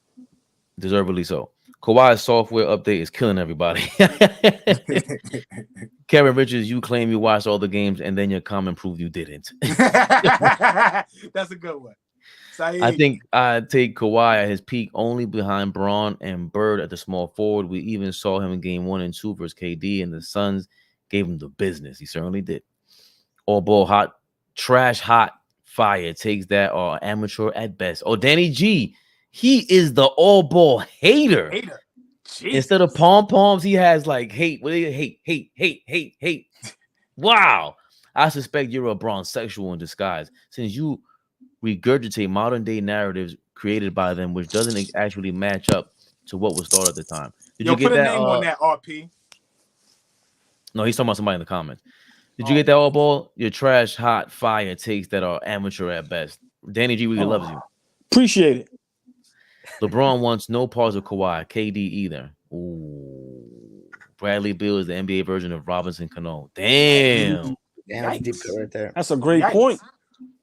deservedly so. Kawhi's software update is killing everybody. Kevin Richards, you claim you watched all the games, and then your comment proved you didn't. That's a good one. Saeed. I think I take Kawhi at his peak only behind Braun and Bird at the small forward. We even saw him in game 1 and 2 versus KD, and the Suns gave him the business. He certainly did. All ball hot, trash hot, fire takes that, or amateur at best. Oh, Danny G, he is the all ball hater. Jesus. Instead of pom-poms, he has like hate. What do you hate? Wow. I suspect you're a Braun-sexual in disguise, since you regurgitate modern day narratives created by them, which doesn't actually match up to what was thought at the time. Did you get put a that? name on that, RP. No, he's talking about somebody in the comments. Did you get that all ball? Your trash, hot, fire takes that are amateur at best. Danny G really loves you. Appreciate it. LeBron wants no parts of Kawhi. KD either. Ooh. Bradley Beal is the NBA version of Robinson Cano. Damn. that's deep cut right there. That's a great Yikes. point.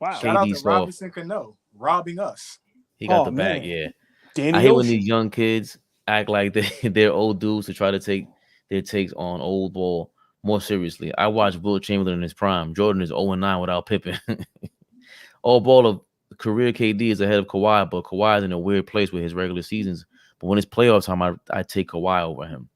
Wow. Shout out to KD Robinson Cano robbing us. He got Oh, the bag, man. yeah. Danny I hate when Ocean. these young kids act like they're old dudes to try to take their takes on old ball more seriously. I watched Will Chamberlain in his prime. Jordan is 0-9 without Pippen. Old ball of career KD is ahead of Kawhi, but Kawhi is in a weird place with his regular seasons. But when it's playoff time, I take Kawhi over him.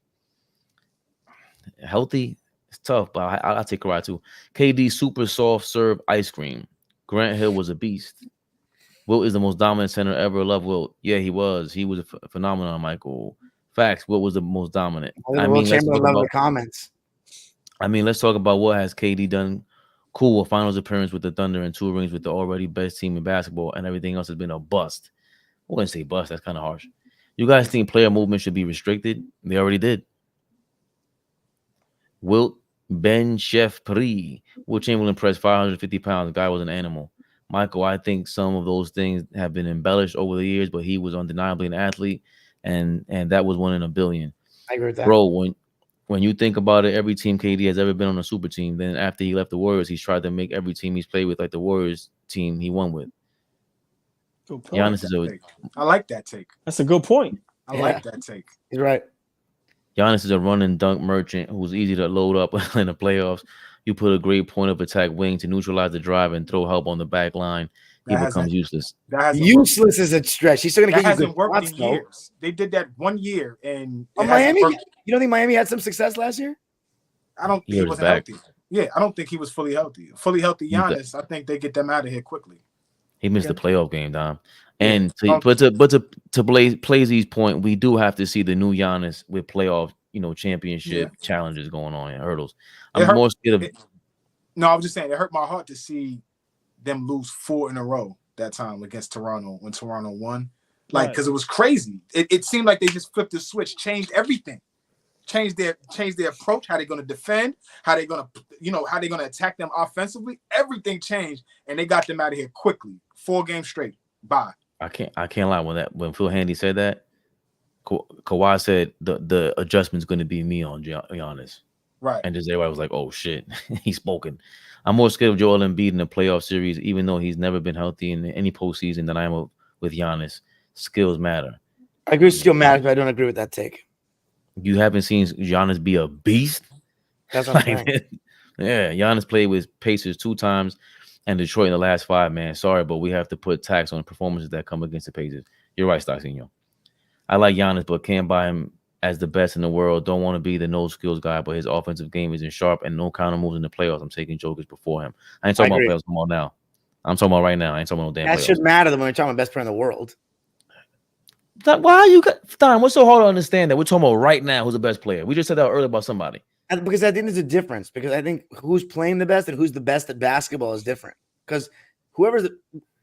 Healthy, it's tough, but I'll take Kawhi too. KD super soft serve ice cream. Grant Hill was a beast. Wilt is the most dominant center ever. Love Wilt. Yeah, he was. He was a phenomenon, Michael. Facts. Wilt was the most dominant. The comments. Let's talk about what has KD done. Cool, a finals appearance with the Thunder and 2 rings with the already best team in basketball, and everything else has been a bust. I wouldn't say bust. That's kind of harsh. You guys think player movement should be restricted? They already did. Wilt Ben Chef Pri. Will Chamberlain pressed 550 pounds. The guy was an animal. Michael, I think some of those things have been embellished over the years, but he was undeniably an athlete, and that was 1 in a billion. I agree with that. Bro, when you think about it, every team KD has ever been on a super team. Then after he left the Warriors, he's tried to make every team he's played with like the Warriors team he won with. Giannis is I like that take. That's a good point. I like that take. He's right. Giannis is a run and dunk merchant who's easy to load up in the playoffs. You put a great point of attack wing to neutralize the drive and throw help on the back line. he becomes useless. Useless is a stretch. He's still gonna get you good worked shots, in though. years. They did that 1 year, and Miami. You don't think Miami had some success last year? I don't think he wasn't healthy. Yeah, I don't think he was fully healthy. Fully healthy Giannis, I think they get them out of here quickly. He missed the playoff game, Dom. And to Blaze's point, we do have to see the new Giannis with playoff, championship challenges going on and hurdles. I'm more scared of. No, I was just saying it hurt my heart to see them lose 4 in a row that time against Toronto when Toronto won. Like, because it was crazy. It seemed like they just flipped the switch, changed everything. Change their approach, how they're going to defend, how they're going to attack them offensively. Everything changed, and they got them out of here quickly. 4 games straight. Bye. I can't lie. When Phil Handy said that, Kawhi said the adjustment's going to be me on Giannis. Right. And just everybody was like, "Oh shit, he's spoken." I'm more scared of Joel Embiid in the playoff series, even though he's never been healthy in any postseason than I am with Giannis. Skills matter. I agree with skill matters, but I don't agree with that take. You haven't seen Giannis be a beast? That's what I'm saying. Yeah, Giannis played with Pacers 2 times and Detroit in the last 5, man. Sorry, but we have to put tax on performances that come against the Pacers. You're right, Stocksinho. I like Giannis, but can't buy him as the best in the world. Don't want to be the no skills guy, but his offensive game isn't sharp and no counter moves in the playoffs. I'm taking Jokic before him. I ain't talking about playoffs. Come on now. I'm talking about right now. I ain't talking about no damn that playoffs. Should matter when we're talking about best player in the world. Why you got Don? What's so hard to understand that we're talking about right now? Who's the best player? We just said that earlier about somebody. Because I think there's a difference. Because I think who's playing the best and who's the best at basketball is different. Because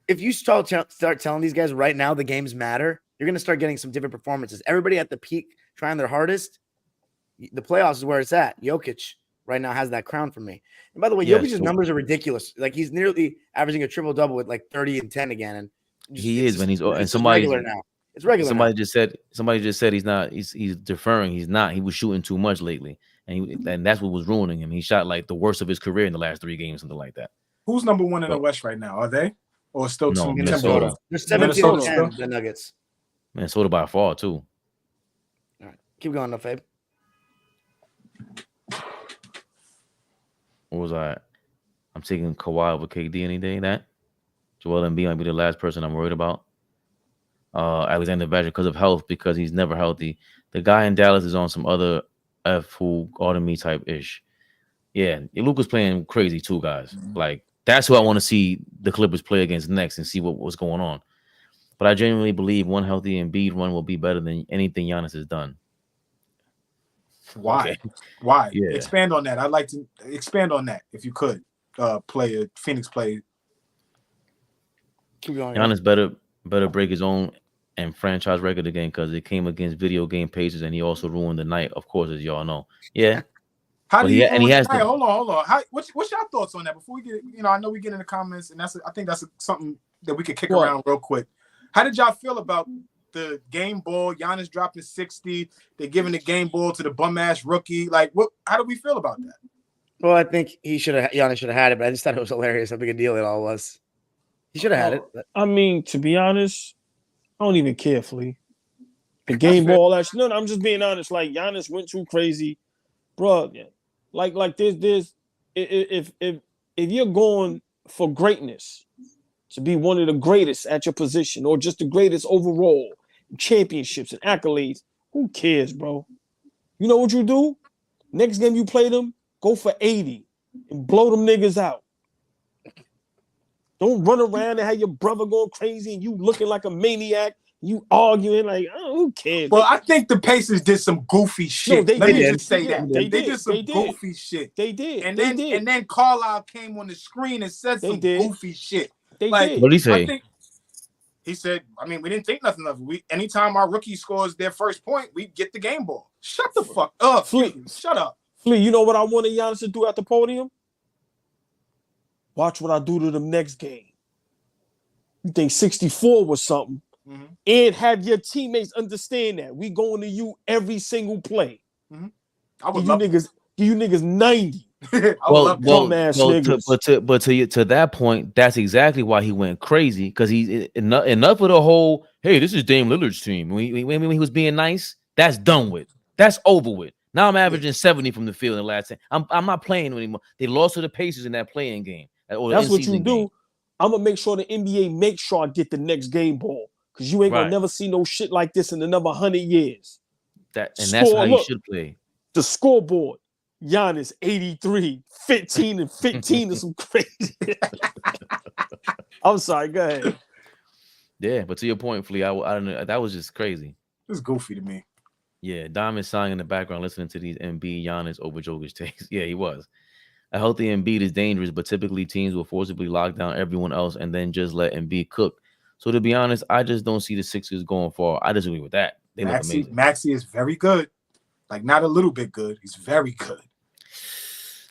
if you start telling these guys right now the games matter, you're going to start getting some different performances. Everybody at the peak trying their hardest. The playoffs is where it's at. Jokic right now has that crown for me. And by the way, Jokic's numbers are ridiculous. Like he's nearly averaging a triple double with like 30 and 10 again. And he is when he's and somebody regular now. It's regular. Somebody just said he's not. He's deferring. He's not. He was shooting too much lately, and that's what was ruining him. He shot like the worst of his career in the last 3 games, something like that. Who's number 1 in the West right now? Are they or still Minnesota? They're 17-10. The Nuggets. Minnesota by far too. All right, keep going, though, Fabe. What was I? I'm taking Kawhi over KD any day. That Joel Embiid might be the last person I'm worried about. Alexander Badger because of health, because he's never healthy. The guy in Dallas is on some other who guarding me type ish. Yeah, Luka's playing crazy too, guys. Like that's who I want to see the Clippers play against next and see what's going on. But I genuinely believe one healthy Embiid run will be better than anything Giannis has done. Why? Okay. Why? Yeah. Expand on that. I'd like to expand on that if you could. Phoenix play. Keep going. Giannis better break his own and franchise record again because it came against video game Pacers and he also ruined the night, of course, as y'all know. Yeah. How do you? Hold on. What's your thoughts on that? Before we get, I know we get in the comments, and I think that's something that we could kick around real quick. How did y'all feel about the game ball? Giannis dropping 60. They're giving the game ball to the bum ass rookie. Like, what? How do we feel about that? Well, I think Giannis should have had it, but I just thought it was hilarious how big a deal it all was. He should have had it. But. I mean, to be honest, I don't even care, Flea. The game ball, no, I'm just being honest. Like Giannis went too crazy, bro. Like there's if you're going for greatness, to be one of the greatest at your position or just the greatest overall, championships and accolades, who cares, bro? You know what you do? Next game you play them, go for 80 and blow them niggas out. Don't run around and have your brother going crazy and you looking like a maniac. You arguing like, oh, who cares? Well, I think the Pacers did some goofy shit. No, Let me just say that. They did some goofy shit. They did. And then Carlisle came on the screen and said some goofy shit. They did. What did he say? He said, we didn't think nothing of it. Anytime our rookie scores their first point, we get the game ball. Shut the fuck up. Flea. Shut up. Flea, you know what I wanted Giannis to do at the podium? Watch what I do to them next game. You think 64 was something, and have your teammates understand that we going to you every single play. I would give you niggas 90. But to that point, that's exactly why he went crazy, because he's enough of the whole, hey, this is Dame Lillard's team. When he was being nice, that's done with. That's over with. Now I'm averaging 70 from the field in the last 10. I'm not playing anymore. They lost to the Pacers in that playing game. That's what you do. I'm gonna make sure the NBA makes sure I get the next game ball because you ain't gonna never see no shit like this in another 100 years. That's how you should play. The scoreboard. Giannis 83, 15 and 15 is some crazy. I'm sorry, go ahead. Yeah, but to your point, Flea, I don't know. That was just crazy. It's goofy to me. Yeah, Dom is sighing in the background listening to these Embiid, Giannis over Jokic takes. Yeah, he was. A healthy Embiid is dangerous, but typically teams will forcibly lock down everyone else and then just let Embiid cook. So to be honest, I just don't see the Sixers going far. I disagree with that. They look amazing. Maxey is very good. Like, not a little bit good. He's very good.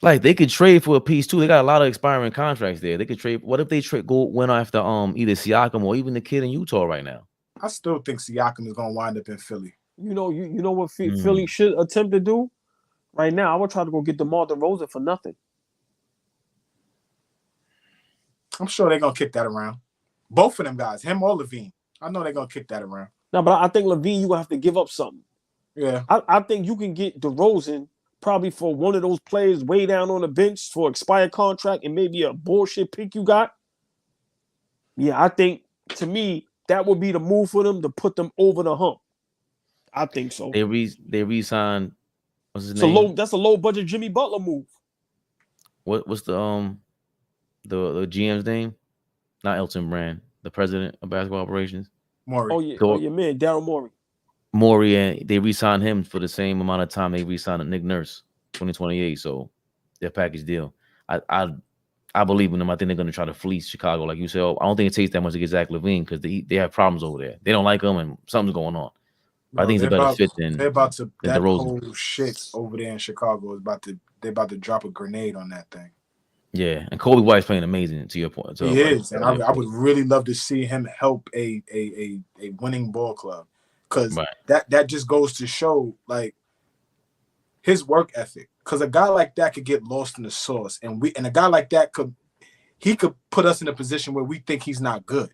Like, they could trade for a piece too. They got a lot of expiring contracts there. They could trade. What if they went after either Siakam or even the kid in Utah right now? I still think Siakam is gonna wind up in Philly. You know what Philly should attempt to do right now? I would try to go get DeMar DeRozan for nothing. I'm sure they're gonna kick that around. Both of them guys, him or Levine. I know they're gonna kick that around. No, but I think Levine, you gonna have to give up something. Yeah. I think you can get DeRozan probably for one of those players way down on the bench for expired contract and maybe a bullshit pick you got. Yeah, I think to me that would be the move for them to put them over the hump. I think so. They re-signed. What's his name? That's a low budget Jimmy Butler move. What's the GM's name? Not Elton Brand, the president of basketball operations. Morey. Oh yeah, man, Daryl Morey. Morey, and they re-signed him for the same amount of time they re-signed Nick Nurse, 2028. So their package deal. I believe in them. I think they're going to try to fleece Chicago, like you said. I don't think it takes that much to get Zach LaVine because they have problems over there. They don't like him, and something's going on. I think it's a better fit than they're about to that DeRozan. whole shit over there in Chicago is they're about to drop a grenade on that thing. Yeah, and Kobe White's playing amazing. To your point, so he is, and I would really love to see him help a winning ball club because that just goes to show like his work ethic. Because a guy like that could get lost in the sauce, and a guy like that could put us in a position where we think he's not good,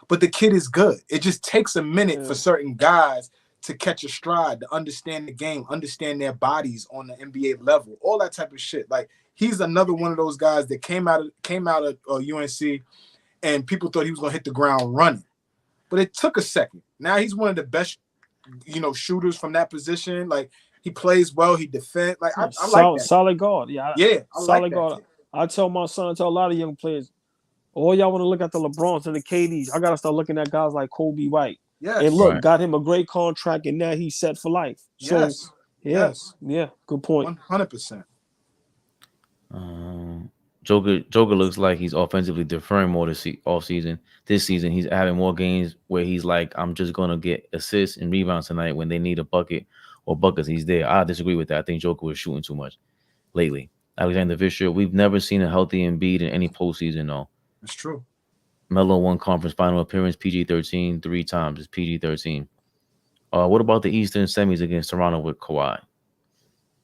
but the kid is good. It just takes a minute for certain guys to catch a stride, to understand the game, understand their bodies on the NBA level, all that type of shit. Like he's another one of those guys that came out of UNC, and people thought he was gonna hit the ground running, but it took a second. Now he's one of the best, shooters from that position. Like he plays well, he defends. Like I like that. Solid guard, yeah. I solid like guard. That. I tell my son, tell a lot of young players, all y'all want to look at the LeBrons and the KDs. I gotta start looking at guys like Kobe White. Yes. And look, got him a great contract, and now he's set for life. So, yes. Yeah, good point. 100%. Joker looks like he's offensively deferring more this season. This season, he's having more games where he's like, I'm just gonna get assists and rebounds tonight when they need a bucket or buckets. He's there. I disagree with that. I think Joker was shooting too much lately. Alexander Fisher, we've never seen a healthy Embiid in any postseason, though. It's true. Melo won conference final appearance, PG-13 3 times. It's PG-13. What about the Eastern semis against Toronto with Kawhi?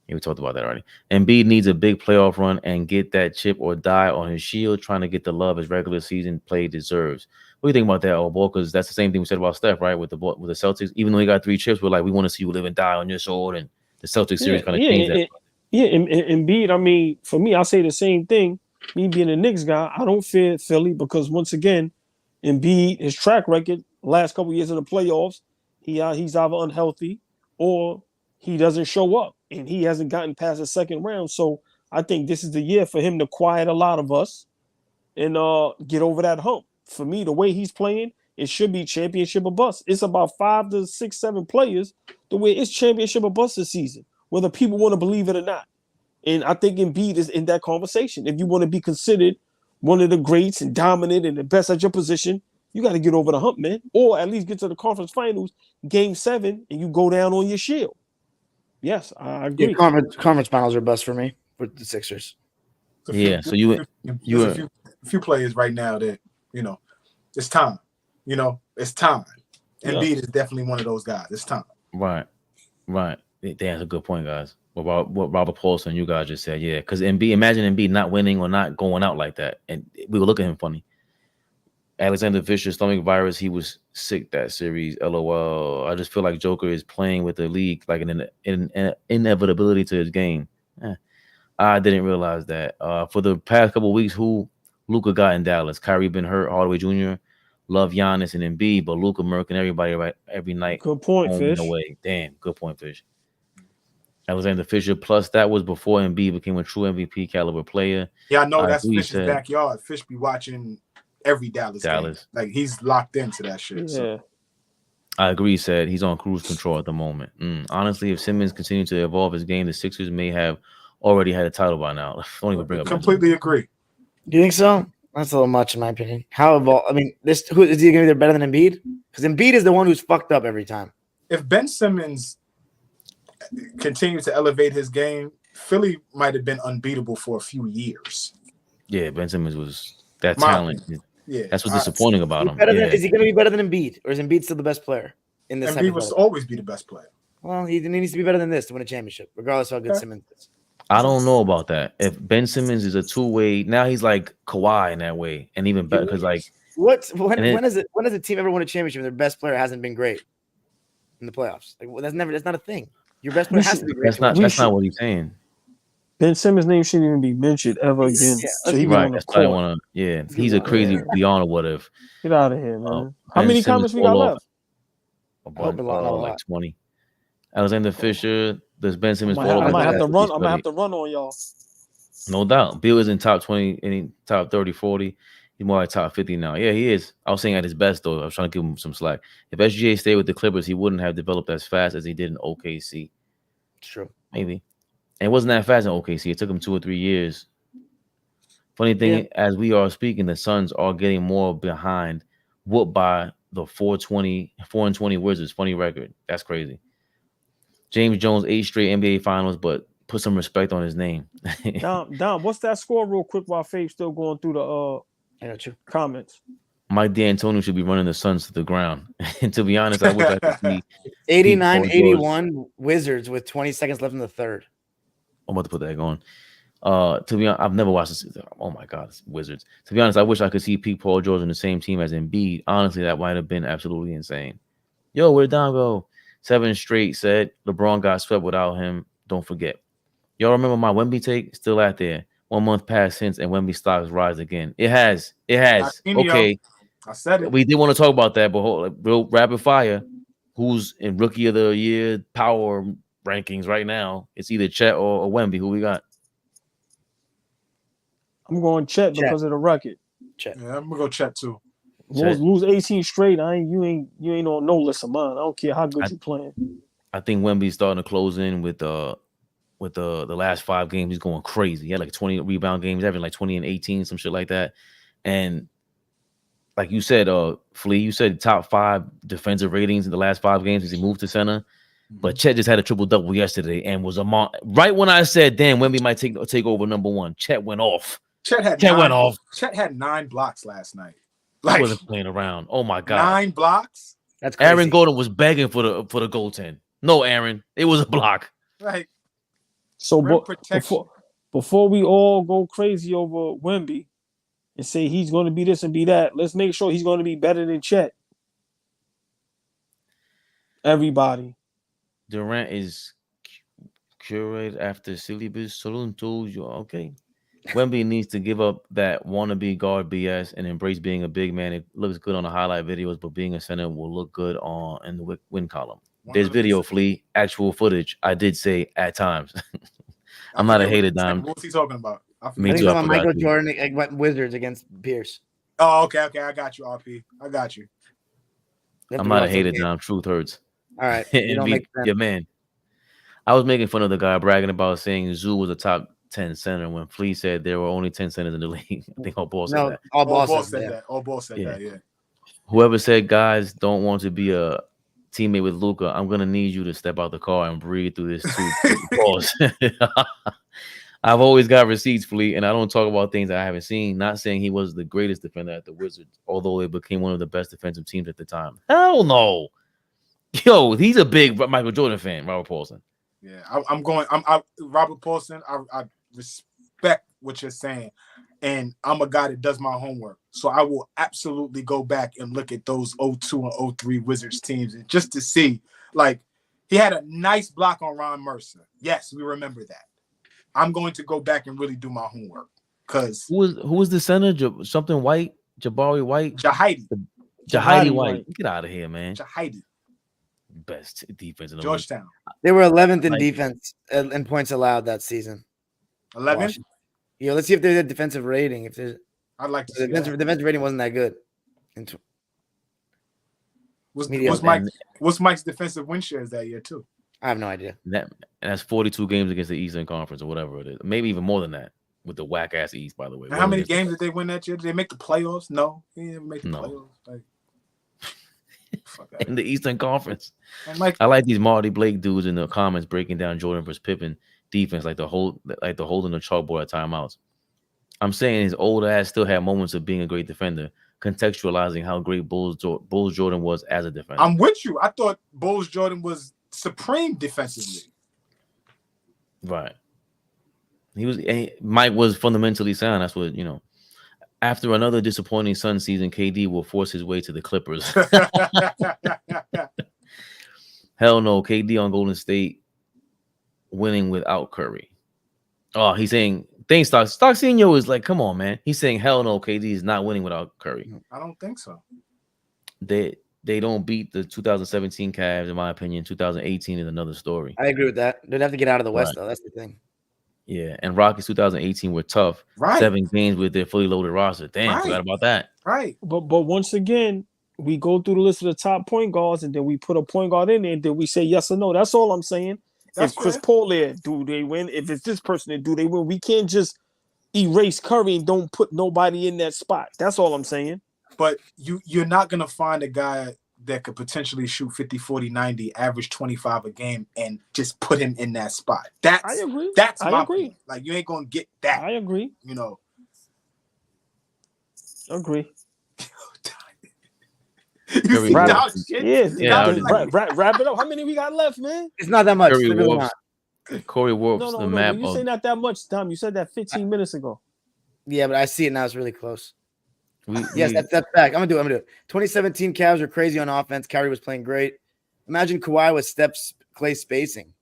Yeah, we talked about that already. Embiid needs a big playoff run and get that chip or die on his shield, trying to get the love his regular season play deserves. What do you think about that, AllBall? Because that's the same thing we said about Steph, right? With the Celtics, even though he got 3 chips, we're like, we want to see you live and die on your sword, and the Celtics series kind of changed that. Embiid, I mean, for me, I say the same thing. Me being a Knicks guy, I don't fear Philly because once again, Embiid, his track record, last couple of years in the playoffs, he's either unhealthy or he doesn't show up, and he hasn't gotten past the second round. So I think this is the year for him to quiet a lot of us and get over that hump. For me, the way he's playing, it should be championship or bust. It's about 5 to 6, 7 players the way it's championship or bust this season, whether people want to believe it or not. And I think Embiid is in that conversation. If you want to be considered one of the greats and dominant and the best at your position, you got to get over the hump, man. Or at least get to the conference finals, game 7, and you go down on your shield. Yes, I agree. Yeah, conference finals are best for me with the Sixers. Yeah, so you a few players right now that, it's time. It's time. Embiid is definitely one of those guys. It's time. Right. That's a good point, guys. About what Robert Paulson, you guys just said, yeah, because imagine Embiid not winning or not going out like that, and we would look at him funny. Alexander Fisher, stomach virus, he was sick that series. LOL. I just feel like Joker is playing with the league like an inevitability to his game. I didn't realize that. For the past couple of weeks, who Luka got in Dallas. Kyrie been hurt. Hardaway Jr. Love Giannis and Embiid, but Luka murking everybody right every night. Good point, home Fish. and away. Damn, good point, Fish. Alexander Fisher. Plus, that was before Embiid became a true MVP caliber player. Yeah, I know that's Fish's backyard. Fish be watching every Dallas game. Like he's locked into that shit. Yeah. So. I agree, said he's on cruise control at the moment. Honestly, if Simmons continued to evolve his game, the Sixers may have already had a title by now. Don't even bring up. Completely agree. Do you think so? That's a little much, in my opinion. How evolved? I mean, who is he going to be better than Embiid? Because Embiid is the one who's fucked up every time. If Ben Simmons continued to elevate his game, Philly might have been unbeatable for a few years. Yeah, Ben Simmons was that talent. Yeah, that's what's disappointing about him. Is he going to be better than Embiid, or is Embiid still the best player in this? Embiid will always be the best player. Well, he needs to be better than this to win a championship, regardless of how good Simmons is. I don't know about that. If Ben Simmons is a two-way, now he's like Kawhi in that way, and even better because like when has a team ever won a championship and their best player hasn't been great in the playoffs? Like that's not a thing. Your best player has to be great. That's not what he's saying. Ben Simmons' name shouldn't even be mentioned ever again. Yeah, so he right. That's why I want to. Yeah, he's a crazy beyond a what if. Get out of here, man. How many comments we got left? Like 20. Alexander Fisher. Does Ben Simmons I might have to run. I'm gonna have to run on y'all. No doubt. Bill is in top 20, in top 30, 40. He's more like top 50 now. Yeah, he is. I was saying at his best though. I was trying to give him some slack. If SGA stayed with the Clippers, he wouldn't have developed as fast as he did in OKC. True. Maybe. And it wasn't that fast in OKC. It took him 2 or 3 years. Funny thing, as we are speaking, the Suns are getting more behind, whooped by the 4-20 Wizards. Funny record. That's crazy. James Jones, 8 straight NBA finals, but put some respect on his name. Dom, what's that score real quick while Fabe's still going through the comments? Mike D'Antoni should be running the Suns to the ground. And to be honest, I wish I could see 89-81 Wizards with 20 seconds left in the third. I'm about to put that going. To be honest, I've never watched this. Oh my God, it's Wizards. To be honest, I wish I could see Pete Paul George on the same team as Embiid. Honestly, that might have been absolutely insane. Yo, where'd Dom go? 7 straight said LeBron got swept without him. Don't forget. Y'all remember my Wemby take? Still out there. 1 month passed since, and Wemby stocks rise again. It has. Okay. I said it. We did want to talk about that, but real rapid fire. Who's in Rookie of the Year power rankings right now? It's either Chet or Wemby. Who we got? I'm going Chet because of the record. Chet. Yeah, I'm gonna go Chet too. Lose 18 straight. You ain't on no list of mine. I don't care how good you playing. I think Wemby's starting to close in with the last 5 games. He's going crazy. He had like 20 rebound games, having like 20 and 18, some shit like that. And like you said, Flea, you said top 5 defensive ratings in the last 5 games as he moved to center. But Chet just had a triple double yesterday and was right when I said, damn, Wemby might take over number 1. Chet went off. Chet had 9 blocks last night. Like, he wasn't playing around. Oh my God. 9 blocks. That's crazy. Aaron Gordon was begging for the goaltend. No, Aaron, it was a block. Like, so before we all go crazy over Wemby and say he's going to be this and be that, let's make sure he's going to be better than Chet. Everybody. Durant is curated after syllabus. Salute tools. Okay. Wemby needs to give up that wannabe guard BS and embrace being a big man. It looks good on the highlight videos, but being a center will look good in the win column. There's video, Flea, actual footage. I did say at times. I'm not a hater, Dom. What's he talking about? Me too. About Michael Jordan Wizards against Pierce. Oh, okay. I got you, RP. I got you. I'm not a hater, Dom. Truth hurts. All right. Yeah, man. I was making fun of the guy bragging about saying Zoo was a top 10 center when Flea said there were only 10 centers in the league. I think AllBall said that. AllBall said that. AllBall said that, yeah. Whoever said guys don't want to be a teammate with Luka, I'm gonna need you to step out the car and breathe through this too. Pause. I've always got receipts, Flea, and I don't talk about things I haven't seen. Not saying he was the greatest defender at the Wizards, although they became one of the best defensive teams at the time. Hell no. Yo, he's a big Michael Jordan fan, Robert Paulson. Yeah, I'm Robert Paulson. I respect what you're saying, and I'm a guy that does my homework. So I will absolutely go back and look at those 02 and 03 Wizards teams, and just to see, like, he had a nice block on Ron Mercer. Yes, we remember that. I'm going to go back and really do my homework Because who was the center? Something White, Jabari White, Jaheidi White. Get out of here, man. Jaheidi. Best defense in the Georgetown. They were 11th in defense in points allowed that season. 11. Yeah, let's see if there's a defensive rating. If there's, I'd like to the see defensive rating wasn't that good. What's Mike's defensive win shares that year too? I have no idea. That's 42 games against the Eastern Conference or whatever it is. Maybe even more than that with the whack ass East, by the way. And how many games did they win that year? Did they make the playoffs? No, they didn't make the playoffs. Like, in the Eastern Conference. Mike, I like these Marty Blake dudes in the comments breaking down Jordan versus Pippen defense like the holding the chalkboard at timeouts. I'm saying his old ass still had moments of being a great defender, contextualizing how great Bulls Jordan was as a defender. I'm with you. I thought Bulls Jordan was supreme defensively. Right. Mike was fundamentally sound. That's what, After another disappointing Sun season, KD will force his way to the Clippers. Hell no, KD on Golden State winning without Curry. Oh, he's saying thanks, Stock Senior is like, come on, man. He's saying hell no, KD is not winning without Curry. I don't think so. They don't beat the 2017 Cavs, in my opinion. 2018 is another story. I agree with that. They'd have to get out of the West, though. That's the thing. Yeah, and Rockets 2018 were tough. Right. 7 games with their fully loaded roster. Damn, forgot about that. Right. But once again, we go through the list of the top point guards, and then we put a point guard in there, and then we say yes or no. That's all I'm saying. If Chris Paul there, do they win? If it's this person, do they win? We can't just erase Curry and don't put nobody in that spot. That's all I'm saying. But you're not going to find a guy that could potentially shoot 50, 40, 90, average 25 a game, and just put him in that spot. I agree. That's my point. Like, you ain't going to get that. I agree. You Agree. see dog shit? Wrap it up. How many we got left, man? It's not that much. Corey warps the map. You say not that much, Tom. You said that 15 minutes ago. Yeah, but I see it now. It's really close. That's back. I'm gonna do it. 2017 Cavs were crazy on offense. Kyrie was playing great. Imagine Kawhi with Clay spacing.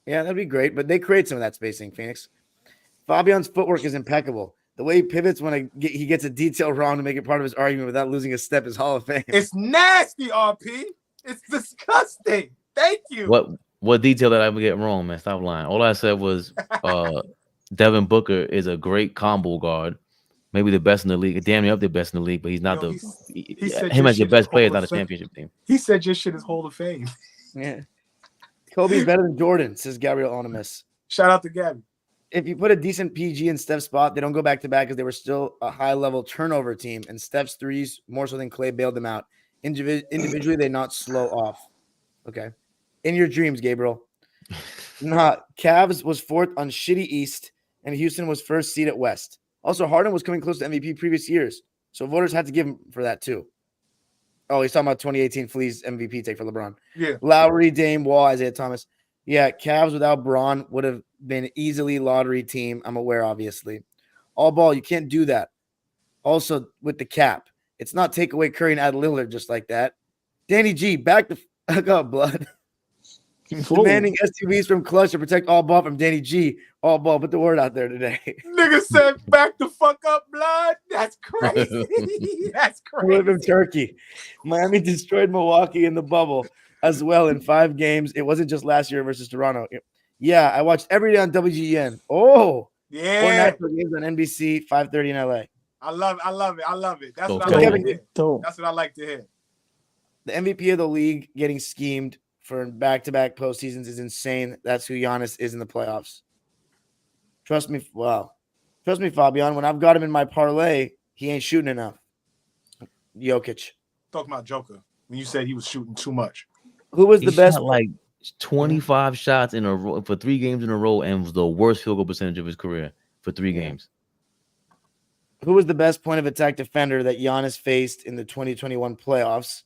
Yeah, that'd be great. But they create some of that spacing, Phoenix. Fabian's footwork is impeccable. The way he pivots when he gets a detail wrong to make it part of his argument without losing a step is Hall of Fame. It's nasty, RP. It's disgusting. Thank you. What detail that I would get wrong, man? Stop lying. All I said was Devin Booker is a great combo guard. Maybe the best in the league. Damn near up the best in the league, but he's not him as your best player is not a championship team. He said your shit is Hall of Fame. Yeah. Kobe's better than Jordan, says Gabriel Onimus. Shout out to Gabby. If you put a decent PG in Steph's spot, they don't go back-to-back because they were still a high-level turnover team, and Steph's threes, more so than Clay, bailed them out. Individually, they not slow off. Okay. In your dreams, Gabriel. Cavs was 4th on shitty East, and Houston was 1st seed at West. Also, Harden was coming close to MVP previous years, so voters had to give him for that too. Oh, he's talking about 2018 Fleas MVP take for LeBron. Yeah. Lowry, Dame, Wall, Isaiah Thomas. Yeah, Cavs without Braun would have been easily lottery team. I'm aware, obviously. AllBall, you can't do that. Also, with the cap, it's not take away Curry and add Lillard just like that. Danny G, back the fuck up, blood. Demanding SUVs from Clutch to protect AllBall from Danny G. AllBall, put the word out there today. Nigga said back the fuck up, blood. That's crazy. That's crazy. Live in Turkey. Miami destroyed Milwaukee in the bubble as well in 5 games. It wasn't just last year versus Toronto. Yeah, I watched every day on WGN. Oh, yeah. 4 national games on NBC, 5:30 in LA. I love it. That's what I like to hear. That's what I like to hear. The MVP of the league getting schemed for back-to-back postseasons is insane. That's who Giannis is in the playoffs. Trust me, Fabian. When I've got him in my parlay, he ain't shooting enough. Jokic. Talking about Joker. When you said he was shooting too much. Who was the best? Like 25 shots in a row for 3 games in a row, and was the worst field goal percentage of his career for 3 games. Who was the best point of attack defender that Giannis faced in the 2021 playoffs?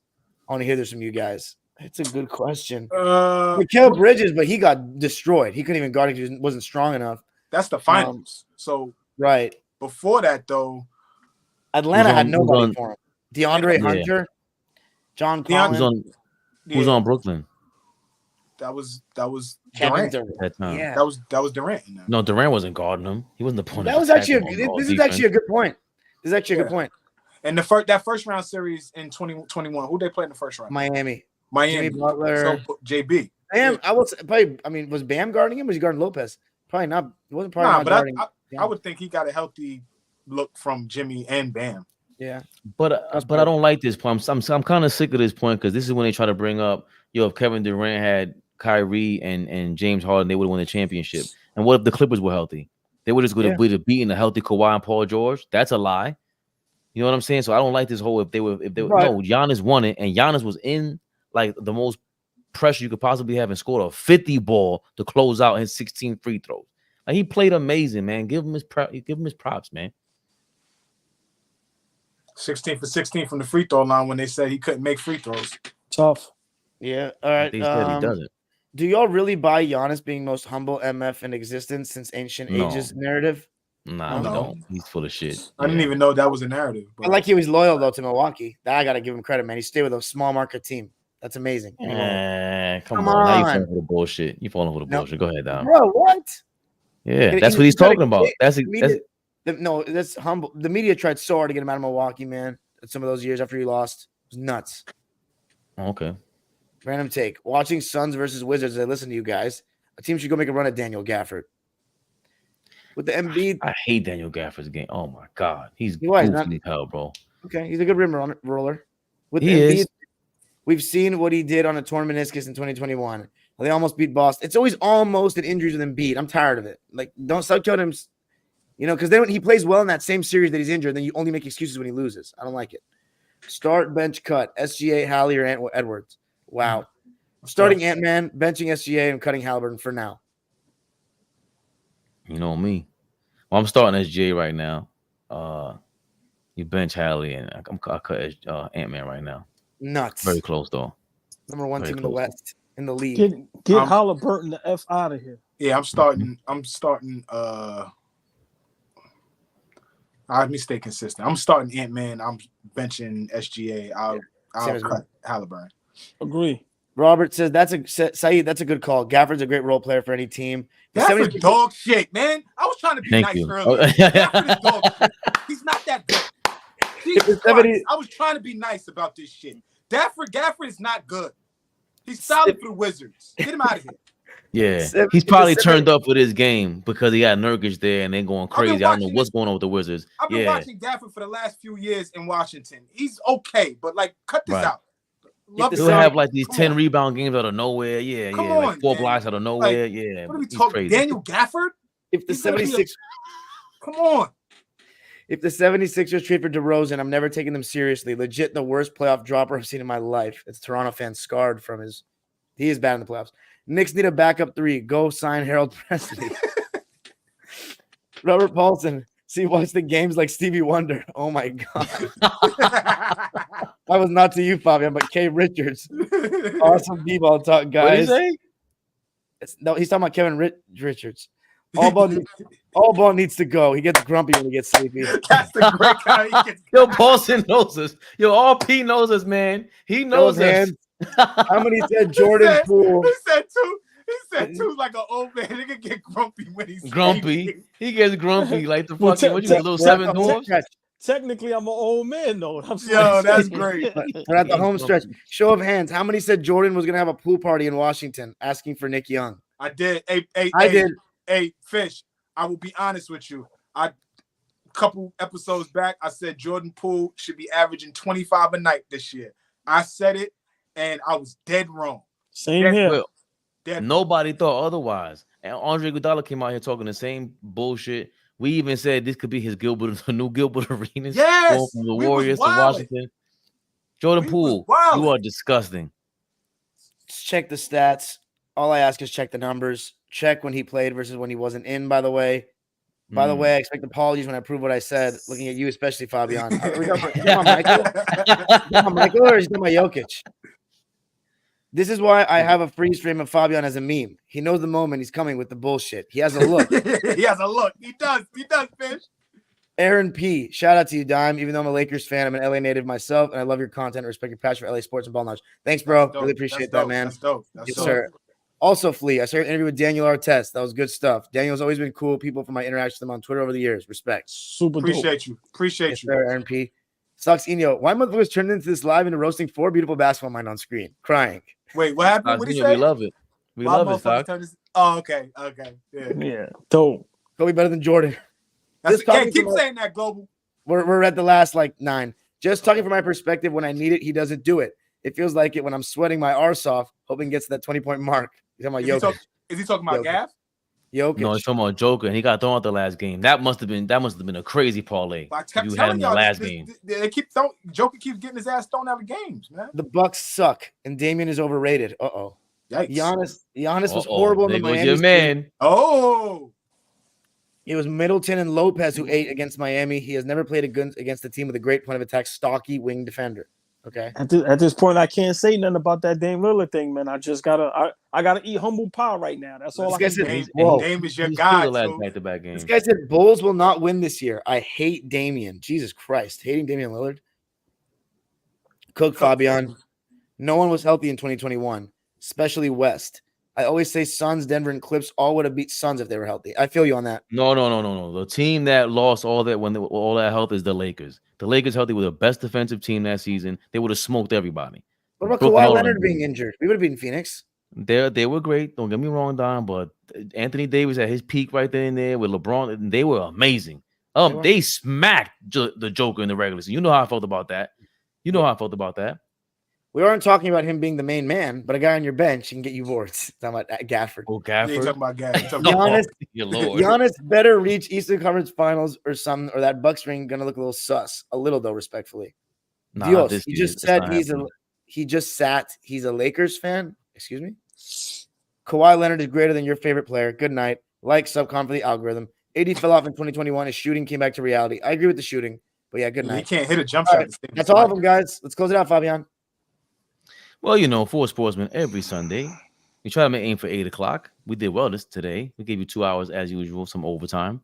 I want to hear this from you guys. It's a good question. Mikal Bridges, but he got destroyed. He couldn't even guard it. He wasn't strong enough. That's the finals. Right. Before that, though, Atlanta had nobody for him. DeAndre Hunter, John Collins. Who's on Brooklyn? Durant. That time. Yeah, That was Durant. No, Durant wasn't guarding him. He wasn't the point. that was actually this is actually a good point. This is actually a good point. And that first round series in 2021, who they play in the first round? Miami. Jimmy Butler. So JB. Bam, was Bam guarding him? Was he guarding Lopez? Probably not. He wasn't probably not but guarding. I would think he got a healthy look from Jimmy and Bam. Yeah, but I don't like this point. I'm kind of sick of this point because this is when they try to bring up, if Kevin Durant had Kyrie and James Harden, they would have won the championship. And what if the Clippers were healthy? They would just would have beaten a healthy Kawhi and Paul George. That's a lie. You know what I'm saying? So I don't like this whole no, Giannis won it, and Giannis was in like the most pressure you could possibly have and scored a 50 ball to close out his 16 free throws. Like, he played amazing, man. Give him his props, man. 16 for 16 from the free throw line when they said he couldn't make free throws. Tough. Yeah. All right. They said he doesn't. Do y'all really buy Giannis being most humble MF in existence since ancient ages narrative? Nah, we don't. He's full of shit. I didn't even know that was a narrative. I like he was loyal though to Milwaukee. That I gotta give him credit, man. He stayed with a small market team. That's amazing. Come on. Come Now you falling for the bullshit. You falling for the bullshit. Go ahead, Dom. Bro, what? Yeah, that's what he's talking about. That's humble. The media tried so hard to get him out of Milwaukee, man. Some of those years after he lost, it was nuts. Okay. Random take. Watching Suns versus Wizards. I listen to you guys. A team should go make a run at Daniel Gafford. With the Embiid, I hate Daniel Gafford's game. Oh my god, he's goofy as hell, bro. Okay, he's a good rim roller. With he Embiid, is. We've seen what he did on a torn meniscus in 2021. They almost beat Boston. It's always almost an injury with Embiid. I'm tired of it. Like, don't suck him, because then when he plays well in that same series that he's injured, then you only make excuses when he loses. I don't like it. Start, bench, cut. SGA, Hallie, or Edwards. Wow. Starting Ant-Man, benching SGA, and cutting Halliburton for now. You know me. Well, I'm starting SGA right now. You bench Hallie, and I cut Ant-Man right now. Nuts. Very close though. Number one team in the West in the league. Get Halliburton the F out of here. Yeah, I'm starting. Let me stay consistent. I'm starting Ant-Man. I'm benching SGA. I'll cut Halliburton. Agree. Robert says Saeed, that's a good call. Gafford's a great role player for any team. Gafford's dog shit, man. I was trying to be nice earlier. Gafford is dog shit. He's not that good. Jesus Christ. I was trying to be nice about this shit. Gafford is not good. He's solid for the Wizards. Get him out of here. Yeah, he's probably turned up with his game because he got Nurkic there and they're going crazy. I don't know what's going on with the Wizards. I've been watching Gafford for the last few years in Washington. He's okay, but cut this out. He'll have like these 10 rebound games out of nowhere. Yeah, like 4 blocks out of nowhere. What are we talking? Daniel Gafford? If the 76, come on. If the 76ers trade for DeRozan, I'm never taking them seriously. Legit the worst playoff dropper I've seen in my life. It's Toronto fans scarred from his. He is bad in the playoffs. Knicks need a backup 3. Go sign Harold Presley. Robert Paulson. Watch the games like Stevie Wonder. Oh my God. That was not to you, Fabian, but K. Richards. Awesome b-ball talk, guys. What did he say? No, he's talking about Kevin Richards. AllBall needs to go. He gets grumpy when he gets sleepy. That's the great guy. Yo, Paulson knows us. Yo, all P knows us, man. He knows us. How many said Jordan Poole? He said two. He said two like an old man. He can get grumpy when he's grumpy. He gets grumpy like the fucking what you little 7 dwarfs. Technically, I'm an old man though. Yo, that's great. We're at the home stretch. Show of hands. How many said Jordan was gonna have a pool party in Washington, asking for Nick Young? I did. I did. Hey, Fish. I will be honest with you. A couple episodes back, I said Jordan Poole should be averaging 25 a night this year. I said it, and I was dead wrong. Same here. Nobody thought otherwise. And Andre Iguodala came out here talking the same bullshit. We even said this could be his the new Gilbert Arenas. Yes, from the Warriors to Washington. Jordan Poole, you are disgusting. Check the stats. All I ask is check the numbers. Check when he played versus when he wasn't in, by the way. By the way, I expect apologies when I prove what I said, looking at you, especially Fabian. Is he talking about Michael or is he talking about Jokic? This is why I have a freeze frame of Fabian as a meme. He knows the moment he's coming with the bullshit. He has a look. He has a look. He does. He does, Fish. Aaron P. Shout out to you, Dime. Even though I'm a Lakers fan, I'm an LA native myself, and I love your content and respect your passion for LA sports and ball knowledge. Thanks, bro. Really appreciate that, man. That's dope. Yes, sir. Also, Flea, I saw your interview with Daniel Artest. That was good stuff. Daniel's always been cool. People from my interactions with him on Twitter over the years. Respect. Super Appreciate you. Appreciate Yes, you. sir, Aaron P. Sucks, Eno. Why motherfuckers turned into this live into roasting 4 beautiful basketball minds on screen? Crying. Wait, what happened? What did he say? We love it. We Why love it, motherfuckers Doc. turn this? Oh, okay. Yeah. Yeah, dope. Kobe better than Jordan. That's Just talking keep from saying that, Global. We're at the last 9. Just talking from my perspective, when I need it, he doesn't do it. It feels like it when I'm sweating my arse off, hoping he gets to that 20-point mark. He's talking about Jokic. Is he talking about Jokic. Gav? Jokic. No, he's talking about Joker, and he got thrown out the last game. That must have been a crazy parlay. I kept You had telling him the y'all last this, game. they keep Joker keeps getting his ass thrown out of games, man. The Bucks suck, and Damian is overrated. Uh-oh. Yikes. Giannis was horrible in the There goes Miami. your man. Oh, It was Middleton and Lopez who ate against Miami. He has never played against a team with a great point of attack, stocky wing defender. Okay. At this point, I can't say nothing about that Dame Lillard thing, man. I just gotta eat humble pie right now. That's all I can do. Dame is your guy. Back-to-back games. This guy said Bulls will not win this year. I hate Damian. Jesus Christ. Hating Damian Lillard. Cook Fabian. No one was healthy in 2021, especially West. I always say Suns, Denver, and Clips all would have beat Suns if they were healthy. I feel you on that. No. The team that lost all that all that health is the Lakers. The Lakers healthy were the best defensive team that season. They would have smoked everybody. What about Brooklyn Kawhi Nets Leonard being injured? We would have beaten Phoenix. They were great. Don't get me wrong, Don, but Anthony Davis at his peak right there and there with LeBron, they were amazing. They smacked the Joker in the regular season. You know how I felt about that. We aren't talking about him being the main man, but a guy on your bench can get you boards. Talking about Gafford. Oh, Yeah, Gafford. you talking about Gav. Giannis better reach Eastern Conference Finals or something, or that Bucks ring gonna look a little sus. A little though, respectfully. Nah, Dios, he just said he's a Lakers fan. Excuse me. Kawhi Leonard is greater than your favorite player. Good night. Like, sub-con for the algorithm. AD fell off in 2021. His shooting came back to reality. I agree with the shooting, but yeah, good night. He can't hit a jump shot. Right. That's all of them, guys. Let's close it out, Fabian. Well, for Sportsmen every Sunday, we try to aim for 8 o'clock. We did well today. We gave you 2 hours as usual, some overtime.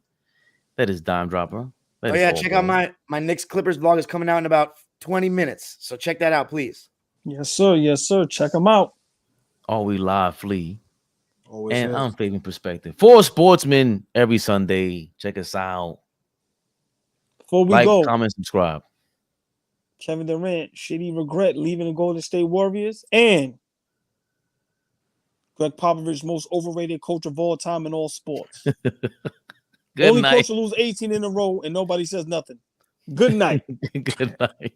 That is Dime Dropper. Check out my Knicks Clippers blog is coming out in about 20 minutes. So check that out, please. Yes, sir. Check them out. All we live Flea. Always And is. I'm Fabian Perspective. For Sportsmen every Sunday. Check us out. Before we go, comment, subscribe. Kevin Durant, shitty regret leaving the Golden State Warriors, and Greg Popovich, most overrated coach of all time in all sports. Good Only night. coach to lose 18 in a row, and nobody says nothing. Good night. Good night.